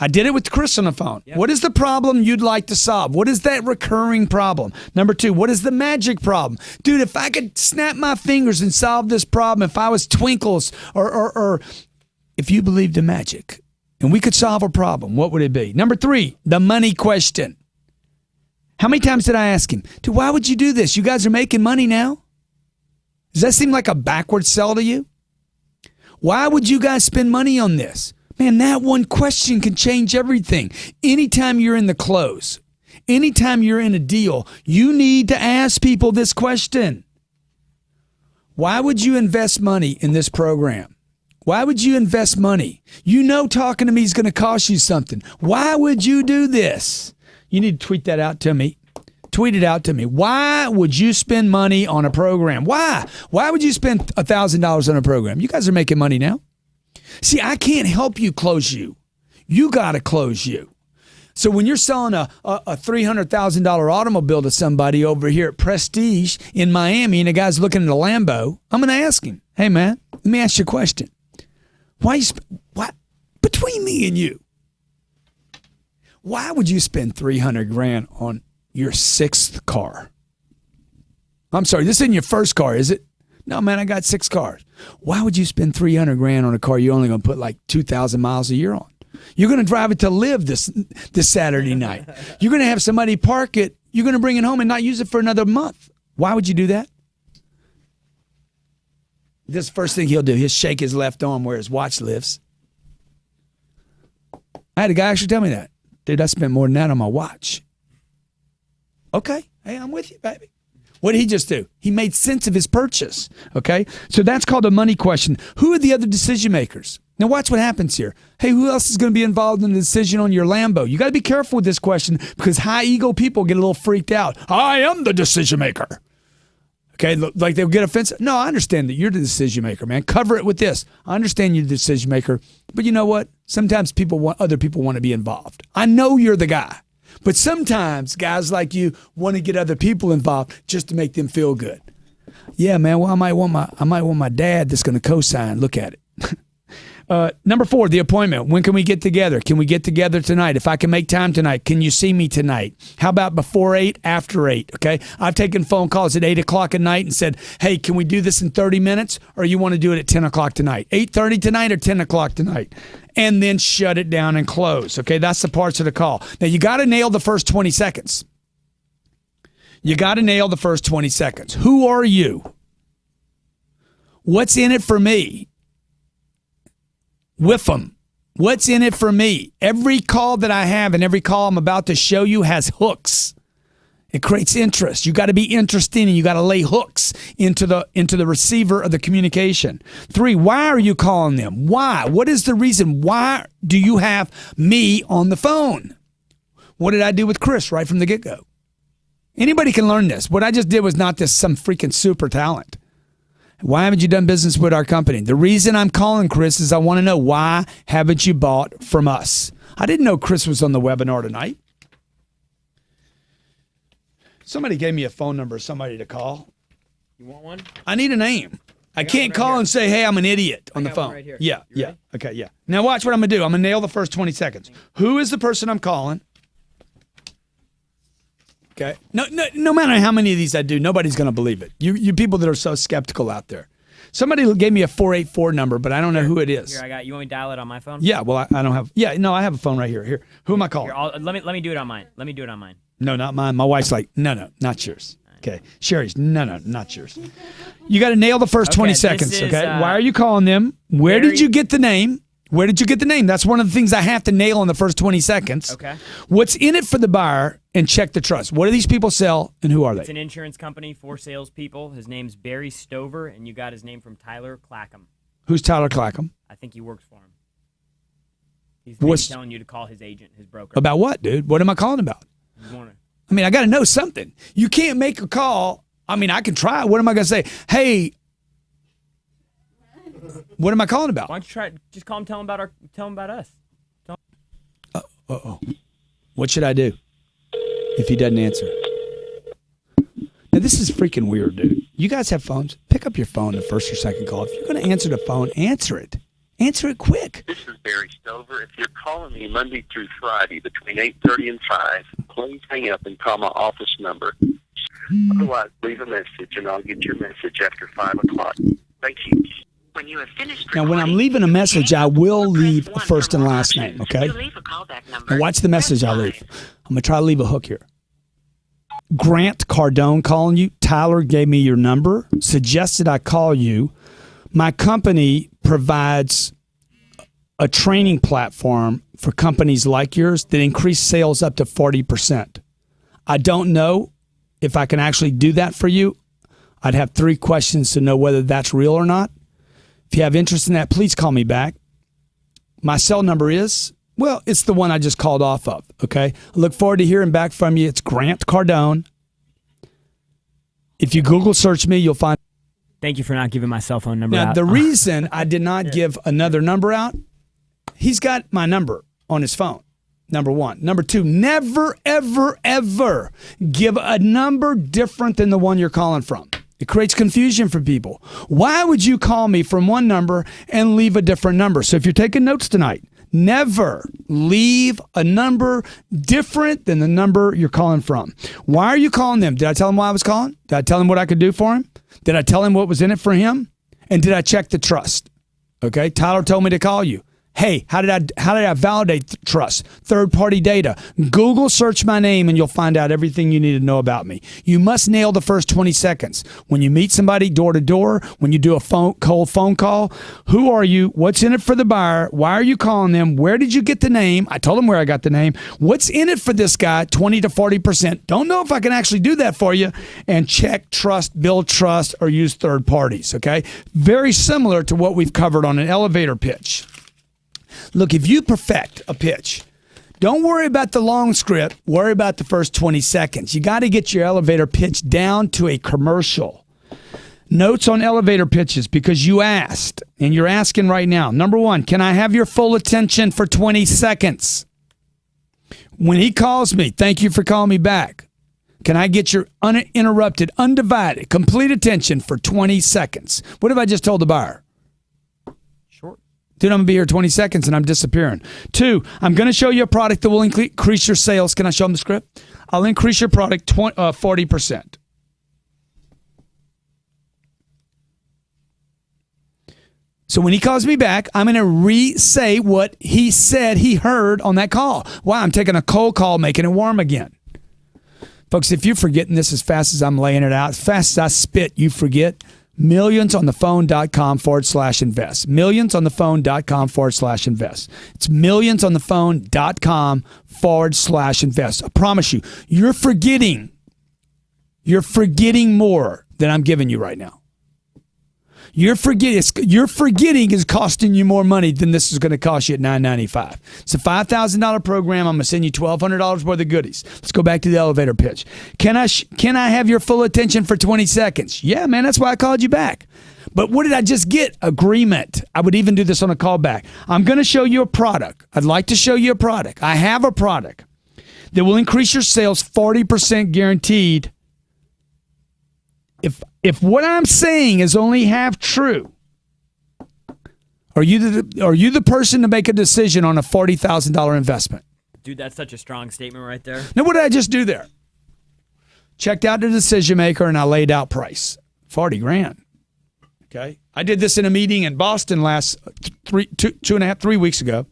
I did it with Chris on the phone. Yep. What is the problem you'd like to solve? What is that recurring problem? Number 2, what is the magic problem? Dude, if I could snap my fingers and solve this problem, if I was Twinkles or if you believed in magic and we could solve a problem, what would it be? Number 3, the money question. How many times did I ask him, dude, why would you do this? You guys are making money now? Does that seem like a backward sell to you? Why would you guys spend money on this? Man, that one question can change everything. Anytime you're in the close, anytime you're in a deal, you need to ask people this question. Why would you invest money in this program? Why would you invest money? You know talking to me is going to cost you something. Why would you do this? You need to tweet that out to me. Tweet it out to me. Why would you spend money on a program? Why? Why would you spend $1,000 on a program? You guys are making money now. See, I can't help you close you. You got to close you. So when you're selling a $300,000 automobile to somebody over here at Prestige in Miami and the guy's looking at a Lambo, I'm going to ask him, hey, man, let me ask you a question. Why between me and you, why would you spend $300,000 on your 6th car? I'm sorry, this isn't your first car, is it? No, man, I got 6 cars. Why would you spend $300,000 on a car you're only going to put like 2,000 miles a year on? You're going to drive it to live this Saturday night. You're going to have somebody park it. You're going to bring it home and not use it for another month. Why would you do that? This first thing he'll do, he'll shake his left arm where his watch lives. I had a guy actually tell me that. Dude, I spent more than that on my watch. Okay. Hey, I'm with you, baby. What did he just do? He made sense of his purchase. Okay. So that's called a money question. Who are the other decision makers? Now watch what happens here. Hey, who else is going to be involved in the decision on your Lambo? You got to be careful with this question because high ego people get a little freaked out. I am the decision maker. Okay, like they'll get offensive. No, I understand that you're the decision maker, man. Cover it with this. I understand you're the decision maker, but you know what? Sometimes other people want to be involved. I know you're the guy, but sometimes guys like you want to get other people involved just to make them feel good. Yeah, man. Well, I might want my dad that's going to co-sign. Look at it. Number 4, the appointment. When can we get together? Can we get together tonight? If I can make time tonight, can you see me tonight? How about before 8, after 8? Okay. I've taken phone calls at 8 o'clock at night and said, hey, can we do this in 30 minutes? Or you want to do it at 10 o'clock tonight? 8:30 tonight or 10 o'clock tonight? And then shut it down and close. Okay. That's the parts of the call. Now you got to nail the first 20 seconds. You got to nail the first 20 seconds. Who are you? What's in it for me? With them. What's in it for me? Every call that I have and every call I'm about to show you has hooks. It creates interest. You got to be interesting and you got to lay hooks into the receiver of the communication. 3, why are you calling them? Why? What is the reason? Why do you have me on the phone? What did I do with Chris right from the get-go? Anybody can learn this. What I just did was not some freaking super talent. Why haven't you done business with our company? The reason I'm calling Chris is I want to know why haven't you bought from us? I didn't know Chris was on the webinar tonight. Somebody gave me a phone number, somebody to call. You want one? I need a name. I can't call and say, hey, I'm an idiot on the phone. Right here. Yeah. Okay, yeah. Now watch what I'm going to do. I'm going to nail the first 20 seconds. Who is the person I'm calling? Okay. No matter how many of these I do, nobody's going to believe it. You people that are so skeptical out there. Somebody gave me a 484 number, but I don't know who it is. Here, I got. You want me to dial it on my phone? Yeah. Well, I don't have. Yeah. No, I have a phone right here. Here. Who am I calling? Here, let me do it on mine. Let me do it on mine. No, not mine. My wife's like, no, not yours. Okay. Sherry's, no, not yours. You got to nail the first 20 seconds. Is, okay. Why are you calling them? Where did you get the name? Where did you get the name? That's one of the things I have to nail in the first 20 seconds. Okay. What's in it for the buyer and check the trust. What do these people sell and who are they? It's an insurance company, 4 salespeople. His name's Barry Stover, and you got his name from Tyler Clackham. Who's Tyler Clackham? I think he works for him. He's telling you to call his agent, his broker. About what, dude? What am I calling about? I mean, I got to know something. You can't make a call. I mean, I can try. What am I going to say? Hey, what am I calling about? Why don't you try? Just call him. Tell him about us. What should I do if he doesn't answer? Now this is freaking weird, dude. You guys have phones? Pick up your phone the first or second call. If you're going to answer the phone, answer it. Answer it quick. This is Barry Stover. If you're calling me Monday through Friday between 8:30 and 5, please hang up and call my office number. Otherwise, leave a message and I'll get your message after 5 o'clock. Thank you. When you have finished now, when I'm leaving a message, I will leave a first and last name, okay? Now watch the message I leave. I'm going to try to leave a hook here. Grant Cardone calling you. Tyler gave me your number, suggested I call you. My company provides a training platform for companies like yours that increase sales up to 40%. I don't know if I can actually do that for you. I'd have 3 questions to know whether that's real or not. If you have interest in that, please call me back. My cell number is, well, it's the one I just called off of, okay? I look forward to hearing back from you. It's Grant Cardone. If you Google search me, you'll find. Thank you for not giving my cell phone number Now, out. the reason I did not give another number out, he's got my number on his phone, number 1. Number 2, never, ever, ever give a number different than the one you're calling from. It creates confusion for people. Why would you call me from one number and leave a different number? So if you're taking notes tonight, never leave a number different than the number you're calling from. Why are you calling them? Did I tell him why I was calling? Did I tell him what I could do for him? Did I tell him what was in it for him? And did I check the trust? Okay, Tyler told me to call you. Hey, how did I validate trust? Third-party data. Google search my name and you'll find out everything you need to know about me. You must nail the first 20 seconds. When you meet somebody door to door, when you do a cold phone call, who are you? What's in it for the buyer? Why are you calling them? Where did you get the name? I told them where I got the name. What's in it for this guy? 20 to 40%. Don't know if I can actually do that for you. And check trust, build trust, or use third parties, okay? Very similar to what we've covered on an elevator pitch. Look, if you perfect a pitch, don't worry about the long script. Worry about the first 20 seconds. You got to get your elevator pitch down to a commercial. Notes on elevator pitches, because you asked, and you're asking right now. Number one, can I have your full attention for 20 seconds? When he calls me, thank you for calling me back. Can I get your uninterrupted, undivided, complete attention for 20 seconds? What have I just told the buyer? Dude, I'm going to be here 20 seconds and I'm disappearing. 2, I'm going to show you a product that will increase your sales. Can I show them the script? I'll increase your product 40%. So when he calls me back, I'm going to re-say what he said he heard on that call. Wow, I'm taking a cold call, making it warm again. Folks, if you're forgetting this as fast as I'm laying it out, as fast as I spit, you forget. Millionsonthephone.com/invest. Millionsonthephone.com/invest. It's millionsonthephone.com/invest. I promise you, you're forgetting more than I'm giving you right now. You're forgetting is costing you more money than this is going to cost you at $995. It's a $5,000 program. I'm going to send you $1,200 worth of goodies. Let's go back to the elevator pitch. Can I have your full attention for 20 seconds? Yeah, man, that's why I called you back. But what did I just get? Agreement. I would even do this on a callback. I'm going to show you a product. I'd like to show you a product. I have a product that will increase your sales 40% guaranteed. If what I'm saying is only half true, are you the person to make a decision on a $40,000 investment? Dude, that's such a strong statement right there. Now, what did I just do there? Checked out the decision maker and I laid out price. 40 grand. Okay. I did this in a meeting in Boston last 3 weeks ago.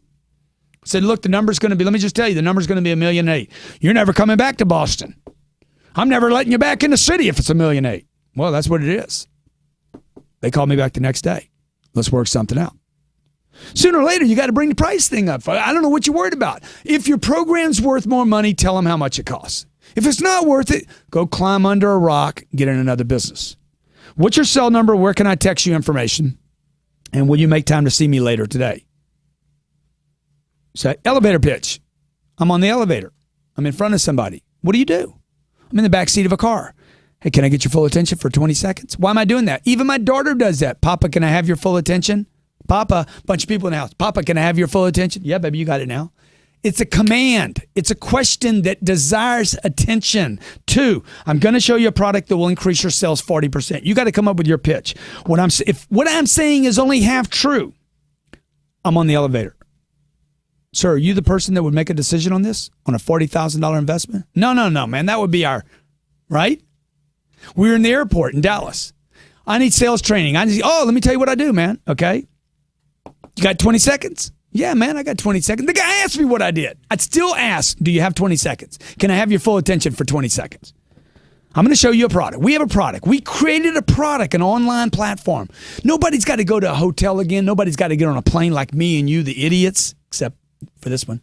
I said, look, the number's going to be, let me just tell you, the number's going to be $1.8 million. You're never coming back to Boston. I'm never letting you back in the city if it's $1.8 million. Well, that's what it is. They called me back the next day. Let's work something out. Sooner or later, you got to bring the price thing up. I don't know what you're worried about. If your program's worth more money, tell them how much it costs. If it's not worth it, go climb under a rock, get in another business. What's your cell number? Where can I text you information? And will you make time to see me later today? Say, elevator pitch. I'm on the elevator. I'm in front of somebody. What do you do? I'm in the back seat of a car. Hey, can I get your full attention for 20 seconds? Why am I doing that? Even my daughter does that. Papa, can I have your full attention? Papa, bunch of people in the house. Papa, can I have your full attention? Yeah, baby, you got it now. It's a command. It's a question that desires attention. 2, I'm going to show you a product that will increase your sales 40%. You got to come up with your pitch. If what I'm saying is only half true, I'm on the elevator. Sir, are you the person that would make a decision on this? On a $40,000 investment? No, man. That would be right? We were in the airport in Dallas. I need sales training. Let me tell you what I do, man. Okay. You got 20 seconds? Yeah, man, I got 20 seconds. The guy asked me what I did. I'd still ask, do you have 20 seconds? Can I have your full attention for 20 seconds? I'm going to show you a product. We have a product. We created a product, an online platform. Nobody's got to go to a hotel again. Nobody's got to get on a plane like me and you, the idiots, except for this one.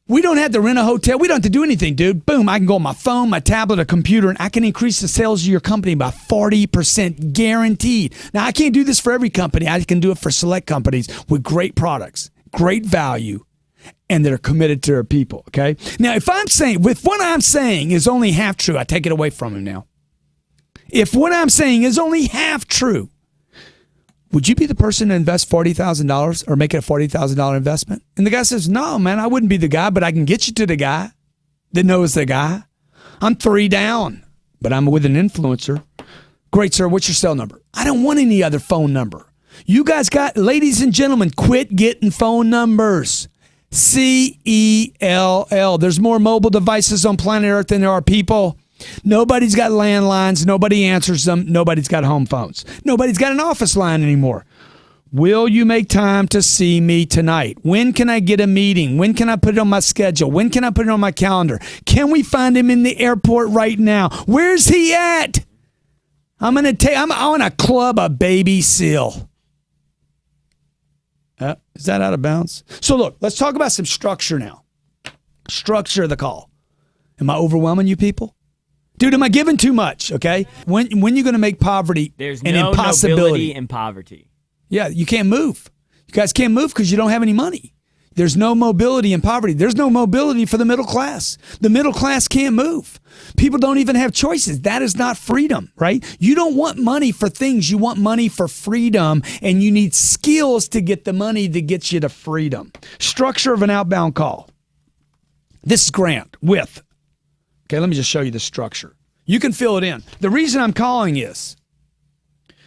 We don't have to rent a hotel. We don't have to do anything, dude. Boom, I can go on my phone, my tablet, or computer, and I can increase the sales of your company by 40% guaranteed. Now, I can't do this for every company. I can do it for select companies with great products, great value, and that are committed to their people, okay? Now, if what I'm saying is only half true, I take it away from him now. If what I'm saying is only half true, would you be the person to invest $40,000 or make it a $40,000 investment? And the guy says, no, man, I wouldn't be the guy, but I can get you to the guy that knows the guy. I'm 3 down, but I'm with an influencer. Great, sir. What's your cell number? I don't want any other phone number. You guys ladies and gentlemen, quit getting phone numbers. CELL. There's more mobile devices on planet Earth than there are people. Nobody's got landlines. Nobody answers them. Nobody's got home phones. Nobody's got an office line anymore. Will you make time to see me tonight? When can I get a meeting? When can I put it on my schedule? When can I put it on my calendar? Can we find him in the airport right now? Where's he at? I want to club a baby seal. Is that out of bounds? So look, let's talk about some structure now. Structure of the call. Am I overwhelming you people? Dude, am I giving too much? Okay. When you going to make poverty There's an no impossibility? nobility in poverty. Yeah, you can't move. You guys can't move because you don't have any money. There's no mobility in poverty. There's no mobility for the middle class. The middle class can't move. People don't even have choices. That is not freedom, right? You don't want money for things. You want money for freedom, and you need skills to get the money that gets you to freedom. Structure of an outbound call. This is Grant with, okay, let me just show you the structure. You can fill it in. The reason I'm calling is,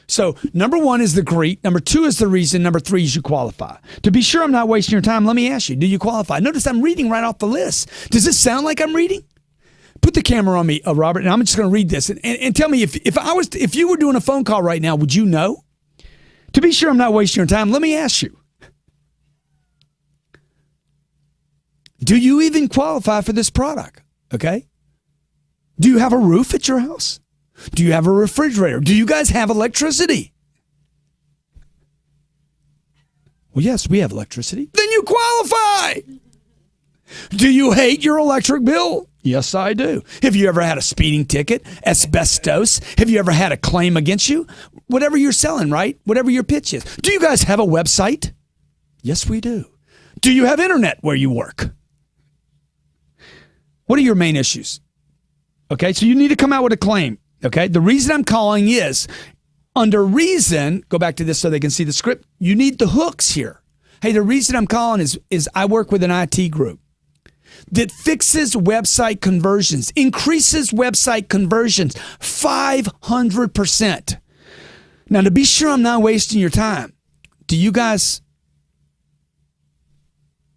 so number one is the greet. Number two is the reason. Number three is you qualify. To be sure I'm not wasting your time, let me ask you, do you qualify? Notice I'm reading right off the list. Does this sound like I'm reading? Put the camera on me, Robert, and I'm just going to read this. And tell me, if you were doing a phone call right now, would you know? To be sure I'm not wasting your time, let me ask you. Do you even qualify for this product? Okay. Do you have a roof at your house? Do you have a refrigerator? Do you guys have electricity? Well, yes, we have electricity. Then you qualify. Do you hate your electric bill? Yes, I do. Have you ever had a speeding ticket? Asbestos? Have you ever had a claim against you? Whatever you're selling, right? Whatever your pitch is. Do you guys have a website? Yes, we do. Do you have internet where you work? What are your main issues? Okay, so you need to come out with a claim. Okay, the reason I'm calling is under reason, go back to this so they can see the script. You need the hooks here. Hey, the reason I'm calling is I work with an IT group that fixes website conversions, increases website conversions 500%. Now, to be sure I'm not wasting your time,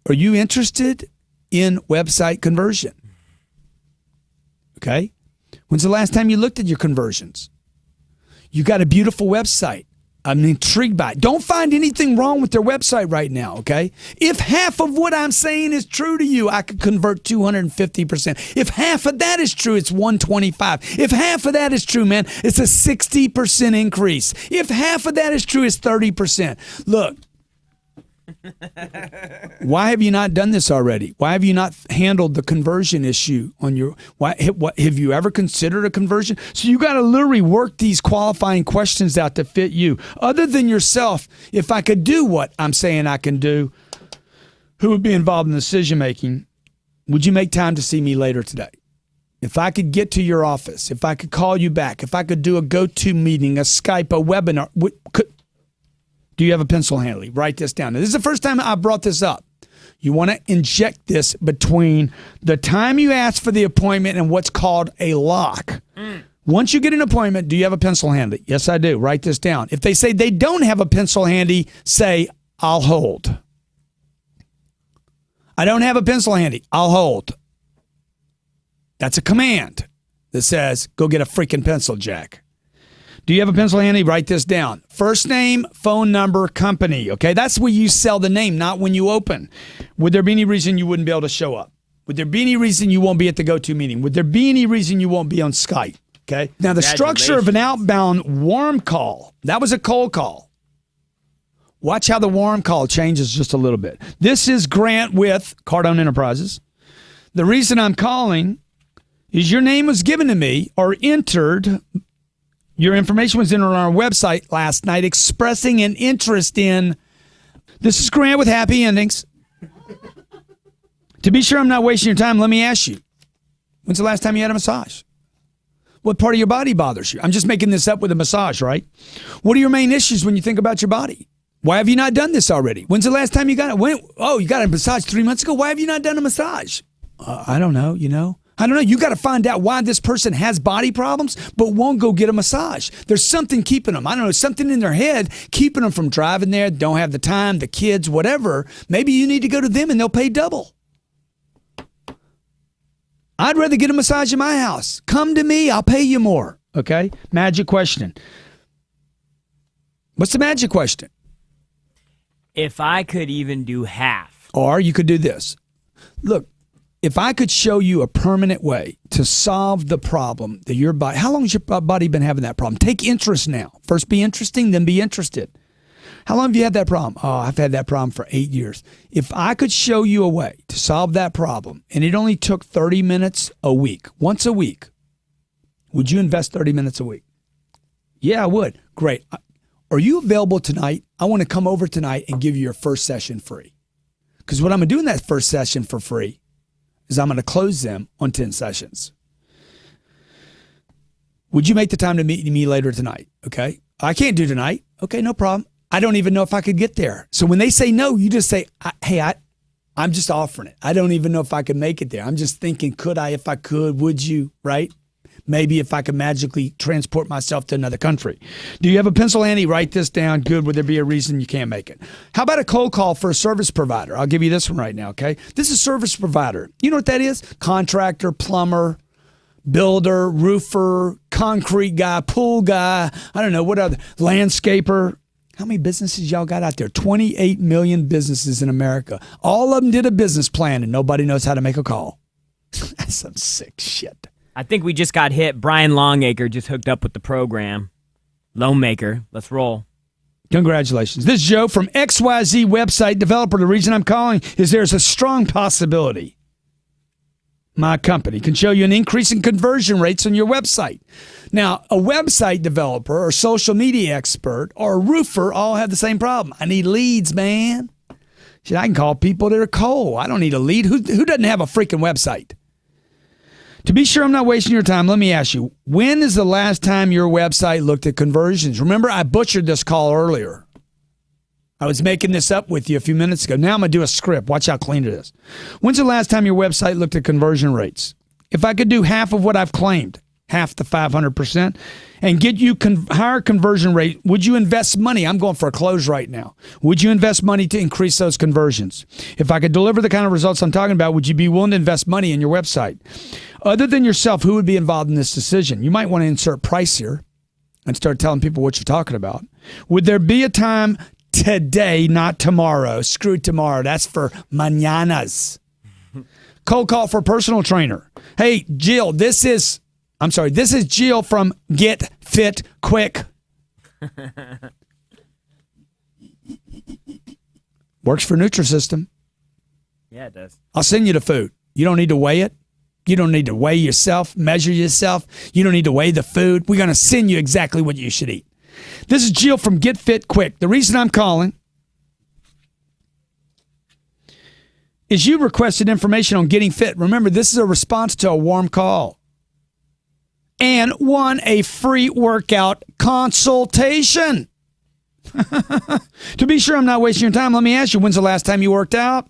are you interested in website conversion? Okay. When's the last time you looked at your conversions? You got a beautiful website. I'm intrigued by it. Don't find anything wrong with their website right now, okay? If half of what I'm saying is true to you, I could convert 250%. If half of that is true, it's 125. If half of that is true, man, it's a 60% increase. If half of that is true, it's 30%. Look, why have you not done this already? Why have you not handled the conversion issue on your, what have you ever considered a conversion? So you got to literally work these qualifying questions out to fit you. Other than yourself, if I could do what I'm saying I can do, who would be involved in decision making? Would you make time to see me later today? If I could get to your office, if I could call you back, if I could do a go-to meeting, a Skype, a webinar, do you have a pencil handy? Write this down. Now, this is the first time I brought this up. You want to inject this between the time you ask for the appointment and what's called a lock. Once you get an appointment, do you have a pencil handy? Yes, I do. Write this down. If they say they don't have a pencil handy, say, I'll hold. I don't have a pencil handy. I'll hold. That's a command that says, go get a freaking pencil, Jack. Do you have a pencil handy? Write this down. First name, phone number, company. Okay, that's where you sell the name, not when you open. Would there be any reason you wouldn't be able to show up? Would there be any reason you won't be at the go-to meeting? Would there be any reason you won't be on Skype? Okay. Now, the structure of an outbound warm call, that was a cold call. Watch how the warm call changes just a little bit. This is Grant with Cardone Enterprises. The reason I'm calling is your name was given to me or entered. Your information was entered on our website last night expressing an interest in, this is Grant with Happy Endings. To be sure I'm not wasting your time, let me ask you, when's the last time you had a massage? What part of your body bothers you? I'm just making this up with a massage, right? What are your main issues when you think about your body? Why have you not done this already? When's the last time you got it? You got a massage 3 months ago. Why have you not done a massage? I don't know, I don't know. You got to find out why this person has body problems but won't go get a massage. There's something keeping them. I don't know, something in their head keeping them from driving there, don't have the time, the kids, whatever. Maybe you need to go to them and they'll pay double. I'd rather get a massage in my house. Come to me, I'll pay you more. Okay? Magic question. What's the magic question? If I could even do half. Or you could do this. Look, if I could show you a permanent way to solve the problem that your body, how long has your body been having that problem? Take interest now. First be interesting, then be interested. How long have you had that problem? Oh, I've had that problem for 8 years. If I could show you a way to solve that problem, and it only took 30 minutes a week, once a week, would you invest 30 minutes a week? Yeah, I would. Great. Are you available tonight? I want to come over tonight and give you your first session free. Because what I'm going to do in that first session for free is I'm going to close them on 10 sessions. Would you make the time to meet me later tonight? Okay. I can't do tonight. Okay, no problem. I don't even know if I could get there. So when they say no, you just say, hey, I'm just offering it. I don't even know if I could make it there. I'm just thinking, could I? If I could, would you? Right? Maybe if I could magically transport myself to another country. Do you have a pencil, Andy? Write this down. Good. Would there be a reason you can't make it? How about a cold call for a service provider? I'll give you this one right now, okay? This is a service provider. You know what that is? Contractor, plumber, builder, roofer, concrete guy, pool guy, I don't know, what other, landscaper. How many businesses y'all got out there? 28 million businesses in America. All of them did a business plan and nobody knows how to make a call. That's some sick shit. I think we just got hit. Brian Longacre just hooked up with the program. Loan Maker. Let's roll. Congratulations. This is Joe from XYZ website developer. The reason I'm calling is there's a strong possibility my company can show you an increase in conversion rates on your website. Now, a website developer or social media expert or a roofer all have the same problem. I need leads, man. Shit, I can call people that are cold. I don't need a lead. Who doesn't have a freaking website? To be sure I'm not wasting your time, let me ask you, when is the last time your website looked at conversions? Remember, I butchered this call earlier. I was making this up with you a few minutes ago. Now I'm going to do a script. Watch how clean it is. When's the last time your website looked at conversion rates? If I could do half of what I've claimed, half the 500%, and get you higher conversion rate, would you invest money? I'm going for a close right now. Would you invest money to increase those conversions? If I could deliver the kind of results I'm talking about, would you be willing to invest money in your website? Other than yourself, who would be involved in this decision? You might want to insert price here and start telling people what you're talking about. Would there be a time today, not tomorrow? Screw tomorrow. That's for mañanas. Cold call for a personal trainer. Hey, Jill, this is Jill from Get Fit Quick. Works for Nutrisystem. Yeah, it does. I'll send you the food. You don't need to weigh it. You don't need to weigh yourself, measure yourself. You don't need to weigh the food. We're going to send you exactly what you should eat. This is Jill from Get Fit Quick. The reason I'm calling is you requested information on getting fit. Remember, this is a response to a warm call. And won a free workout consultation. To be sure I'm not wasting your time, let me ask you, when's the last time you worked out?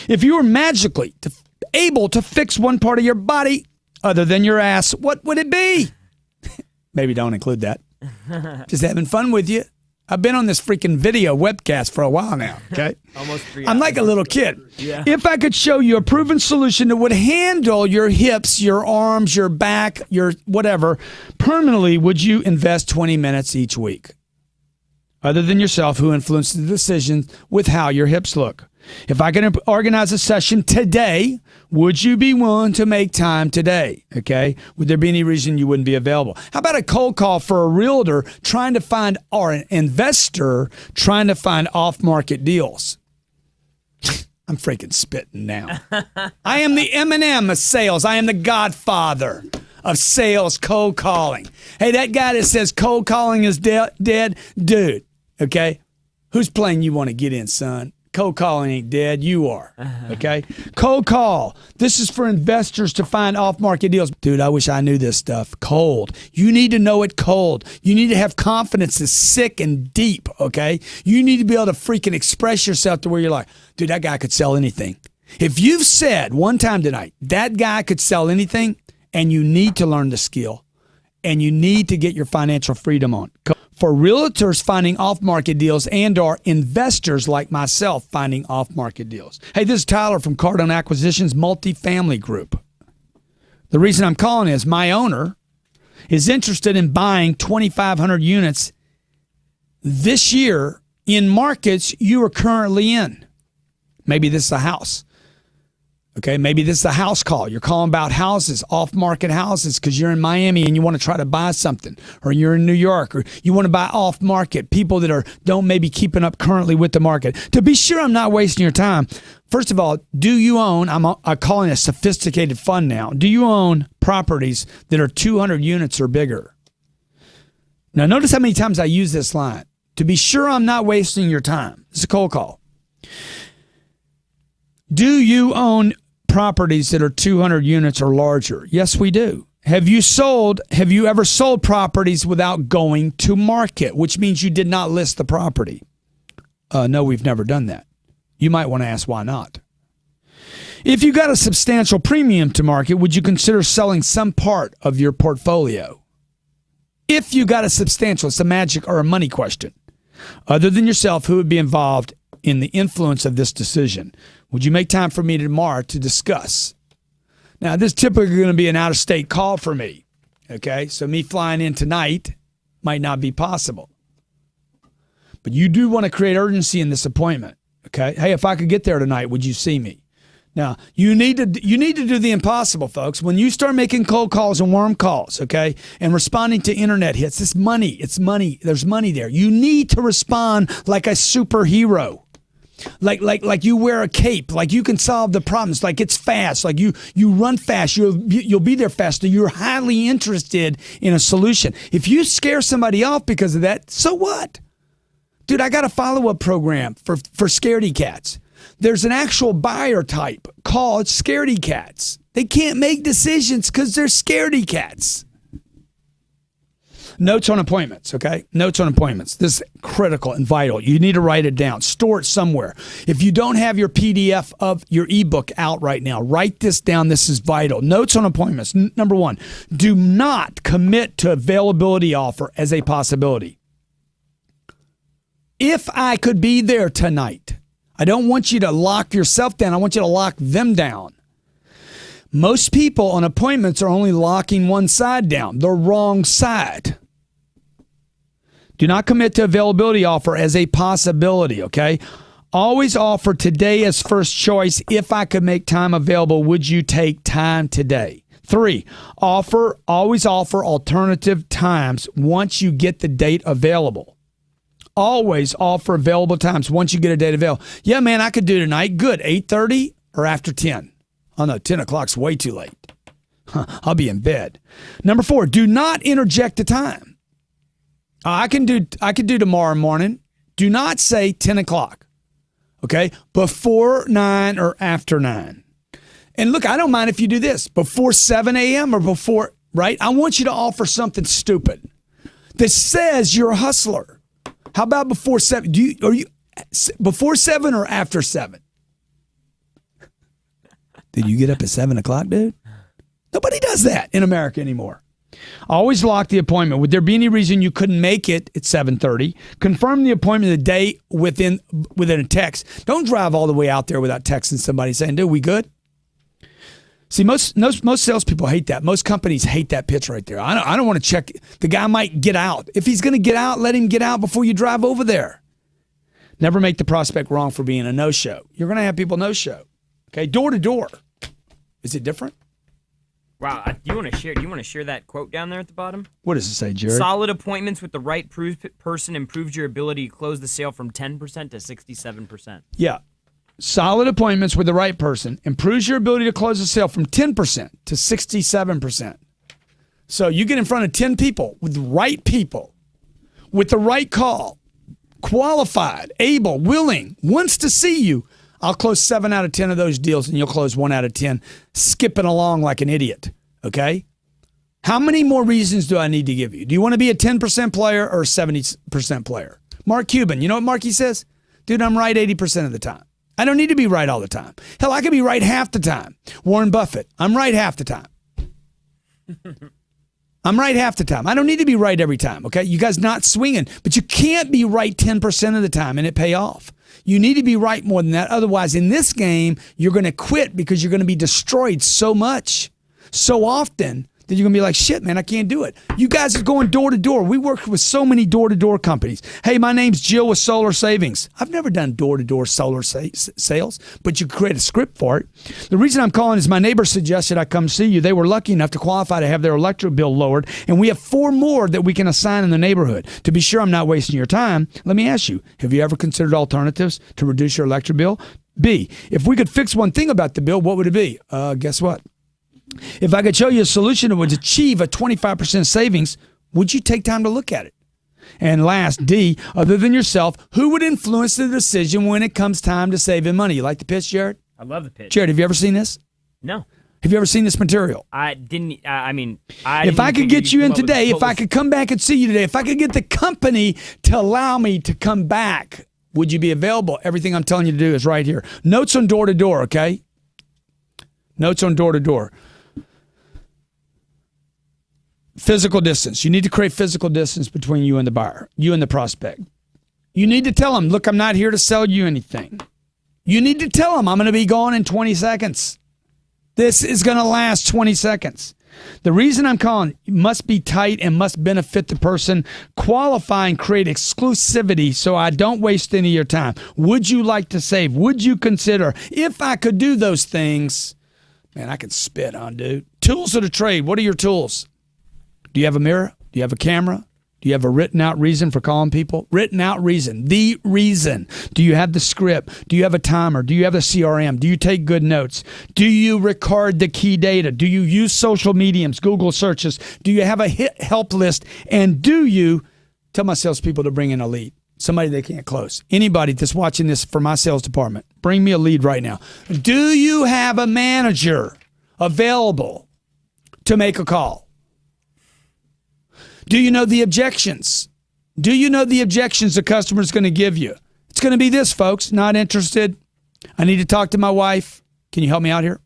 If you were magically able to fix one part of your body other than your ass, what would it be? Maybe don't include that. Just having fun with you. I've been on this freaking video webcast for a while now, okay? Almost 3 hours. I'm like a little kid. Yeah. If I could show you a proven solution that would handle your hips, your arms, your back, your whatever, permanently, would you invest 20 minutes each week? Other than yourself, who influenced the decision with how your hips look? If I could organize a session today, would you be willing to make time today? Okay. Would there be any reason you wouldn't be available? How about a cold call for a realtor trying to find, or an investor trying to find off-market deals? I'm freaking spitting now. I am the Eminem of sales. I am the godfather of sales cold calling. Hey, that guy that says cold calling is dead, dude, okay? Whose plane you want to get in, son? Cold calling ain't dead. You are. Okay? Cold call. This is for investors to find off-market deals. Dude, I wish I knew this stuff. Cold. You need to know it cold. You need to have confidence that's sick and deep, okay? You need to be able to freaking express yourself to where you're like, dude, that guy could sell anything. If you've said one time tonight, that guy could sell anything, and you need to learn the skill, and you need to get your financial freedom on. For realtors finding off-market deals and or investors like myself finding off-market deals. Hey, this is Tyler from Cardone Acquisitions Multifamily Group. The reason I'm calling is my owner is interested in buying 2,500 units this year in markets you are currently in. Maybe this is a house. Okay, maybe this is a house call. You're calling about houses, off-market houses, because you're in Miami and you want to try to buy something, or you're in New York, or you want to buy off-market, people that don't maybe keeping up currently with the market. To be sure I'm not wasting your time, first of all, do you own, I'm calling it a sophisticated fund now, do you own properties that are 200 units or bigger? Now, notice how many times I use this line. To be sure I'm not wasting your time. It's a cold call. Do you own properties that are 200 units or larger? Yes, we do. Have you ever sold properties without going to market, which means you did not list the property? No, we've never done that. You might want to ask why not. If you got a substantial premium to market, would you consider selling some part of your portfolio? If you got a substantial, it's a magic or a money question. Other than yourself, who would be involved in the influence of this decision? Would you make time for me tomorrow to discuss? Now, this is typically going to be an out-of-state call for me, okay? So me flying in tonight might not be possible. But you do want to create urgency in this appointment, okay? Hey, if I could get there tonight, would you see me? Now, you need to do the impossible, folks. When you start making cold calls and warm calls, okay, and responding to internet hits, it's money. There's money there. You need to respond like a superhero. Like you wear a cape, like you can solve the problems, like it's fast, like you run fast, you'll be there faster. You're highly interested in a solution. If you scare somebody off because of that, so what? Dude, I got a follow-up program for scaredy cats. There's an actual buyer type called scaredy cats. They can't make decisions because they're scaredy cats. Notes on appointments, okay? Notes on appointments. This is critical and vital. You need to write it down. Store it somewhere. If you don't have your PDF of your ebook out right now, write this down. This is vital. Notes on appointments. Number one, do not commit to availability offer as a possibility. If I could be there tonight, I don't want you to lock yourself down. I want you to lock them down. Most people on appointments are only locking one side down, the wrong side. Do not commit to availability offer as a possibility, okay? Always offer today as first choice. If I could make time available, would you take time today? 3, always offer alternative times once you get the date available. Always offer available times once you get a date available. Yeah, man, I could do tonight. Good. 8:30 or after 10? Oh, no, 10 o'clock's way too late. I'll be in bed. Number 4, do not interject the time. I can do tomorrow morning. Do not say 10 o'clock, okay? Before 9 or after 9. And look, I don't mind if you do this. Before 7 a.m. or before, right? I want you to offer something stupid that says you're a hustler. How about before 7? Are you before 7 or after 7? Did you get up at 7 o'clock, dude? Nobody does that in America anymore. Always lock the appointment. Would there be any reason you couldn't make it at 7:30? Confirm the appointment the day within a text. Don't drive all the way out there without texting somebody saying, dude, we good? See, most salespeople hate that. Most companies hate that pitch right there. I don't want to check. The guy might get out. If he's going to get out, let him get out before you drive over there. Never make the prospect wrong for being a no-show. You're going to have people no-show. Okay, door to door. Is it different? Wow, do you want to share that quote down there at the bottom? What does it say, Jared? Solid appointments with the right person improves your ability to close the sale from 10% to 67%. Yeah. Solid appointments with the right person improves your ability to close the sale from 10% to 67%. So you get in front of 10 people with the right people, with the right call, qualified, able, willing, wants to see you. I'll close 7 out of 10 of those deals, and you'll close 1 out of 10, skipping along like an idiot, okay? How many more reasons do I need to give you? Do you want to be a 10% player or a 70% player? Mark Cuban, you know what Marky says? Dude, I'm right 80% of the time. I don't need to be right all the time. Hell, I could be right half the time. Warren Buffett, I'm right half the time. I'm right half the time. I don't need to be right every time, okay? You guys not swinging, but you can't be right 10% of the time and it pay off. You need to be right more than that. Otherwise, in this game, you're going to quit because you're going to be destroyed so much, so often, then you're going to be like, shit, man, I can't do it. You guys are going door to door. We work with so many door-to-door companies. Hey, my name's Jill with Solar Savings. I've never done door-to-door solar sales, but you create a script for it. The reason I'm calling is my neighbor suggested I come see you. They were lucky enough to qualify to have their electric bill lowered, and we have 4 more that we can assign in the neighborhood. To be sure I'm not wasting your time, let me ask you, have you ever considered alternatives to reduce your electric bill? B, if we could fix one thing about the bill, what would it be? Guess what? If I could show you a solution that would achieve a 25% savings, would you take time to look at it? And last, D, other than yourself, who would influence the decision when it comes time to saving money? You like the pitch, Jared? I love the pitch. Jared, have you ever seen this? No. Have you ever seen this material? I didn't. If I could get you in today, if I could come back and see you today, if I could get the company to allow me to come back, would you be available? Everything I'm telling you to do is right here. Notes on door to door, okay? Notes on door to door. Physical distance. You need to create physical distance between you and the buyer, you and the prospect. You need to tell them, look, I'm not here to sell you anything. You need to tell them I'm going to be gone in 20 seconds. This is going to last 20 seconds. The reason I'm calling must be tight and must benefit the person. Qualify and create exclusivity so I don't waste any of your time. Would you like to save? Would you consider? If I could do those things, man, I could spit on, dude. Tools of the trade. What are your tools? Do you have a mirror? Do you have a camera? Do you have a written out reason for calling people? Written out reason. The reason. Do you have the script? Do you have a timer? Do you have a CRM? Do you take good notes? Do you record the key data? Do you use social mediums, Google searches? Do you have a help list? And do you tell my salespeople to bring in a lead? Somebody they can't close. Anybody that's watching this for my sales department, bring me a lead right now. Do you have a manager available to make a call? Do you know the objections? Do you know the objections the customer's going to give you? It's going to be this, folks. Not interested. I need to talk to my wife. Can you help me out here?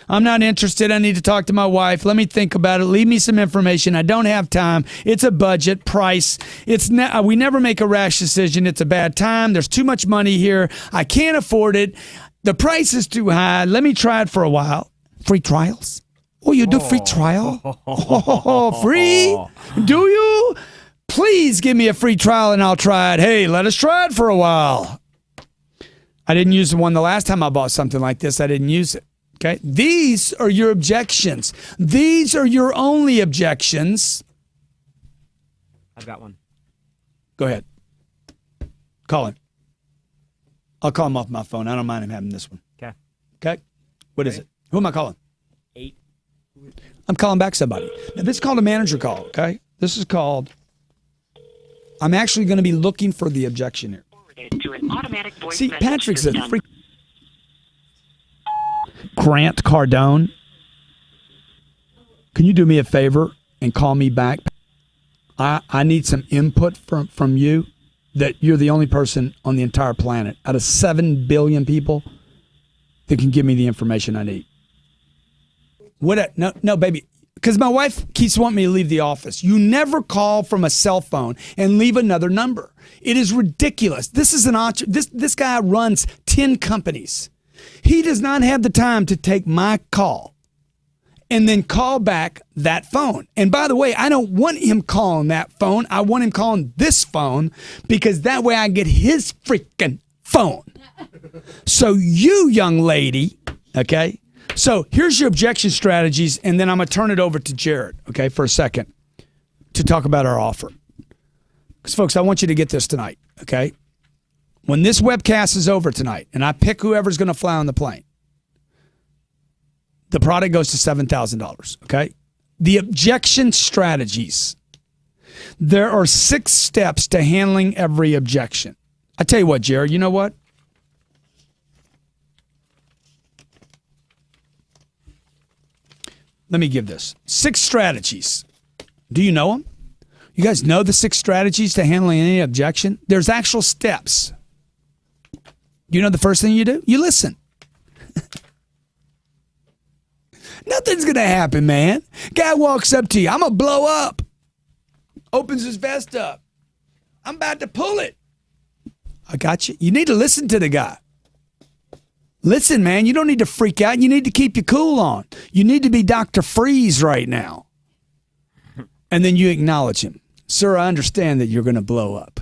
I'm not interested. I need to talk to my wife. Let me think about it. Leave me some information. I don't have time. It's a budget, price. We never make a rash decision. It's a bad time. There's too much money here. I can't afford it. The price is too high. Let me try it for a while. Free trials? Oh, you do free trial? Oh, free? Do you? Please give me a free trial and I'll try it. Hey, let us try it for a while. I didn't use the one the last time I bought something like this. I didn't use it. Okay? These are your objections. These are your only objections. I've got one. Go ahead. Call him. I'll call him off my phone. I don't mind him having this one. Okay. Okay? What is it? Who am I calling? 8. I'm calling back somebody. Now, this is called a manager call, okay? This is called, I'm actually going to be looking for the objection here. To an automatic voice See, message Patrick's a system. freak. Grant Cardone, can you do me a favor and call me back? I need some input from you that you're the only person on the entire planet out of 7 billion people that can give me the information I need. No, baby. Because my wife keeps wanting me to leave the office. You never call from a cell phone and leave another number. It is ridiculous. This is this guy runs 10 companies. He does not have the time to take my call and then call back that phone. And by the way, I don't want him calling that phone. I want him calling this phone because that way I get his freaking phone. So you, young lady, okay? So here's your objection strategies, and then I'm going to turn it over to Jared, okay, for a second to talk about our offer. Because, folks, I want you to get this tonight, okay? When this webcast is over tonight, and I pick whoever's going to fly on the plane, the product goes to $7,000, okay? The objection strategies. There are 6 steps to handling every objection. I tell you what, Jared, you know what? Let me give this. 6 strategies. Do you know them? You guys know the 6 strategies to handling any objection? There's actual steps. You know the first thing you do? You listen. Nothing's going to happen, man. Guy walks up to you. I'm going to blow up. Opens his vest up. I'm about to pull it. I got you. You need to listen to the guy. Listen, man, you don't need to freak out. You need to keep your cool on. You need to be Dr. Freeze right now. And then you acknowledge him. Sir, I understand that you're going to blow up.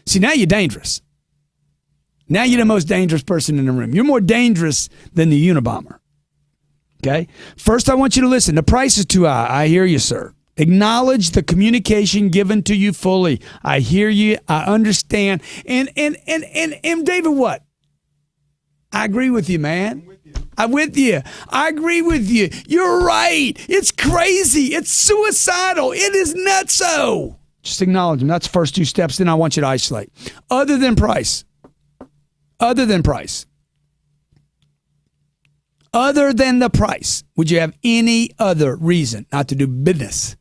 See, now you're dangerous. Now you're the most dangerous person in the room. You're more dangerous than the Unabomber. Okay? First, I want you to listen. The price is too high. I hear you, sir. Acknowledge the communication given to you fully. I hear you. I understand. And David, what? I agree with you, man. I'm with you. I agree with you. You're right. It's crazy. It's suicidal. It is nutso. Just acknowledge them. That's the first 2 steps. Then I want you to isolate. Other than price. Other than price. Other than the price, would you have any other reason not to do business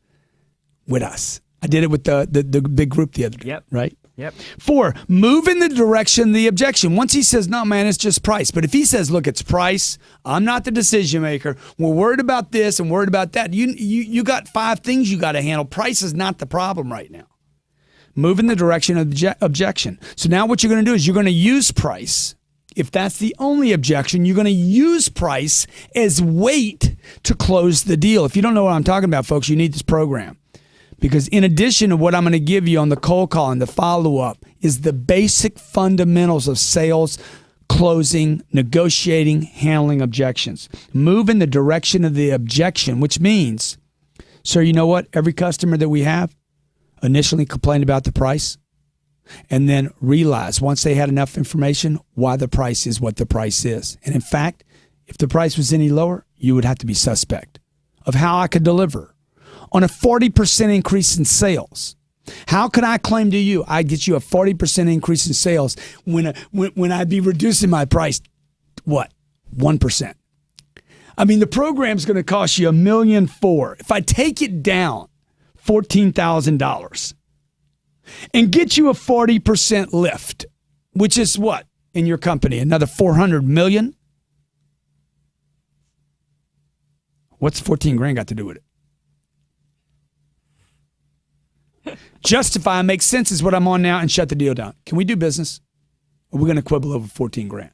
with us? I did it with the big group the other day, right? Yep. 4, move in the direction of the objection. Once he says, no, man, it's just price. But if he says, look, it's price. I'm not the decision maker. We're worried about this and worried about that. You got 5 things you got to handle. Price is not the problem right now. Move in the direction of the objection. So now what you're going to do is you're going to use price. If that's the only objection, you're going to use price as weight to close the deal. If you don't know what I'm talking about, folks, you need this program. Because in addition to what I'm going to give you on the cold call and the follow-up is the basic fundamentals of sales, closing, negotiating, handling objections. Move in the direction of the objection, which means, sir, you know what? Every customer that we have initially complained about the price and then realized once they had enough information why the price is what the price is. And in fact, if the price was any lower, you would have to be suspect of how I could deliver. On a 40% increase in sales, how could I claim to you I'd get you a 40% increase in sales when I'd be reducing my price, what, 1%? I mean, the program's going to cost you $1.4 million. If I take it down $14,000 and get you a 40% lift, which is what in your company? Another $400 million? What's 14 grand got to do with it? Justify and make sense is what I'm on now and shut the deal down. Can we do business? Or are we going to quibble over 14 grand?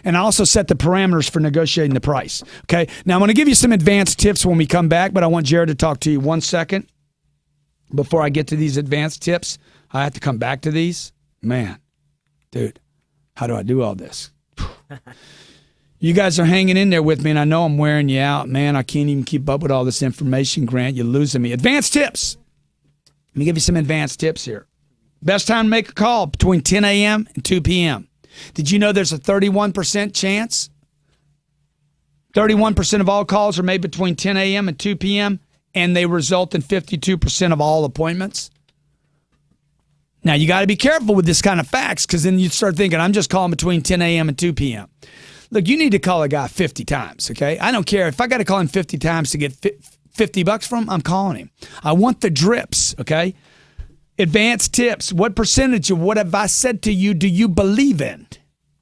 And I also set the parameters for negotiating the price. Okay. Now I'm going to give you some advanced tips when we come back, but I want Jared to talk to you 1 second before I get to these advanced tips. I have to come back to these. Man, dude, how do I do all this? You guys are hanging in there with me, and I know I'm wearing you out. Man, I can't even keep up with all this information, Grant. You're losing me. Advanced tips. Let me give you some advanced tips here. Best time to make a call, between 10 a.m. and 2 p.m. Did you know there's a 31% chance? 31% of all calls are made between 10 a.m. and 2 p.m., and they result in 52% of all appointments. Now, you got to be careful with this kind of facts, because then you start thinking, I'm just calling between 10 a.m. and 2 p.m. Look, you need to call a guy 50 times, okay? I don't care. If I got to call him 50 times to get $50 from him, I'm calling him. I want the drips, okay? Advanced tips. What percentage of what have I said to you do you believe in?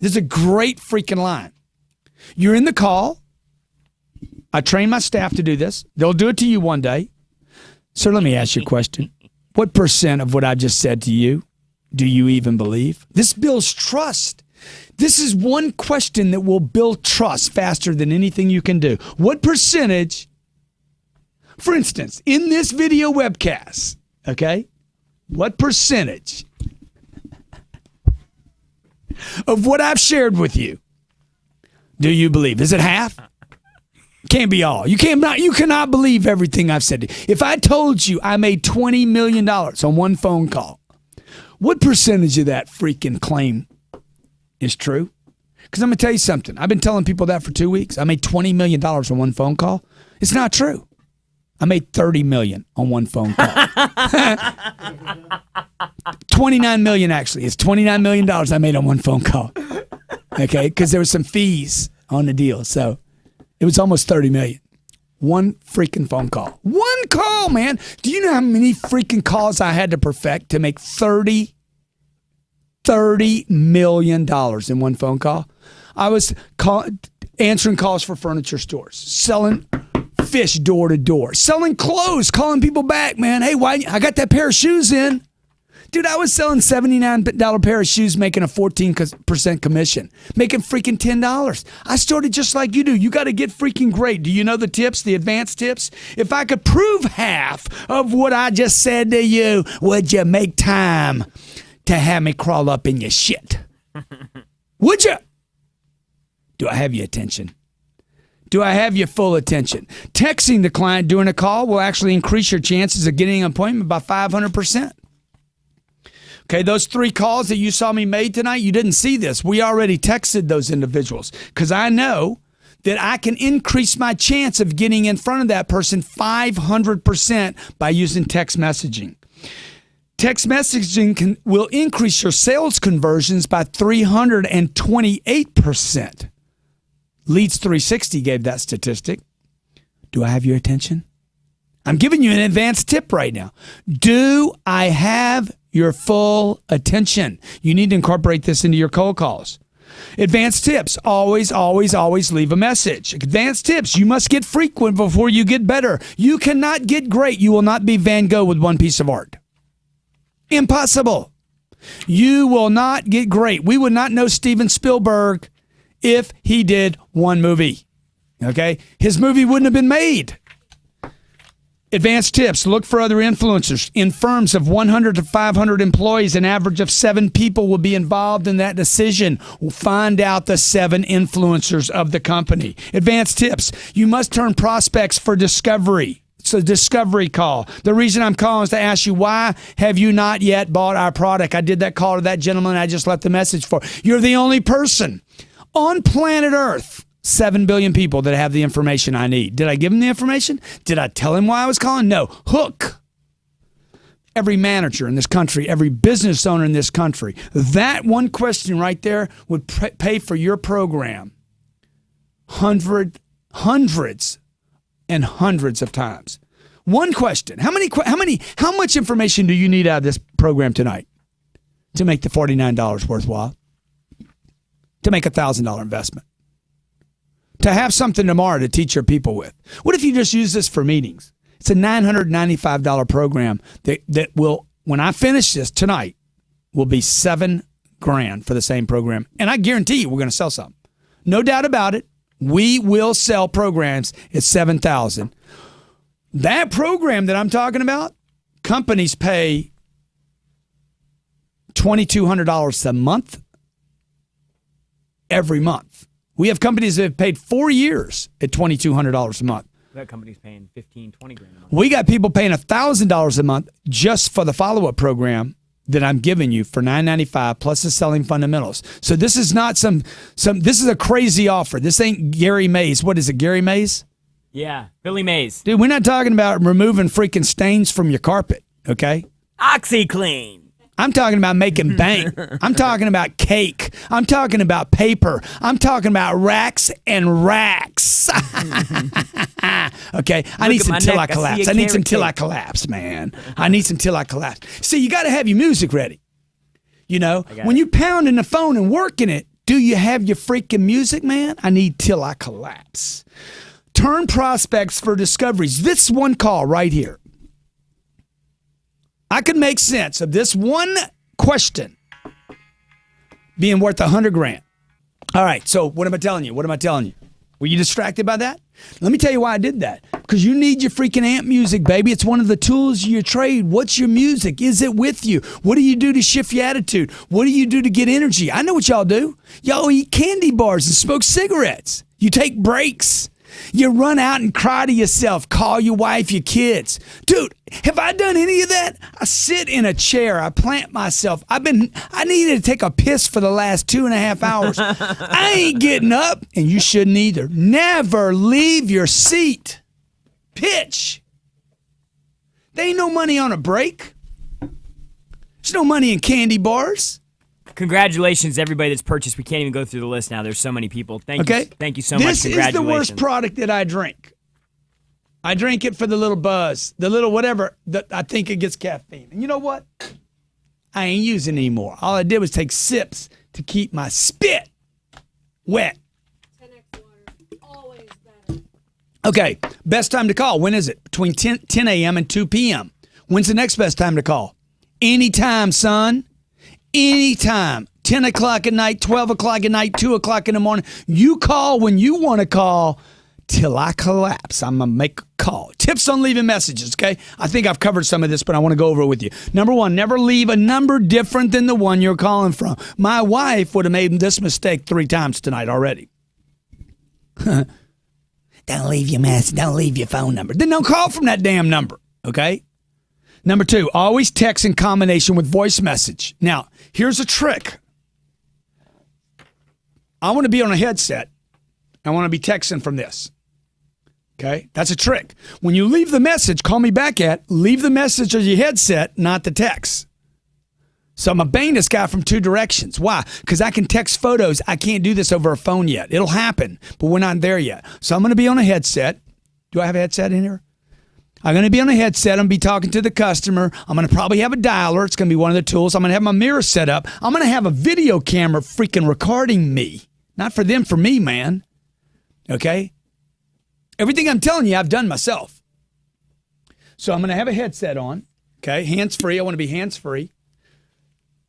This is a great freaking line. You're in the call. I train my staff to do this. They'll do it to you one day. Sir, let me ask you a question. What percent of what I just said to you do you even believe? This builds trust. This is one question that will build trust faster than anything you can do. What percentage, for instance, in this video webcast, okay, what percentage of what I've shared with you do you believe? Is it half? Can't be all. You cannot believe everything I've said to you. If I told you I made $20 million on one phone call, what percentage of that freaking claim is true? Because I'm going to tell you something. I've been telling people that for 2 weeks. I made $20 million on one phone call. It's not true. I made $30 million on one phone call. $29 million, actually. It's $29 million I made on one phone call. Okay? Because there was some fees on the deal. So it was almost $30 million. One freaking phone call. One call, man. Do you know how many freaking calls I had to perfect to make $30 million in one phone call? I was answering calls for furniture stores, selling fish door to door, selling clothes, calling people back, man. Hey, why? I got that pair of shoes in. Dude, I was selling $79 pair of shoes, making a 14% commission, making freaking $10. I started just like you do. You got to get freaking great. Do you know the tips, the advanced tips? If I could prove half of what I just said to you, would you make time to have me crawl up in your shit? Would you? Do I have your attention? Do I have your full attention? Texting the client during a call will actually increase your chances of getting an appointment by 500%. Okay, those 3 calls that you saw me made tonight, you didn't see this. We already texted those individuals because I know that I can increase my chance of getting in front of that person 500% by using text messaging. Text messaging will increase your sales conversions by 328%. Leads 360 gave that statistic. Do I have your attention? I'm giving you an advanced tip right now. Do I have your full attention? You need to incorporate this into your cold calls. Advanced tips. Always, always, always leave a message. Advanced tips. You must get frequent before you get better. You cannot get great. You will not be Van Gogh with one piece of art. Impossible. You will not get great. We would not know Steven Spielberg if he did one movie. Okay? His movie wouldn't have been made. Advanced tips. Look for other influencers. In firms of 100 to 500 employees, an average of 7 people will be involved in that decision. We'll find out the 7 influencers of the company. Advanced tips. You must turn prospects for discovery. It's a discovery call. The reason I'm calling is to ask you, why have you not yet bought our product? I did that call to that gentleman I just left the message for. You're the only person on planet Earth, 7 billion people that have the information I need. Did I give him the information? Did I tell him why I was calling? No. Hook every manager in this country, every business owner in this country. That one question right there would pay for your program hundreds and hundreds of times. One question. How much information do you need out of this program tonight to make the $49 worthwhile? To make a $1,000 investment? To have something tomorrow to teach your people with? What if you just use this for meetings? It's a $995 program that will, when I finish this tonight, will be $7,000 for the same program. And I guarantee you we're going to sell something. No doubt about it. We will sell programs at $7,000. That program that I'm talking about, companies pay $2,200 a month every month. We have companies that have paid 4 years at $2,200 a month. That company's paying $15,000, $20,000 a month. We got people paying $1,000 a month just for the follow-up program that I'm giving you for $995 plus the selling fundamentals. So this is not some this is a crazy offer. This ain't Gary Mays. What is it, Gary Mays? Yeah, Billy Mays. Dude, we're not talking about removing freaking stains from your carpet, okay? OxyClean. I'm talking about making bank. I'm talking about cake. I'm talking about paper. I'm talking about racks and racks. Okay, I need some till I collapse. I need some till I collapse, man. I need some till I collapse. See, you got to have your music ready. You know, when you pounding the phone and working it, do you have your freaking music, man? I need till I collapse. Turn prospects for discoveries. This one call right here. I could make sense of this one question being worth $100,000. All right, so what am I telling you? What am I telling you? Were you distracted by that? Let me tell you why I did that. Because you need your freaking amp music, baby. It's one of the tools of your trade. What's your music? Is it with you? What do you do to shift your attitude? What do you do to get energy? I know what y'all do. Y'all eat candy bars and smoke cigarettes. You take breaks. You run out and cry to yourself, call your wife, your kids. Dude, have I done any of that? I sit in a chair, I plant myself. I needed to take a piss for the last 2.5 hours. I ain't getting up, and you shouldn't either. Never leave your seat. Pitch. There ain't no money on a break. There's no money in candy bars. Congratulations, everybody that's purchased. We can't even go through the list now. There's so many people. Thank you so much. This is the worst product that I drink. I drink it for the little buzz, the little whatever that I think it gets caffeine. And you know what? I ain't using it anymore. All I did was take sips to keep my spit wet. 10X water, always better. Okay, best time to call. When is it? Between 10 a.m. and 2 p.m. When's the next best time to call? Anytime, son. Anytime. 10 o'clock at night, 12 o'clock at night, 2 o'clock in the morning. You call when you want to call till I collapse. I'm going to make a call. Tips on leaving messages, okay? I think I've covered some of this, but I want to go over it with you. Number one, never leave a number different than the one you're calling from. My wife would have made this mistake 3 times tonight already. Don't leave your message. Don't leave your phone number. Then don't call from that damn number, okay? Number 2, always text in combination with voice message. Now, here's a trick. I want to be on a headset. I want to be texting from this. Okay? That's a trick. When you leave the message, call me back leave the message on your headset, not the text. So I'm obeying this guy from 2 directions. Why? Because I can text photos. I can't do this over a phone yet. It'll happen, but we're not there yet. So I'm going to be on a headset. Do I have a headset in here? I'm going to be on a headset. I'm going to be talking to the customer. I'm going to probably have a dialer. It's going to be one of the tools. I'm going to have my mirror set up. I'm going to have a video camera freaking recording me. Not for them, for me, man. Okay? Everything I'm telling you, I've done myself. So I'm going to have a headset on. Okay? Hands-free. I want to be hands-free.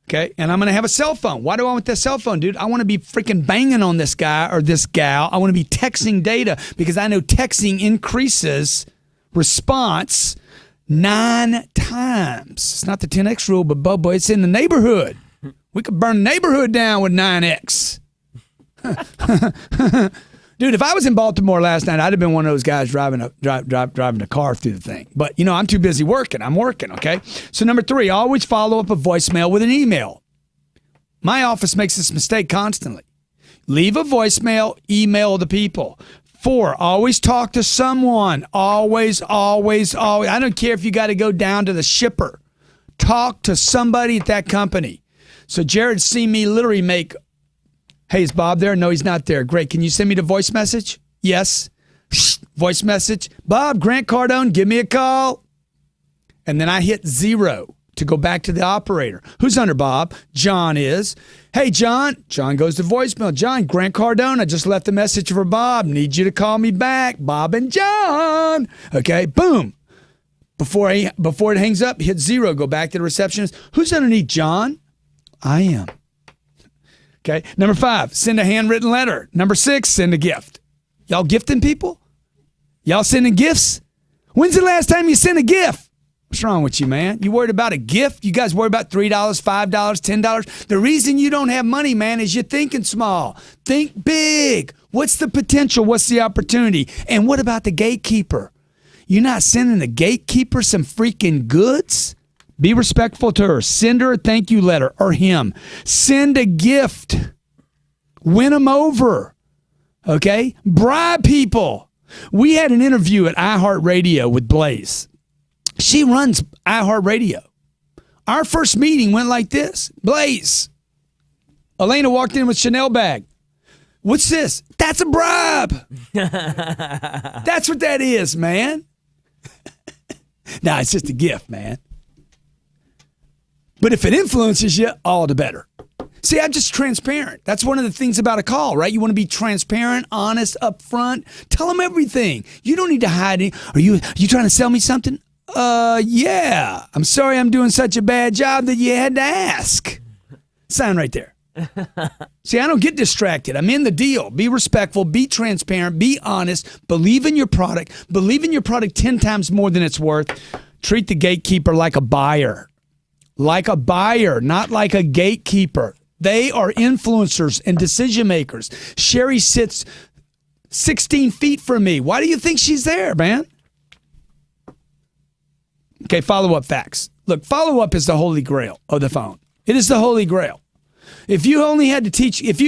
Okay? And I'm going to have a cell phone. Why do I want that cell phone, dude? I want to be freaking banging on this guy or this gal. I want to be texting data because I know texting increases response 9 times. It's not the 10X rule, but Bubba, it's in the neighborhood. We could burn the neighborhood down with 9X. Dude, if I was in Baltimore last night, I'd have been one of those guys driving a car through the thing. But, I'm too busy working. I'm working, okay? So number 3, always follow up a voicemail with an email. My office makes this mistake constantly. Leave a voicemail, email the people. 4, always talk to someone. Always, always, always. I don't care if you got to go down to the shipper. Talk to somebody at that company. So Jared's seen me literally make, hey, is Bob there? No, he's not there. Great. Can you send me the voice message? Yes. Voice message. Bob, Grant Cardone, give me a call. And then I hit 0 to go back to the operator. Who's under Bob? John is. Hey, John. John goes to voicemail. John, Grant Cardone, I just left a message for Bob. Need you to call me back. Bob and John. Okay, boom. Before it hangs up, hit 0. Go back to the receptionist. Who's underneath John? I am. Okay, number 5, send a handwritten letter. Number 6, send a gift. Y'all gifting people? Y'all sending gifts? When's the last time you sent a gift? What's wrong with you, man? You worried about a gift? You guys worry about $3, $5, $10? The reason you don't have money, man, is you're thinking small. Think big. What's the potential? What's the opportunity? And what about the gatekeeper? You're not sending the gatekeeper some freaking goods? Be respectful to her. Send her a thank you letter, or him. Send a gift. Win them over. Okay? Bribe people. We had an interview at iHeartRadio with Blaze. She runs iHeartRadio. Our first meeting went like this. Blaze. Elena walked in with Chanel bag. What's this? That's a bribe. That's what that is, man. Nah, it's just a gift, man. But if it influences you, all the better. See, I'm just transparent. That's one of the things about a call, right? You want to be transparent, honest, upfront. Tell them everything. You don't need to hide it. Are you trying to sell me something? Yeah. I'm sorry I'm doing such a bad job that you had to ask. Sign right there. See, I don't get distracted. I'm in the deal. Be respectful, be transparent, be honest, believe in your product. Believe in your product 10 times more than it's worth. Treat the gatekeeper like a buyer. Like a buyer, not like a gatekeeper. They are influencers and decision makers. Sherry sits 16 feet from me. Why do you think she's there, man? Okay, follow-up facts. Look, follow-up is the holy grail of the phone. It is the holy grail. If you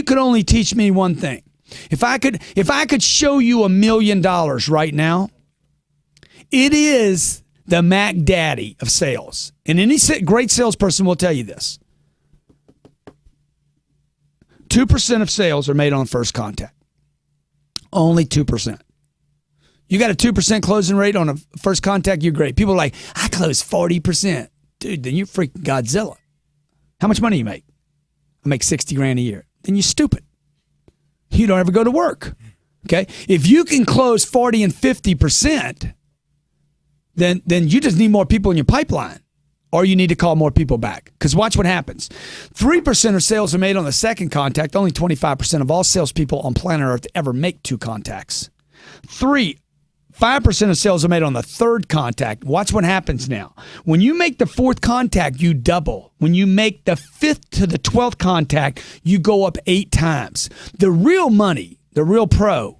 could only teach me one thing, if I could show you $1 million right now, it is the Mac Daddy of sales. And any great salesperson will tell you this. 2% of sales are made on first contact. Only 2%. You got a 2% closing rate on a first contact, you're great. People are like, I close 40%. Dude, then you're freaking Godzilla. How much money you make? I make $60,000 a year. Then you're stupid. You don't ever go to work. Okay? If you can close 40 and 50%, then you just need more people in your pipeline. or you need to call more people back. Because watch what happens. 3% of sales are made on the second contact. Only 25% of all salespeople on planet Earth ever make 2 contacts. 5% of sales are made on the third contact. Watch what happens now. When you make the 4th contact, you double. When you make the 5th to the 12th contact, you go up 8 times. The real money, the real pro,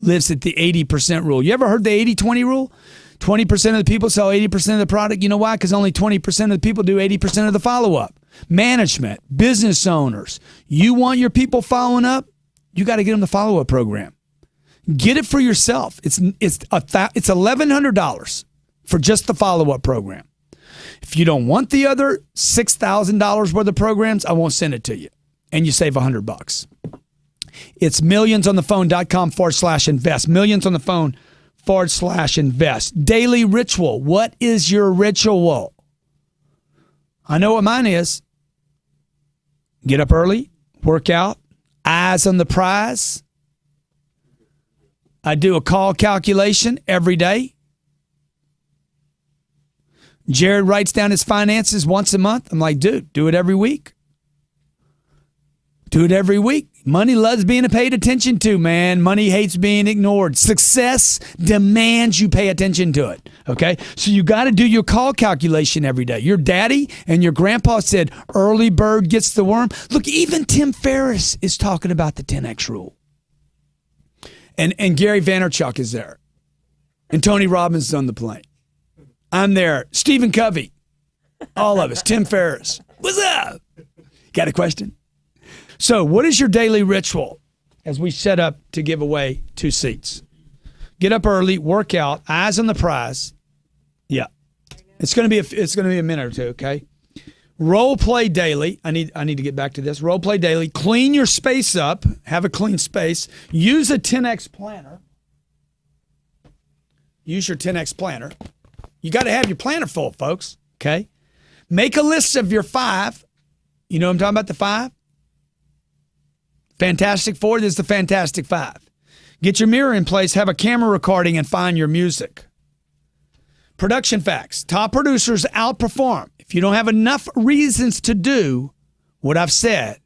lives at the 80% rule. You ever heard the 80-20 rule? 20% of the people sell 80% of the product. You know why? Because only 20% of the people do 80% of the follow-up. Management, business owners, you want your people following up? You got to get them the follow-up program. Get it for yourself. It's $1,100 for just the follow-up program. If you don't want the other $6,000 worth of programs, I won't send it to you. And you save $100. It's millionsonthephone.com/invest. Millionsonthephone.com/invest. Daily ritual. What is your ritual? I know what mine is. Get up early, work out, eyes on the prize. I do a call calculation every day. Jared writes down his finances once a month. I'm like, dude, do it every week. Do it every week. Money loves being paid attention to, man. Money hates being ignored. Success demands you pay attention to it, okay? So you got to do your call calculation every day. Your daddy and your grandpa said, early bird gets the worm. Look, even Tim Ferriss is talking about the 10X rule. And Gary Vaynerchuk is there. And Tony Robbins is on the plane. I'm there. Stephen Covey. All of us. Tim Ferriss. What's up? Got a question? So what is your daily ritual as we set up to give away 2 seats? Get up early, work out, eyes on the prize. Yeah. It's going to be a minute or two, okay? Role play daily. I need to get back to this. Role play daily. Clean your space up. Have a clean space. Use a 10X planner. Use your 10X planner. You got to have your planner full, folks. Okay? Make a list of your 5. You know what I'm talking about, the 5? Fantastic Four. This is the Fantastic 5. Get your mirror in place. Have a camera recording and find your music. Production facts. Top producers outperform. If you don't have enough reasons to do what I've said,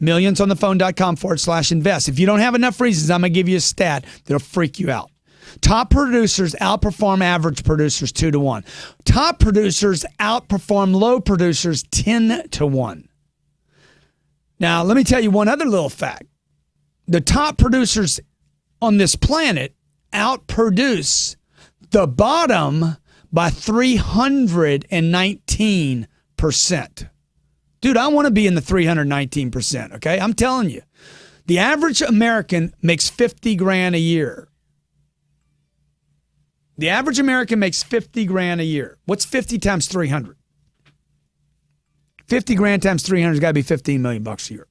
millionsonthephone.com/invest. If you don't have enough reasons, I'm going to give you a stat that'll freak you out. Top producers outperform average producers 2-1. Top producers outperform low producers 10-1. Now, let me tell you one other little fact. The top producers on this planet outproduce the bottom by 319%. Dude, I want to be in the 319%, okay? I'm telling you. The average American makes $50,000 a year. The average American makes $50,000 a year. What's 50 times 300? 50 grand times 300 has got to be $15 million a year.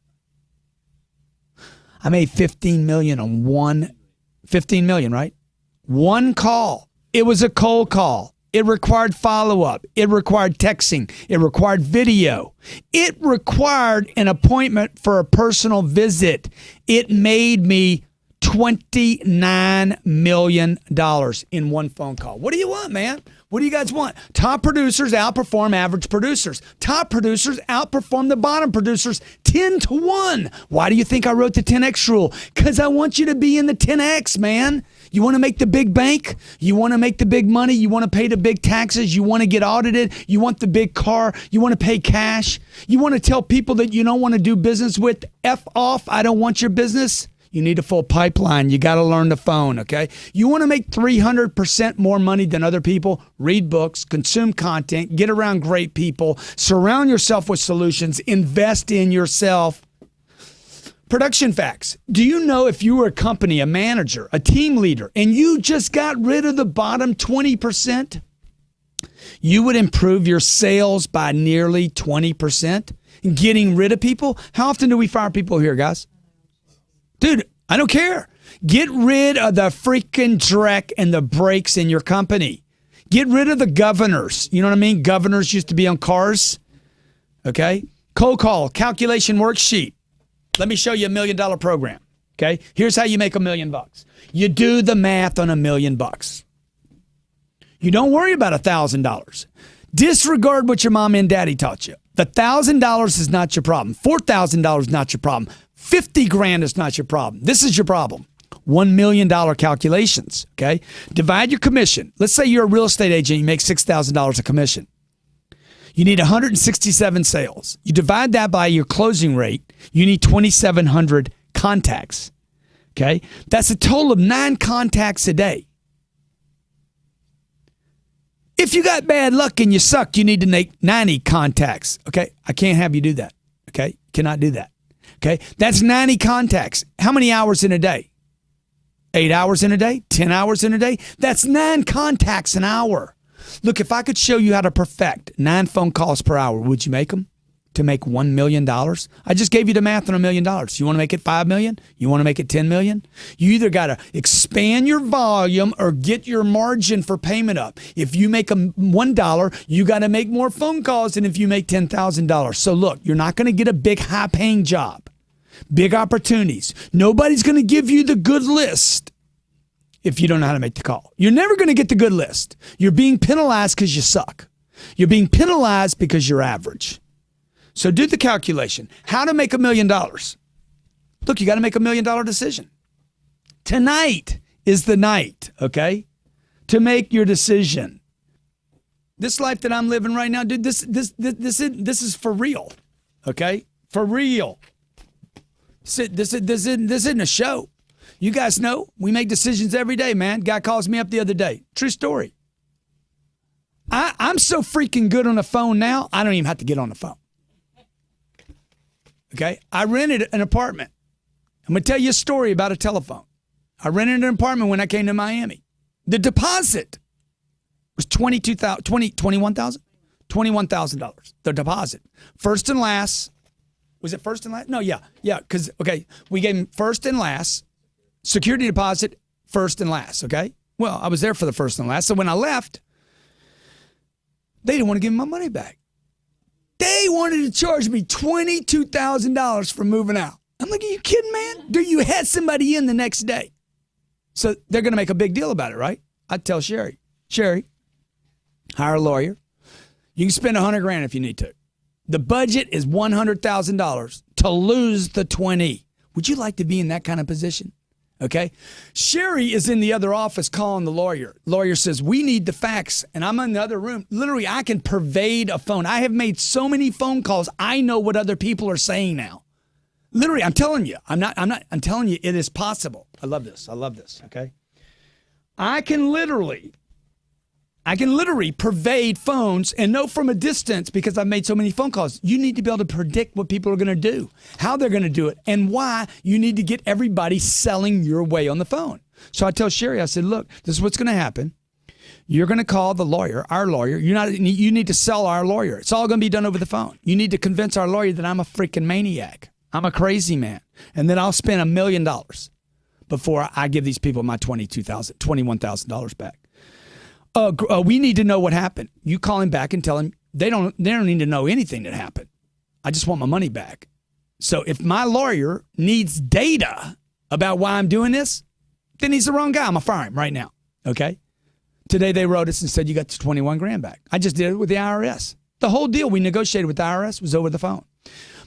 I made $15 million on $15 million, right? One call. It was a cold call. It required follow-up. It required texting. It required video. It required an appointment for a personal visit. It made me $29 million in one phone call. What do you want, man? What do you guys want? Top producers outperform average producers. Top producers outperform the bottom producers 10-1. Why do you think I wrote the 10X rule? Because I want you to be in the 10X, man. You want to make the big bank? You want to make the big money? You want to pay the big taxes? You want to get audited? You want the big car? You want to pay cash? You want to tell people that you don't want to do business with? F off, I don't want your business? You need a full pipeline. You got to learn the phone, okay? You want to make 300% more money than other people? Read books, consume content, get around great people, surround yourself with solutions, invest in yourself. Production facts. Do you know if you were a company, a manager, a team leader, and you just got rid of the bottom 20%, you would improve your sales by nearly 20%? Getting rid of people? How often do we fire people here, guys? Dude, I don't care. Get rid of the freaking dreck and the brakes in your company. Get rid of the governors. You know what I mean? Governors used to be on cars. Okay? Cold call, calculation worksheet. Let me show you $1 million program. Okay? Here's how you make $1 million. You do the math on $1 million. You don't worry about $1,000. Disregard what your mom and daddy taught you. The $1,000 is not your problem. $4,000 is not your problem. 50 grand is not your problem. This is your problem. $1 million calculations, okay? Divide your commission. Let's say you're a real estate agent, you make $6,000 a commission. You need 167 sales. You divide that by your closing rate, you need 2,700 contacts, okay? That's a total of 9 contacts a day. If you got bad luck and you suck, you need to make 90 contacts, okay? I can't have you do that, okay? Cannot do that, okay? That's 90 contacts. How many hours in a day? 8 hours in a day? 10 hours in a day? That's 9 contacts an hour. Look, if I could show you how to perfect 9 phone calls per hour, would you make them to make $1 million? I just gave you the math on $1 million. You want to make it 5 million? You want to make it 10 million? You either got to expand your volume or get your margin for payment up. If you make $1, you got to make more phone calls than if you make $10,000. So look, you're not going to get a big high paying job, big opportunities. Nobody's going to give you the good list if you don't know how to make the call. You're never going to get the good list. You're being penalized because you suck. You're being penalized because you're average. So do the calculation. How to make $1 million. Look, you got to make $1 million decision. Tonight is the night, okay, to make your decision. This life that I'm living right now, dude, this is for real, okay? For real. This isn't a show. You guys know we make decisions every day, man. Guy calls me up the other day. True story. I'm so freaking good on the phone now, I don't even have to get on the phone. Okay? I rented an apartment. I'm going to tell you a story about a telephone. I rented an apartment when I came to Miami. The deposit was $21,000. The deposit. First and last. Was it first and last? No, yeah. Because, okay, we gave him first and last. Security deposit, first and last, okay? Well, I was there for the first and last. So when I left, they didn't want to give me my money back. They wanted to charge me $22,000 for moving out. I'm like, are you kidding, man? Dude, you had somebody in the next day. So they're going to make a big deal about it, right? I'd tell Sherry, hire a lawyer. You can spend $100,000 if you need to. The budget is $100,000 to lose the 20. Would you like to be in that kind of position? Okay. Sherry is in the other office calling the lawyer. Lawyer says, we need the facts. And I'm in the other room. Literally, I can pervade a phone. I have made so many phone calls. I know what other people are saying now. Literally, I'm telling you, I'm telling you, it is possible. I love this. Okay. I can literally pervade phones and know from a distance because I've made so many phone calls. You need to be able to predict what people are going to do, how they're going to do it, and why you need to get everybody selling your way on the phone. So I tell Sherry, I said, look, this is what's going to happen. You're going to call the lawyer, our lawyer. You need to sell our lawyer. It's all going to be done over the phone. You need to convince our lawyer that I'm a freaking maniac. I'm a crazy man. And then I'll spend $1 million before I give these people my $21,000 back. We need to know what happened. You call him back and tell him they don't need to know anything that happened. I just want my money back. So if my lawyer needs data about why I'm doing this, then he's the wrong guy. I'm going to fire him right now. Okay? Today they wrote us and said you got the $21,000 back. I just did it with the IRS. The whole deal we negotiated with the IRS was over the phone.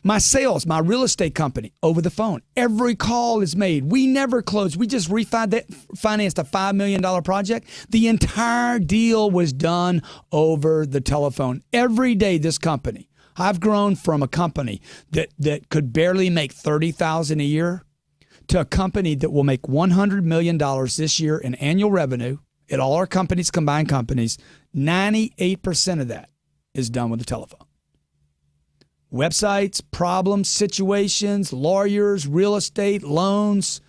My sales, my real estate company, over the phone. Every call is made. We never closed. We just refinanced a $5 million project. The entire deal was done over the telephone. Every day, this company. I've grown from a company that could barely make $30,000 a year to a company that will make $100 million this year in annual revenue at all our companies, combined companies. 98% of that is done with the telephone. Websites, problems, situations, lawyers, real estate, loans,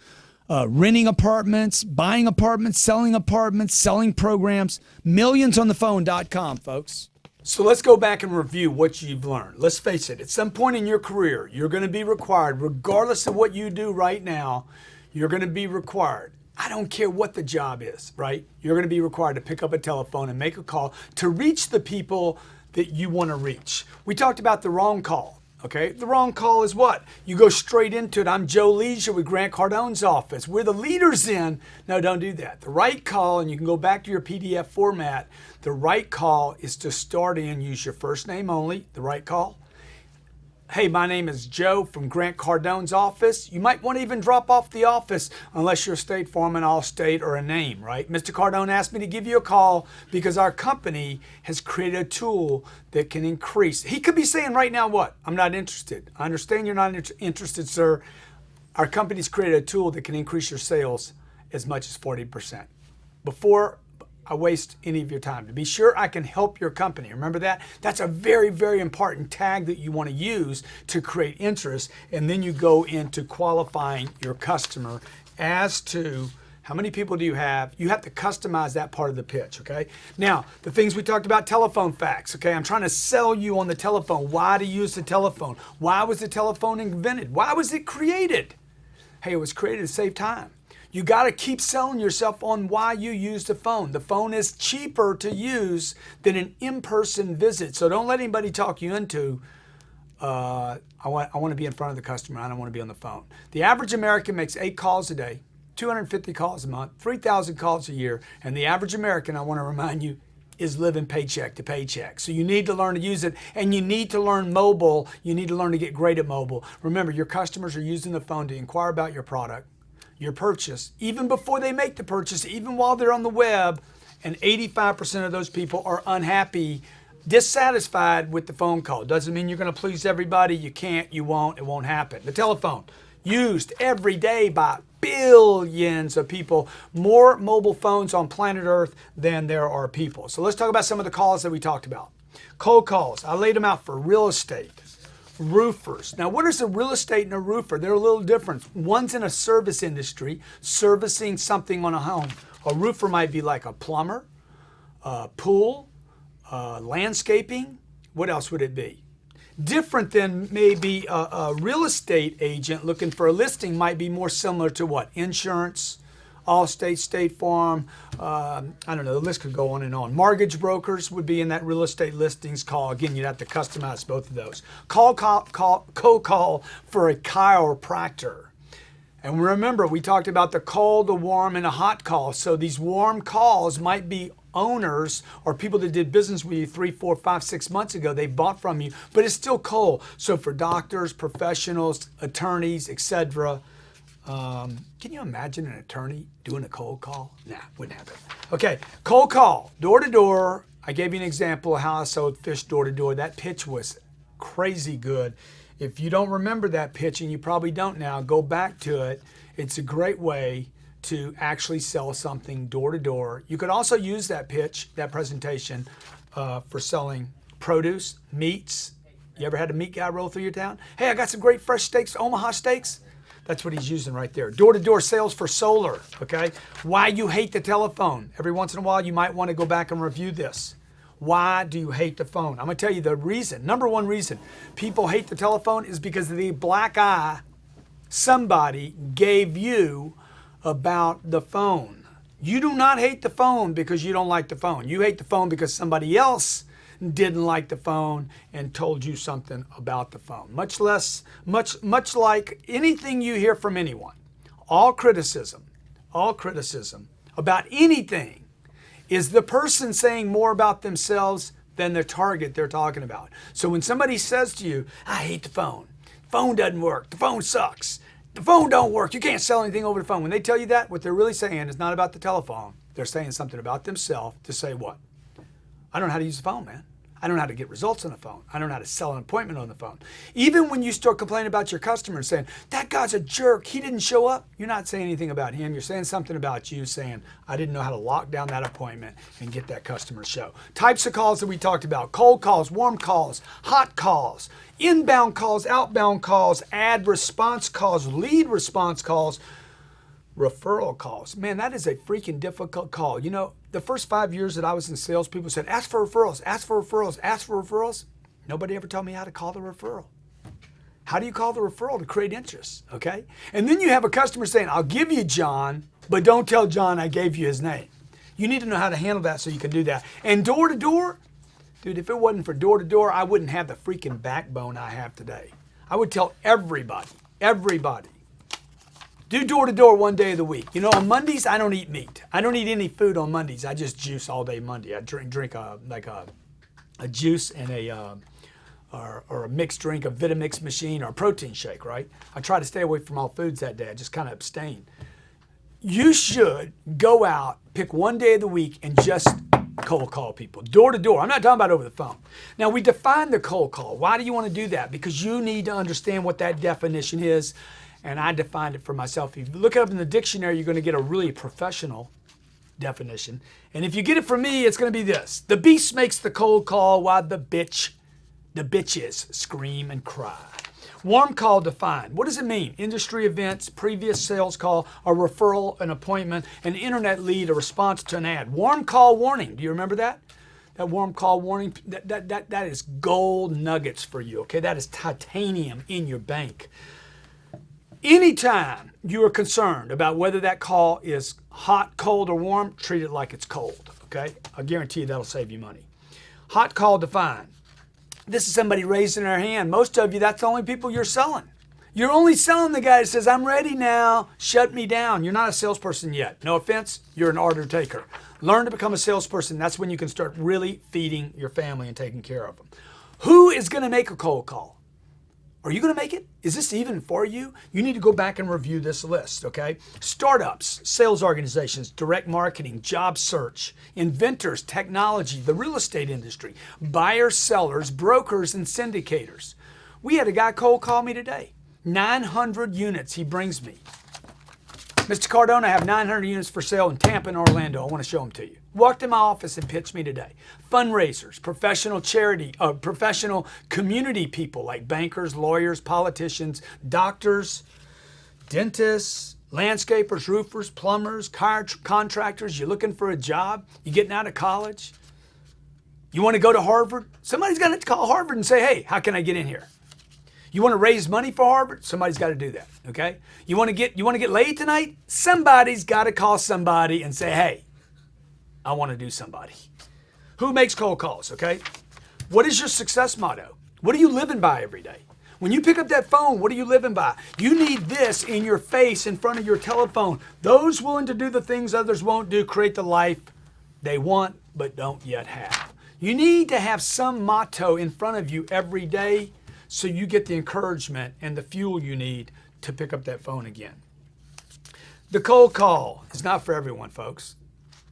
renting apartments, buying apartments, selling programs. Millionsonthephone.com, folks. So let's go back and review what you've learned. Let's face it, at some point in your career, you're going to be required, regardless of what you do right now, you're going to be required. I don't care what the job is, right? You're going to be required to pick up a telephone and make a call to reach the people that you want to reach. We talked about the wrong call, Okay, the wrong call is what? You go straight into it. I'm Joe Leisure with Grant Cardone's office. We're the leaders in. No, don't do that. The right call, and you can go back to your PDF format. The right call is to start in, use your first name only, the right call. Hey, my name is Joe from Grant Cardone's office. You might want to even drop off the office unless you're State Farm and Allstate or a name, right? Mr. Cardone asked me to give you a call because our company has created a tool that can increase. He could be saying right now what? I'm not interested. I understand you're not interested, sir. Our company's created a tool that can increase your sales as much as 40%. Before I waste any of your time, to be sure I can help your company. Remember that? That's a very, very important tag that you want to use to create interest. And then you go into qualifying your customer as to how many people do you have. You have to customize that part of the pitch, okay? Now, the things we talked about, telephone facts, okay? I'm trying to sell you on the telephone. Why to use the telephone? Why was the telephone invented? Why was it created? Hey, it was created to save time. You got to keep selling yourself on why you use the phone. The phone is cheaper to use than an in-person visit. So don't let anybody talk you into, I want to be in front of the customer. I don't want to be on the phone. The average American makes 8 calls a day, 250 calls a month, 3,000 calls a year. And the average American, I want to remind you, is living paycheck to paycheck. So you need to learn to use it, and you need to learn mobile. You need to learn to get great at mobile. Remember, your customers are using the phone to inquire about your product, your purchase, even before they make the purchase, even while they're on the web, and 85% of those people are unhappy, dissatisfied with the phone call. Doesn't mean you're going to please everybody. You can't, you won't, it won't happen. The telephone, used every day by billions of people, more mobile phones on planet Earth than there are people. So let's talk about some of the calls that we talked about. Cold calls, I laid them out for real estate. Roofers. Now, what is a real estate and a roofer? They're a little different. One's in a service industry, servicing something on a home. A roofer might be like a plumber, pool, landscaping. What else would it be? Different than maybe a real estate agent looking for a listing might be more similar to what? Insurance, Allstate, State Farm, I don't know, the list could go on and on. Mortgage brokers would be in that real estate listings call. Again, you'd have to customize both of those. Cold call for a chiropractor. And remember, we talked about the cold, the warm, and a hot call. So these warm calls might be owners or people that did business with you 3, 4, 5, 6 months ago. They bought from you, but it's still cold. So for doctors, professionals, attorneys, etc., can you imagine an attorney doing a cold call? Nah, wouldn't happen. Okay, cold call, door to door. I gave you an example of how I sold fish door to door. That pitch was crazy good. If you don't remember that pitch, and you probably don't now, go back to it. It's a great way to actually sell something door to door. You could also use that pitch, that presentation, for selling produce, meats. You ever had a meat guy roll through your town? Hey, I got some great fresh steaks, Omaha steaks. That's what he's using right there. Door-to-door sales for solar, okay? Why you hate the telephone. Every once in a while, you might want to go back and review this. Why do you hate the phone? I'm going to tell you the reason. Number one reason people hate the telephone is because of the black eye somebody gave you about the phone. You do not hate the phone because you don't like the phone. You hate the phone because somebody else didn't like the phone and told you something about the phone. Much like anything you hear from anyone, all criticism about anything is the person saying more about themselves than the target they're talking about. So when somebody says to you, I hate the phone doesn't work, the phone sucks, the phone don't work, you can't sell anything over the phone. When they tell you that, what they're really saying is not about the telephone. They're saying something about themselves to say what? I don't know how to use the phone, man. I don't know how to get results on the phone. I don't know how to sell an appointment on the phone. Even when you start complaining about your customer and saying, that guy's a jerk, he didn't show up, you're not saying anything about him. You're saying something about you, saying, I didn't know how to lock down that appointment and get that customer show. Types of calls that we talked about: cold calls, warm calls, hot calls, inbound calls, outbound calls, ad response calls, lead response calls, referral calls. Man, that is a freaking difficult call. You know, the first 5 years that I was in sales, people said, ask for referrals, ask for referrals, ask for referrals. Nobody ever told me how to call the referral. How do you call the referral to create interest, okay? And then you have a customer saying, I'll give you John, but don't tell John I gave you his name. You need to know how to handle that so you can do that. And door to door, Dude, if it wasn't for door to door, I wouldn't have the freaking backbone I have today. I would tell everybody, do door to door one day of the week. You know, on Mondays, I don't eat meat. I don't eat any food on Mondays. I just juice all day Monday. I drink a juice and or a mixed drink, a Vitamix machine, or a protein shake, right? I try to stay away from all foods that day. I just kind of abstain. You should go out, pick one day of the week, and just cold call people, door to door. I'm not talking about over the phone. Now, we define the cold call. Why do you want to do that? Because you need to understand what that definition is, and I defined it for myself. If you look it up in the dictionary, you're going to get a really professional definition. And if you get it from me, it's going to be this. The beast makes the cold call while the bitches scream and cry. Warm call defined. What does it mean? Industry events, previous sales call, a referral, an appointment, an internet lead, a response to an ad. Warm call warning. Do you remember that? That warm call warning, that is gold nuggets for you, okay? That is titanium in your bank. Anytime you are concerned about whether that call is hot, cold, or warm, treat it like it's cold, okay? I guarantee you that'll save you money. Hot call defined. This is somebody raising their hand. Most of you, that's the only people you're selling. You're only selling the guy that says, I'm ready now, shut me down. You're not a salesperson yet. No offense, you're an order taker. Learn to become a salesperson. That's when you can start really feeding your family and taking care of them. Who is going to make a cold call? Are you going to make it? Is this even for you? You need to go back and review this list, okay? Startups, sales organizations, direct marketing, job search, inventors, technology, the real estate industry, buyers, sellers, brokers, and syndicators. We had a guy cold call me today. 900 units he brings me. Mr. Cardone, I have 900 units for sale in Tampa and Orlando. I want to show them to you. Walked in my office and pitched me today. Fundraisers, professional professional community people like bankers, lawyers, politicians, doctors, dentists, landscapers, roofers, plumbers, contractors. You're looking for a job. You're getting out of college. You want to go to Harvard? Somebody's got to call Harvard and say, hey, how can I get in here? You want to raise money for Harvard? Somebody's got to do that, okay? You want to get laid tonight? Somebody's got to call somebody and say, hey, I want to do somebody. Who makes cold calls, okay? What is your success motto? What are you living by every day? When you pick up that phone, what are you living by? You need this in your face, in front of your telephone. Those willing to do the things others won't do create the life they want but don't yet have. You need to have some motto in front of you every day so you get the encouragement and the fuel you need to pick up that phone again. The cold call is not for everyone, folks.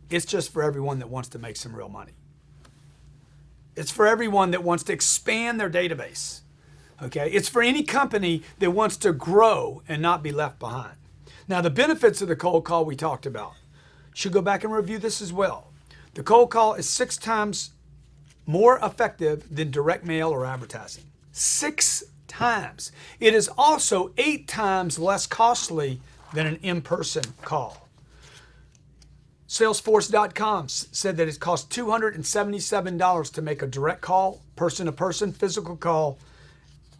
It's just for everyone that wants to make some real money. It's for everyone that wants to expand their database. Okay? It's for any company that wants to grow and not be left behind. Now, the benefits of the cold call we talked about. Should go back and review this as well. The cold call is 6 times more effective than direct mail or advertising. 6 times. It is also 8 times less costly than an in-person call. Salesforce.com said that it costs $277 to make a direct call, person-to-person, physical call,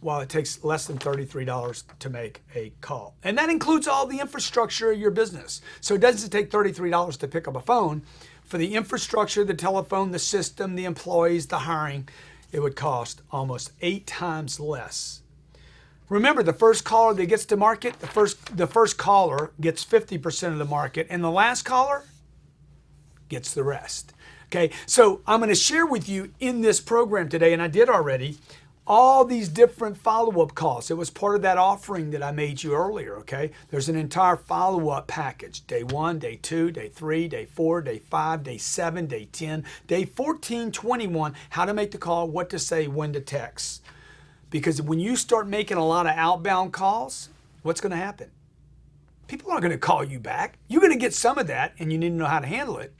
while it takes less than $33 to make a call. And that includes all the infrastructure of your business. So it doesn't take $33 to pick up a phone. For the infrastructure, the telephone, the system, the employees, the hiring, it would cost almost 8 times less. Remember, the first caller that gets to market, the first caller gets 50% of the market, and the last caller gets the rest. Okay, so I'm going to share with you in this program today, and I did already, all these different follow-up calls. It was part of that offering that I made you earlier, okay? There's an entire follow-up package. Day 1, day 2, day 3, day 4, day 5, day 7, day 10, day 14, 21, how to make the call, what to say, when to text. Because when you start making a lot of outbound calls, what's going to happen? People aren't going to call you back. You're going to get some of that, and you need to know how to handle it.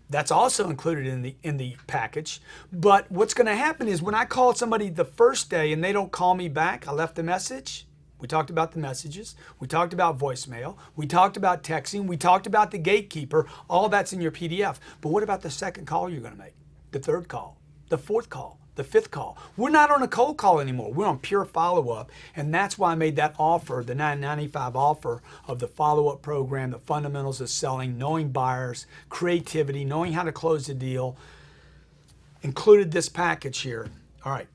That's also included in the package. But what's going to happen is when I call somebody the first day and they don't call me back, I left a message. We talked about the messages. We talked about voicemail. We talked about texting. We talked about the gatekeeper. All that's in your PDF. But what about the second call you're going to make? The third call, the fourth call, the fifth call. We're not on a cold call anymore. We're on pure follow-up. And that's why I made that offer, the $9.95 offer of the follow-up program, the fundamentals of selling, knowing buyers, creativity, knowing how to close the deal. included this package here. All right.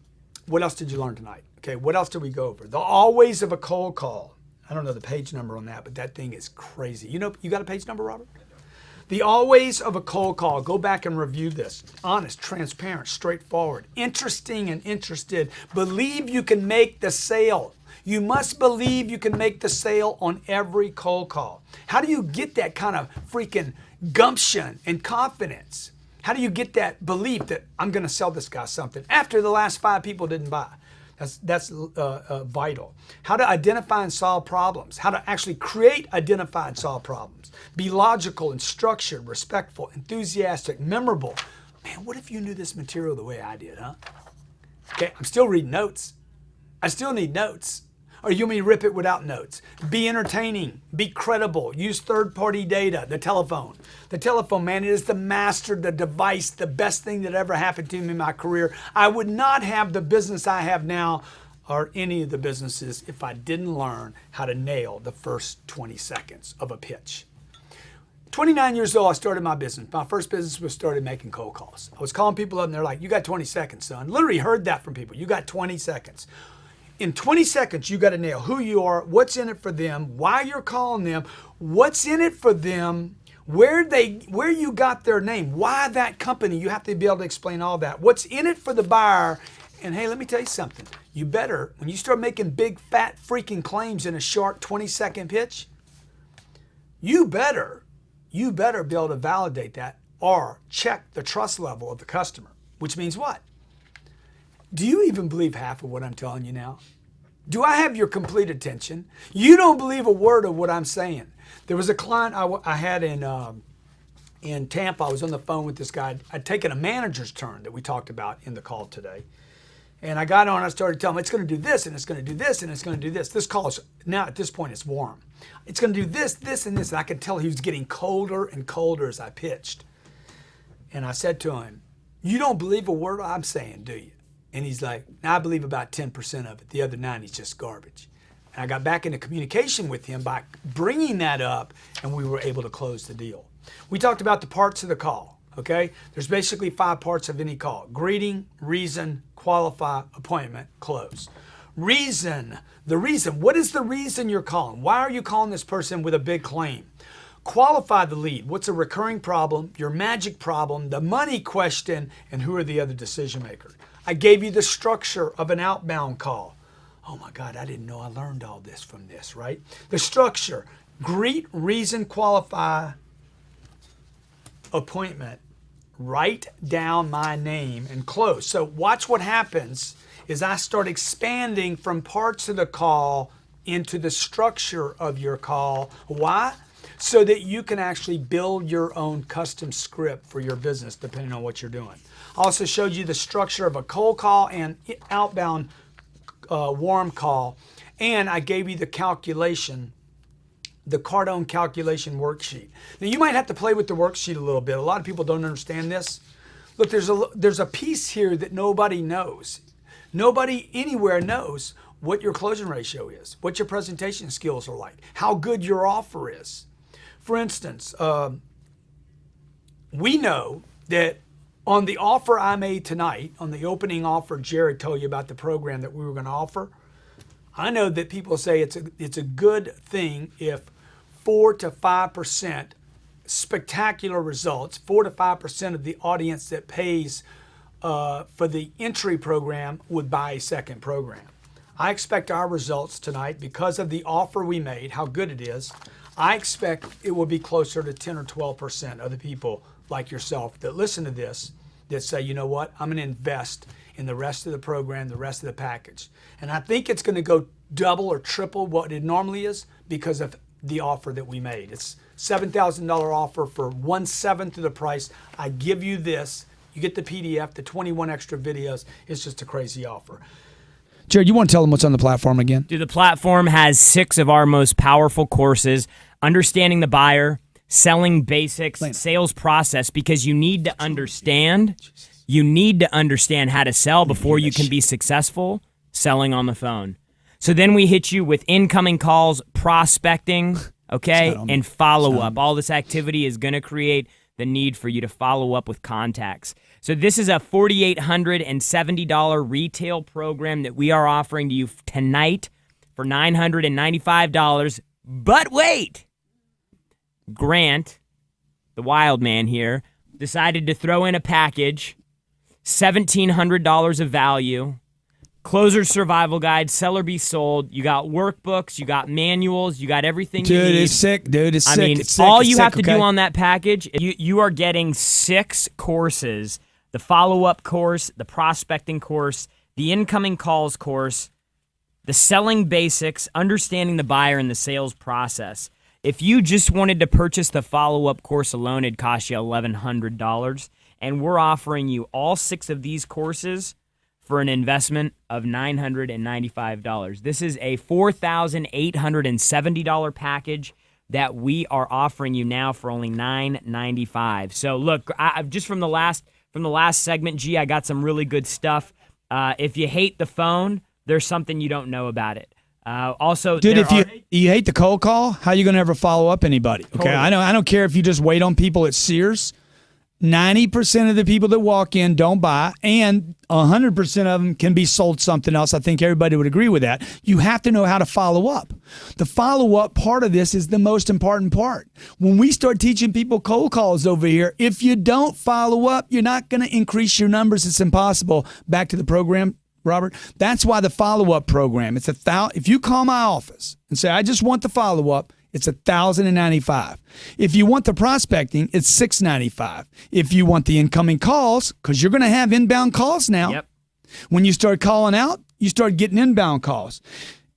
What else did you learn tonight? Okay, what else did we go over? The always of a cold call. I don't know the page number on that, but that thing is crazy. You know, you got a page number, Robert? The always of a cold call. Go back and review this. Honest, transparent, straightforward, interesting and interested. Believe you can make the sale. You must believe you can make the sale on every cold call. How do you get that kind of freaking gumption and confidence? How do you get that belief that I'm going to sell this guy something after the last 5 people didn't buy? That's vital. How to identify and solve problems. How to actually create, identify, and solve problems. Be logical and structured, respectful, enthusiastic, memorable. Man, what if you knew this material the way I did, huh? Okay, I'm still reading notes. I still need notes. Or you want me to rip it without notes? Be entertaining, be credible, use third-party data, the telephone. The telephone, man, it is the master, the device, the best thing that ever happened to me in my career. I would not have the business I have now or any of the businesses if I didn't learn how to nail the first 20 seconds of a pitch. 29 years old, I started my business. My first business was started making cold calls. I was calling people up and they're like, you got 20 seconds, son. Literally heard that from people. You got 20 seconds. In 20 seconds, you got to nail who you are, what's in it for them, why you're calling them, what's in it for them, where you got their name, why that company. You have to be able to explain all that. What's in it for the buyer. And hey, let me tell you something. You better, when you start making big, fat, freaking claims in a short 20-second pitch, you better be able to validate that or check the trust level of the customer, which means what? Do you even believe half of what I'm telling you now? Do I have your complete attention? You don't believe a word of what I'm saying. There was a client I had in Tampa. I was on the phone with this guy. I'd taken a manager's turn that we talked about in the call today. And I got on, I started telling him, it's going to do this, and it's going to do this, and it's going to do this. This call is, now at this point, it's warm. It's going to do this, this, and this. And I could tell he was getting colder and colder as I pitched. And I said to him, you don't believe a word I'm saying, do you? And he's like, I believe about 10% of it. The other 90 is just garbage. And I got back into communication with him by bringing that up, and we were able to close the deal. We talked about the parts of the call, okay? There's basically 5 parts of any call. Greeting, reason, qualify, appointment, close. Reason, the reason. What is the reason you're calling? Why are you calling this person with a big claim? Qualify the lead. What's a recurring problem, your magic problem, the money question, and who are the other decision makers? I gave you the structure of an outbound call. Oh my God, I didn't know I learned all this from this, right? The structure, greet, reason, qualify, appointment, write down my name, and close. So watch what happens is I start expanding from parts of the call into the structure of your call. Why? So that you can actually build your own custom script for your business depending on what you're doing. I also showed you the structure of a cold call and outbound warm call. And I gave you the calculation, the Cardone calculation worksheet. Now you might have to play with the worksheet a little bit. A lot of people don't understand this. Look, there's a piece here that nobody knows. Nobody anywhere knows what your closing ratio is, what your presentation skills are like, how good your offer is. For instance, we know that on the offer I made tonight, on the opening offer Jared told you about the program that we were going to offer, I know that people say it's a good thing if 4 to 5% spectacular results, 4 to 5% of the audience that pays for the entry program would buy a second program. I expect our results tonight, because of the offer we made, how good it is, I expect it will be closer to 10 or 12% of the people like yourself that listen to this that say, you know what, I'm going to invest in the rest of the program, the rest of the package. And I think it's going to go double or triple what it normally is because of the offer that we made. It's $7,000 offer for 1/7 of the price. I give you this. You get the PDF, the 21 extra videos. It's just a crazy offer. Jared, you want to tell them what's on the platform again? Dude, the platform has 6 of our most powerful courses: understanding the buyer, selling basics, sales process, because you need to understand. You need to understand how to sell before you can be successful selling on the phone. So then we hit you with incoming calls, prospecting, okay, and follow-up. All this activity is going to create the need for you to follow up with contacts. So this is a $4,870 retail program that we are offering to you tonight for $995. But wait, Grant, the wild man here, decided to throw in a package, $1,700 of value, Closer Survival Guide, Sell or Be Sold. You got workbooks, you got manuals, you got everything you need. Dude, it's sick. Dude, it's sick. I mean, it's sick. all it's you sick, have to okay? do on that package, you are getting 6 courses: the follow-up course, the prospecting course, the incoming calls course, the selling basics, understanding the buyer and the sales process. If you just wanted to purchase the follow-up course alone, it'd cost you $1,100. And we're offering you all 6 of these courses for an investment of $995. This is a $4,870 package that we are offering you now for only $995. So look, just from the last segment, G, I got some really good stuff. If you hate the phone, there's something you don't know about it. Also, dude, if you hate the cold call, how are you going to ever follow up anybody? Okay, Totally. I don't care if you just wait on people at Sears. 90% of the people that walk in don't buy, and 100% of them can be sold something else. I think everybody would agree with that. You have to know how to follow up. The follow-up part of this is the most important part. When we start teaching people cold calls over here, if you don't follow up, you're not going to increase your numbers. It's impossible. Back to the program, Robert. That's why the follow-up program, if you call my office and say, I just want the follow-up, it's $1,095. If you want the prospecting, it's $695. If you want the incoming calls, because you're going to have inbound calls now. Yep. When you start calling out, you start getting inbound calls.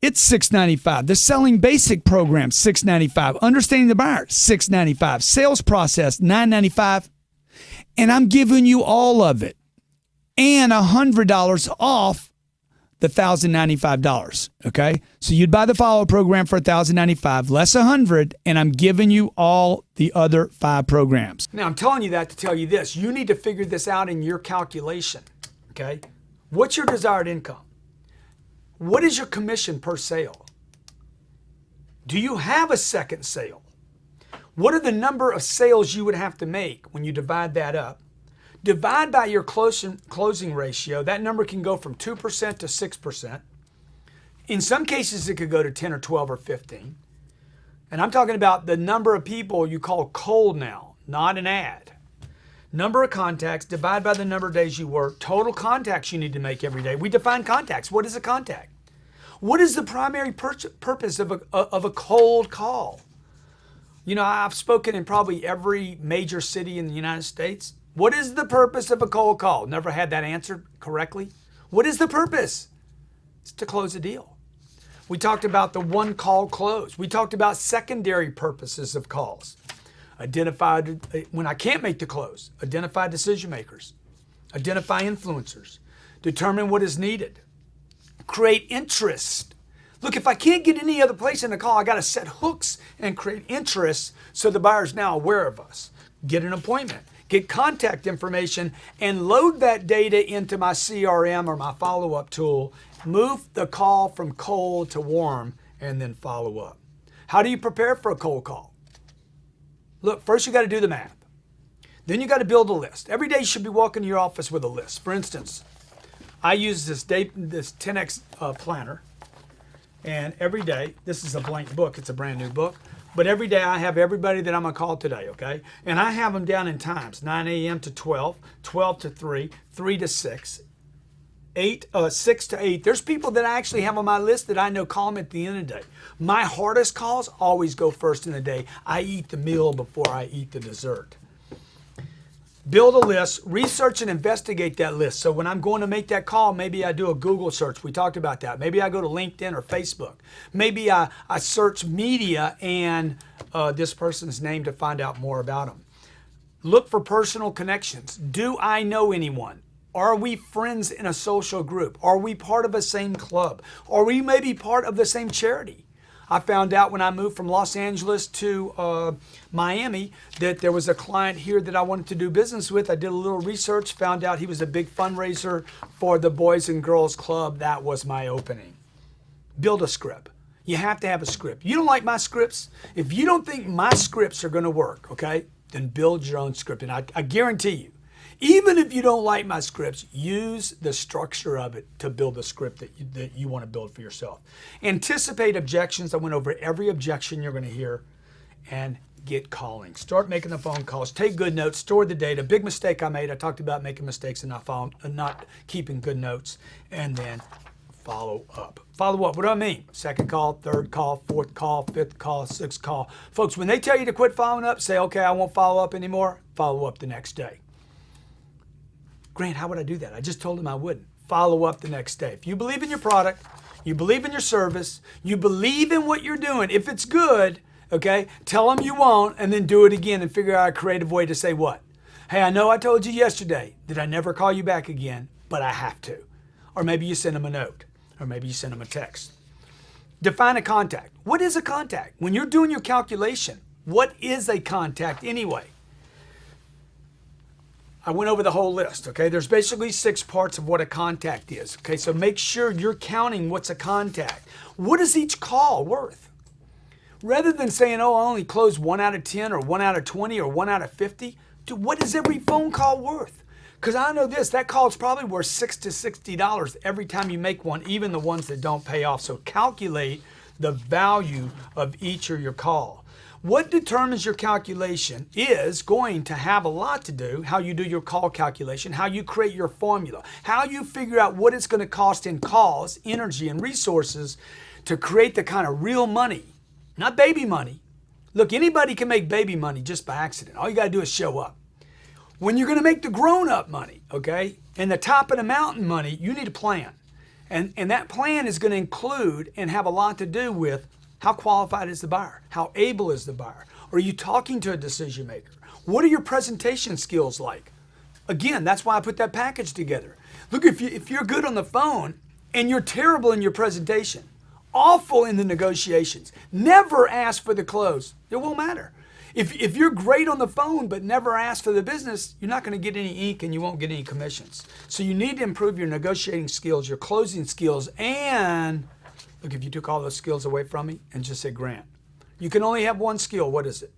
It's $695. The selling basic program, $695. Understanding the buyer, $695. Sales process, $995. And I'm giving you all of it. And $100 off the $1,095, okay? So you'd buy the follow-up program for $1,095, less $100, and I'm giving you all the other 5 programs. Now, I'm telling you that to tell you this. You need to figure this out in your calculation, okay? What's your desired income? What is your commission per sale? Do you have a second sale? What are the number of sales you would have to make when you divide that up? Divide by your closing ratio. That number can go from 2% to 6%. In some cases, it could go to 10 or 12 or 15. And I'm talking about the number of people you call cold now, not an ad. Number of contacts, divide by the number of days you work, total contacts you need to make every day. We define contacts. What is a contact? What is the primary purpose of a cold call? You know, I've spoken in probably every major city in the United States. What is the purpose of a cold call? Never had that answered correctly. What is the purpose? It's to close a deal. We talked about the one call close. We talked about secondary purposes of calls. Identify, when I can't make the close, identify decision makers, identify influencers, determine what is needed, create interest. Look, if I can't get any other place in the call, I got to set hooks and create interest so the buyer's now aware of us. Get an appointment. Get contact information and load that data into my CRM or my follow-up tool. Move the call from cold to warm and then follow up. How do you prepare for a cold call? Look, first you got to do the math. Then you got to build a list. Every day you should be walking to your office with a list. For instance, I use this 10X planner, and every day, this is a blank book, it's a brand new book, but every day I have everybody that I'm going to call today, okay? And I have them down in times, 9 a.m. to 12, 12 to 3, 3 to 6, 6 to 8. There's people that I actually have on my list that I know call them at the end of the day. My hardest calls always go first in the day. I eat the meal before I eat the dessert. Build a list, research and investigate that list. So when I'm going to make that call, maybe I do a Google search. We talked about that. Maybe I go to LinkedIn or Facebook. Maybe I search media and this person's name to find out more about them. Look for personal connections. Do I know anyone? Are we friends in a social group? Are we part of the same club? Are we maybe part of the same charity? I found out when I moved from Los Angeles to Miami that there was a client here that I wanted to do business with. I did a little research, found out he was a big fundraiser for the Boys and Girls Club. That was my opening. Build a script. You have to have a script. You don't like my scripts? If you don't think my scripts are going to work, okay, then build your own script. And I guarantee you, even if you don't like my scripts, use the structure of it to build the script that you want to build for yourself. Anticipate objections. I went over every objection you're going to hear, and get calling. Start making the phone calls. Take good notes. Store the data. Big mistake I made. I talked about making mistakes and not keeping good notes. And then follow up. Follow up. What do I mean? Second call, third call, fourth call, fifth call, sixth call. Folks, when they tell you to quit following up, say, okay, I won't follow up anymore. Follow up the next day. Grant, how would I do that? I just told him I wouldn't. Follow up the next day. If you believe in your product, you believe in your service, you believe in what you're doing, if it's good, okay, tell them you won't and then do it again and figure out a creative way to say what? Hey, I know I told you yesterday that I never call you back again, but I have to. Or maybe you send them a note, or maybe you send them a text. Define a contact. What is a contact? When you're doing your calculation, what is a contact anyway? I went over the whole list, okay? There's basically 6 parts of what a contact is, okay? So make sure you're counting what's a contact. What is each call worth? Rather than saying, oh, I only close 1 out of 10 or 1 out of 20 or 1 out of 50, dude, what is every phone call worth? Because I know this, that call is probably worth $60 to $60 every time you make one, even the ones that don't pay off. So calculate the value of each of your call. What determines your calculation is going to have a lot to do, how you do your call calculation, how you create your formula, how you figure out what it's going to cost in calls, energy, and resources to create the kind of real money, not baby money. Look, anybody can make baby money just by accident. All you got to do is show up. When you're going to make the grown-up money, okay, and the top of the mountain money, you need a plan. And that plan is going to include and have a lot to do with how qualified is the buyer? How able is the buyer? Are you talking to a decision maker? What are your presentation skills like? Again, that's why I put that package together. Look, if you're good on the phone and you're terrible in your presentation, awful in the negotiations, never ask for the close, it won't matter. If you're great on the phone but never ask for the business, you're not going to get any ink and you won't get any commissions. So you need to improve your negotiating skills, your closing skills, and look, if you took all those skills away from me and just said, Grant, you can only have one skill. What is it?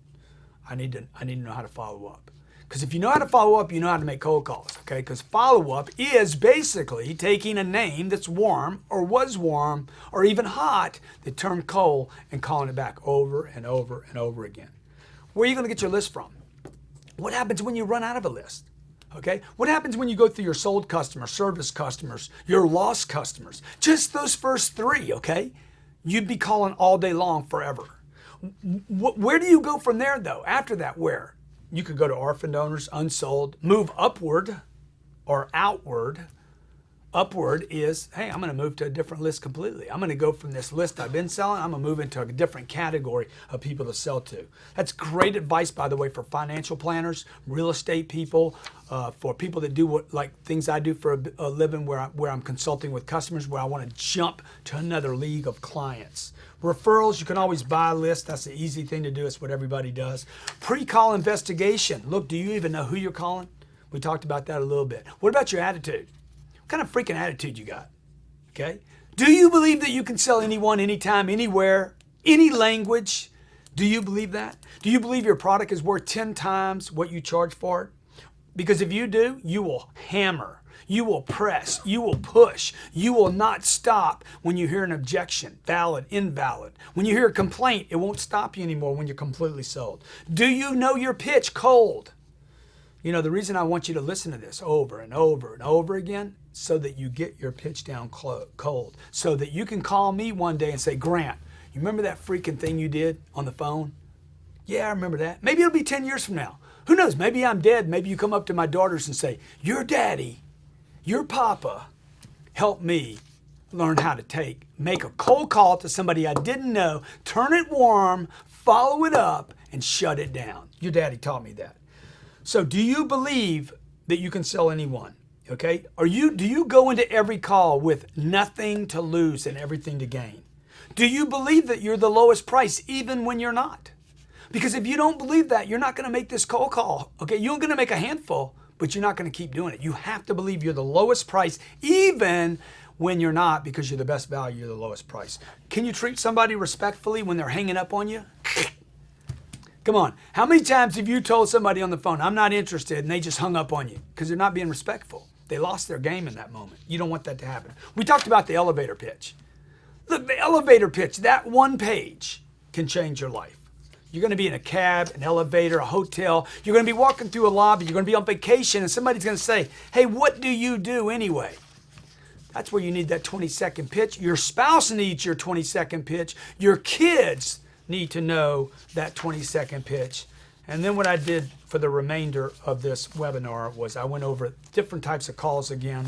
I need to know how to follow up. Because if you know how to follow up, you know how to make cold calls, okay? Because follow up is basically taking a name that's warm or was warm or even hot that turned cold and calling it back over and over and over again. Where are you going to get your list from? What happens when you run out of a list? Okay, what happens when you go through your sold customers, service customers, your lost customers? Just those first 3, okay? You'd be calling all day long forever. Where do you go from there, though? After that, where? You could go to orphan donors, unsold, move upward or outward. Upward is, hey, I'm going to move to a different list completely. I'm going to go from this list I've been selling, I'm going to move into a different category of people to sell to. That's great advice, by the way, for financial planners, real estate people, for people that do things I do for a living where I'm consulting with customers, where I want to jump to another league of clients. Referrals, you can always buy a list. That's the easy thing to do. It's what everybody does. Pre-call investigation. Look, do you even know who you're calling? We talked about that a little bit. What about your attitude? What kind of freaking attitude you got? Okay? Do you believe that you can sell anyone, anytime, anywhere, any language? Do you believe that? Do you believe your product is worth 10 times what you charge for it? Because if you do, you will hammer, you will press, you will push, you will not stop when you hear an objection, valid, invalid. When you hear a complaint, it won't stop you anymore when you're completely sold. Do you know your pitch cold? You know, the reason I want you to listen to this over and over and over again, so that you get your pitch down cold, so that you can call me one day and say, Grant, you remember that freaking thing you did on the phone? Yeah, I remember that. Maybe it'll be 10 years from now. Who knows? Maybe I'm dead. Maybe you come up to my daughters and say, your daddy, your papa helped me learn how to make a cold call to somebody I didn't know, turn it warm, follow it up, and shut it down. Your daddy taught me that. So do you believe that you can sell anyone? Okay? Do you go into every call with nothing to lose and everything to gain? Do you believe that you're the lowest price even when you're not? Because if you don't believe that, you're not going to make this cold call. Okay? You're going to make a handful, but you're not going to keep doing it. You have to believe you're the lowest price even when you're not, because you're the best value, you're the lowest price. Can you treat somebody respectfully when they're hanging up on you? Come on. How many times have you told somebody on the phone, I'm not interested, and they just hung up on you because they're not being respectful? They lost their game in that moment. You don't want that to happen. We talked about the elevator pitch. Look, the elevator pitch, that one page can change your life. You're going to be in a cab, an elevator, a hotel. You're going to be walking through a lobby. You're going to be on vacation, and somebody's going to say, hey, what do you do anyway? That's where you need that 20-second pitch. Your spouse needs your 20-second pitch. Your kids need to know that 20-second pitch. And then what I did for the remainder of this webinar was I went over different types of calls again.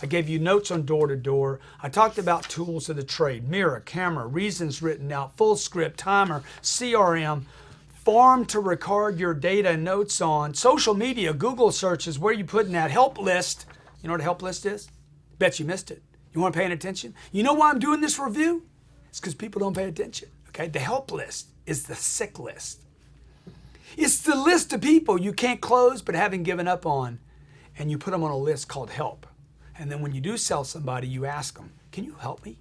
I gave you notes on door-to-door. I talked about tools of the trade, mirror, camera, reasons written out, full script, timer, CRM, farm to record your data and notes on, social media, Google searches, where you putting that help list. You know what a help list is? Bet you missed it. You weren't paying attention? You know why I'm doing this review? It's because people don't pay attention. Okay, the help list is the sick list. It's the list of people you can't close but haven't given up on, and you put them on a list called help. And then when you do sell somebody, you ask them, can you help me?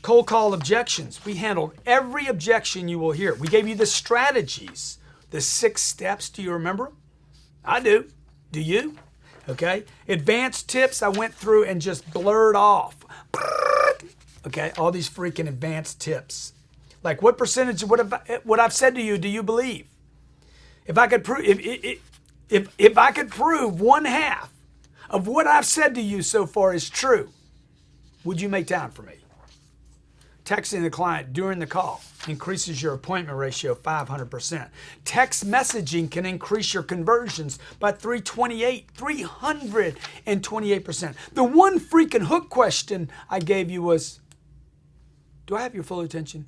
Cold call objections. We handled every objection you will hear. We gave you the strategies, the 6 steps. Do you remember them? I do. Do you? Okay. Advanced tips I went through and just blurred off. Okay, all these freaking advanced tips. Like what percentage of what I've said to you do you believe? If I could prove if I could prove 1/2 of what I've said to you so far is true, would you make time for me? Texting the client during the call increases your appointment ratio 500%. Text messaging can increase your conversions by 328%. The one freaking hook question I gave you was, do I have your full attention?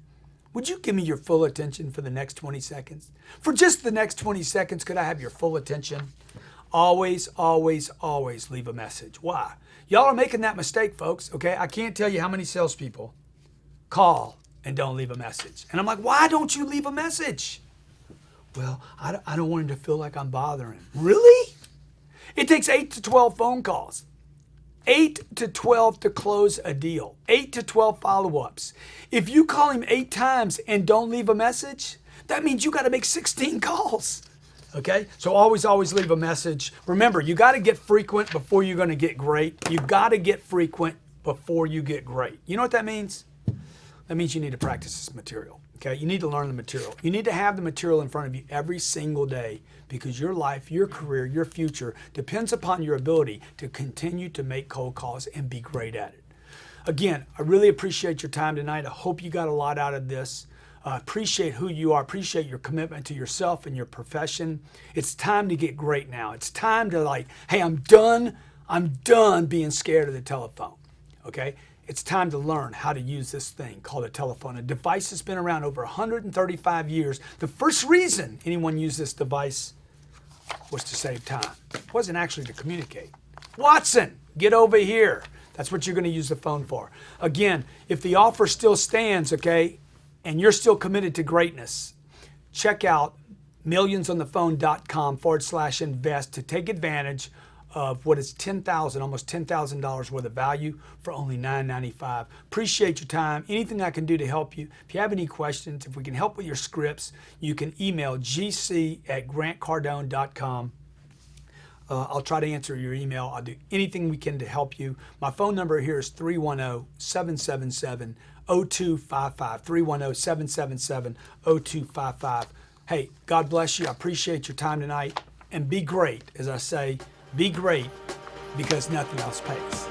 Would you give me your full attention for the next 20 seconds? For just the next 20 seconds, could I have your full attention? Always, always, always leave a message. Why? Y'all are making that mistake, folks, okay? I can't tell you how many salespeople call and don't leave a message. And I'm like, why don't you leave a message? Well, I don't want him to feel like I'm bothering him. Really? It takes 8 to 12 phone calls. 8 to 12 to close a deal. 8 to 12 follow-ups. If you call him 8 times and don't leave a message, that means you got to make 16 calls. Okay? So always, always leave a message. Remember, you got to get frequent before you're going to get great. You got to get frequent before you get great. You know what that means? That means you need to practice this material. Okay? You need to learn the material. You need to have the material in front of you every single day, because your life, your career, your future depends upon your ability to continue to make cold calls and be great at it. Again, I really appreciate your time tonight. I hope you got a lot out of this. Appreciate who you are. Appreciate your commitment to yourself and your profession. It's time to get great now. It's time to hey, I'm done being scared of the telephone. Okay? It's time to learn how to use this thing called a telephone, a device that's been around over 135 years. The first reason anyone used this device was to save time. It wasn't actually to communicate. Watson, get over here. That's what you're going to use the phone for. Again, if the offer still stands, okay, and you're still committed to greatness, check out millionsonthephone.com/invest to take advantage of what is almost $10,000 worth of value for only $9.95. Appreciate your time. Anything I can do to help you. If you have any questions, if we can help with your scripts, you can email gc@grantcardone.com. I'll try to answer your email. I'll do anything we can to help you. My phone number here is 310-777-0255. 310-777-0255. Hey, God bless you. I appreciate your time tonight. And be great, as I say, be great, because nothing else pays.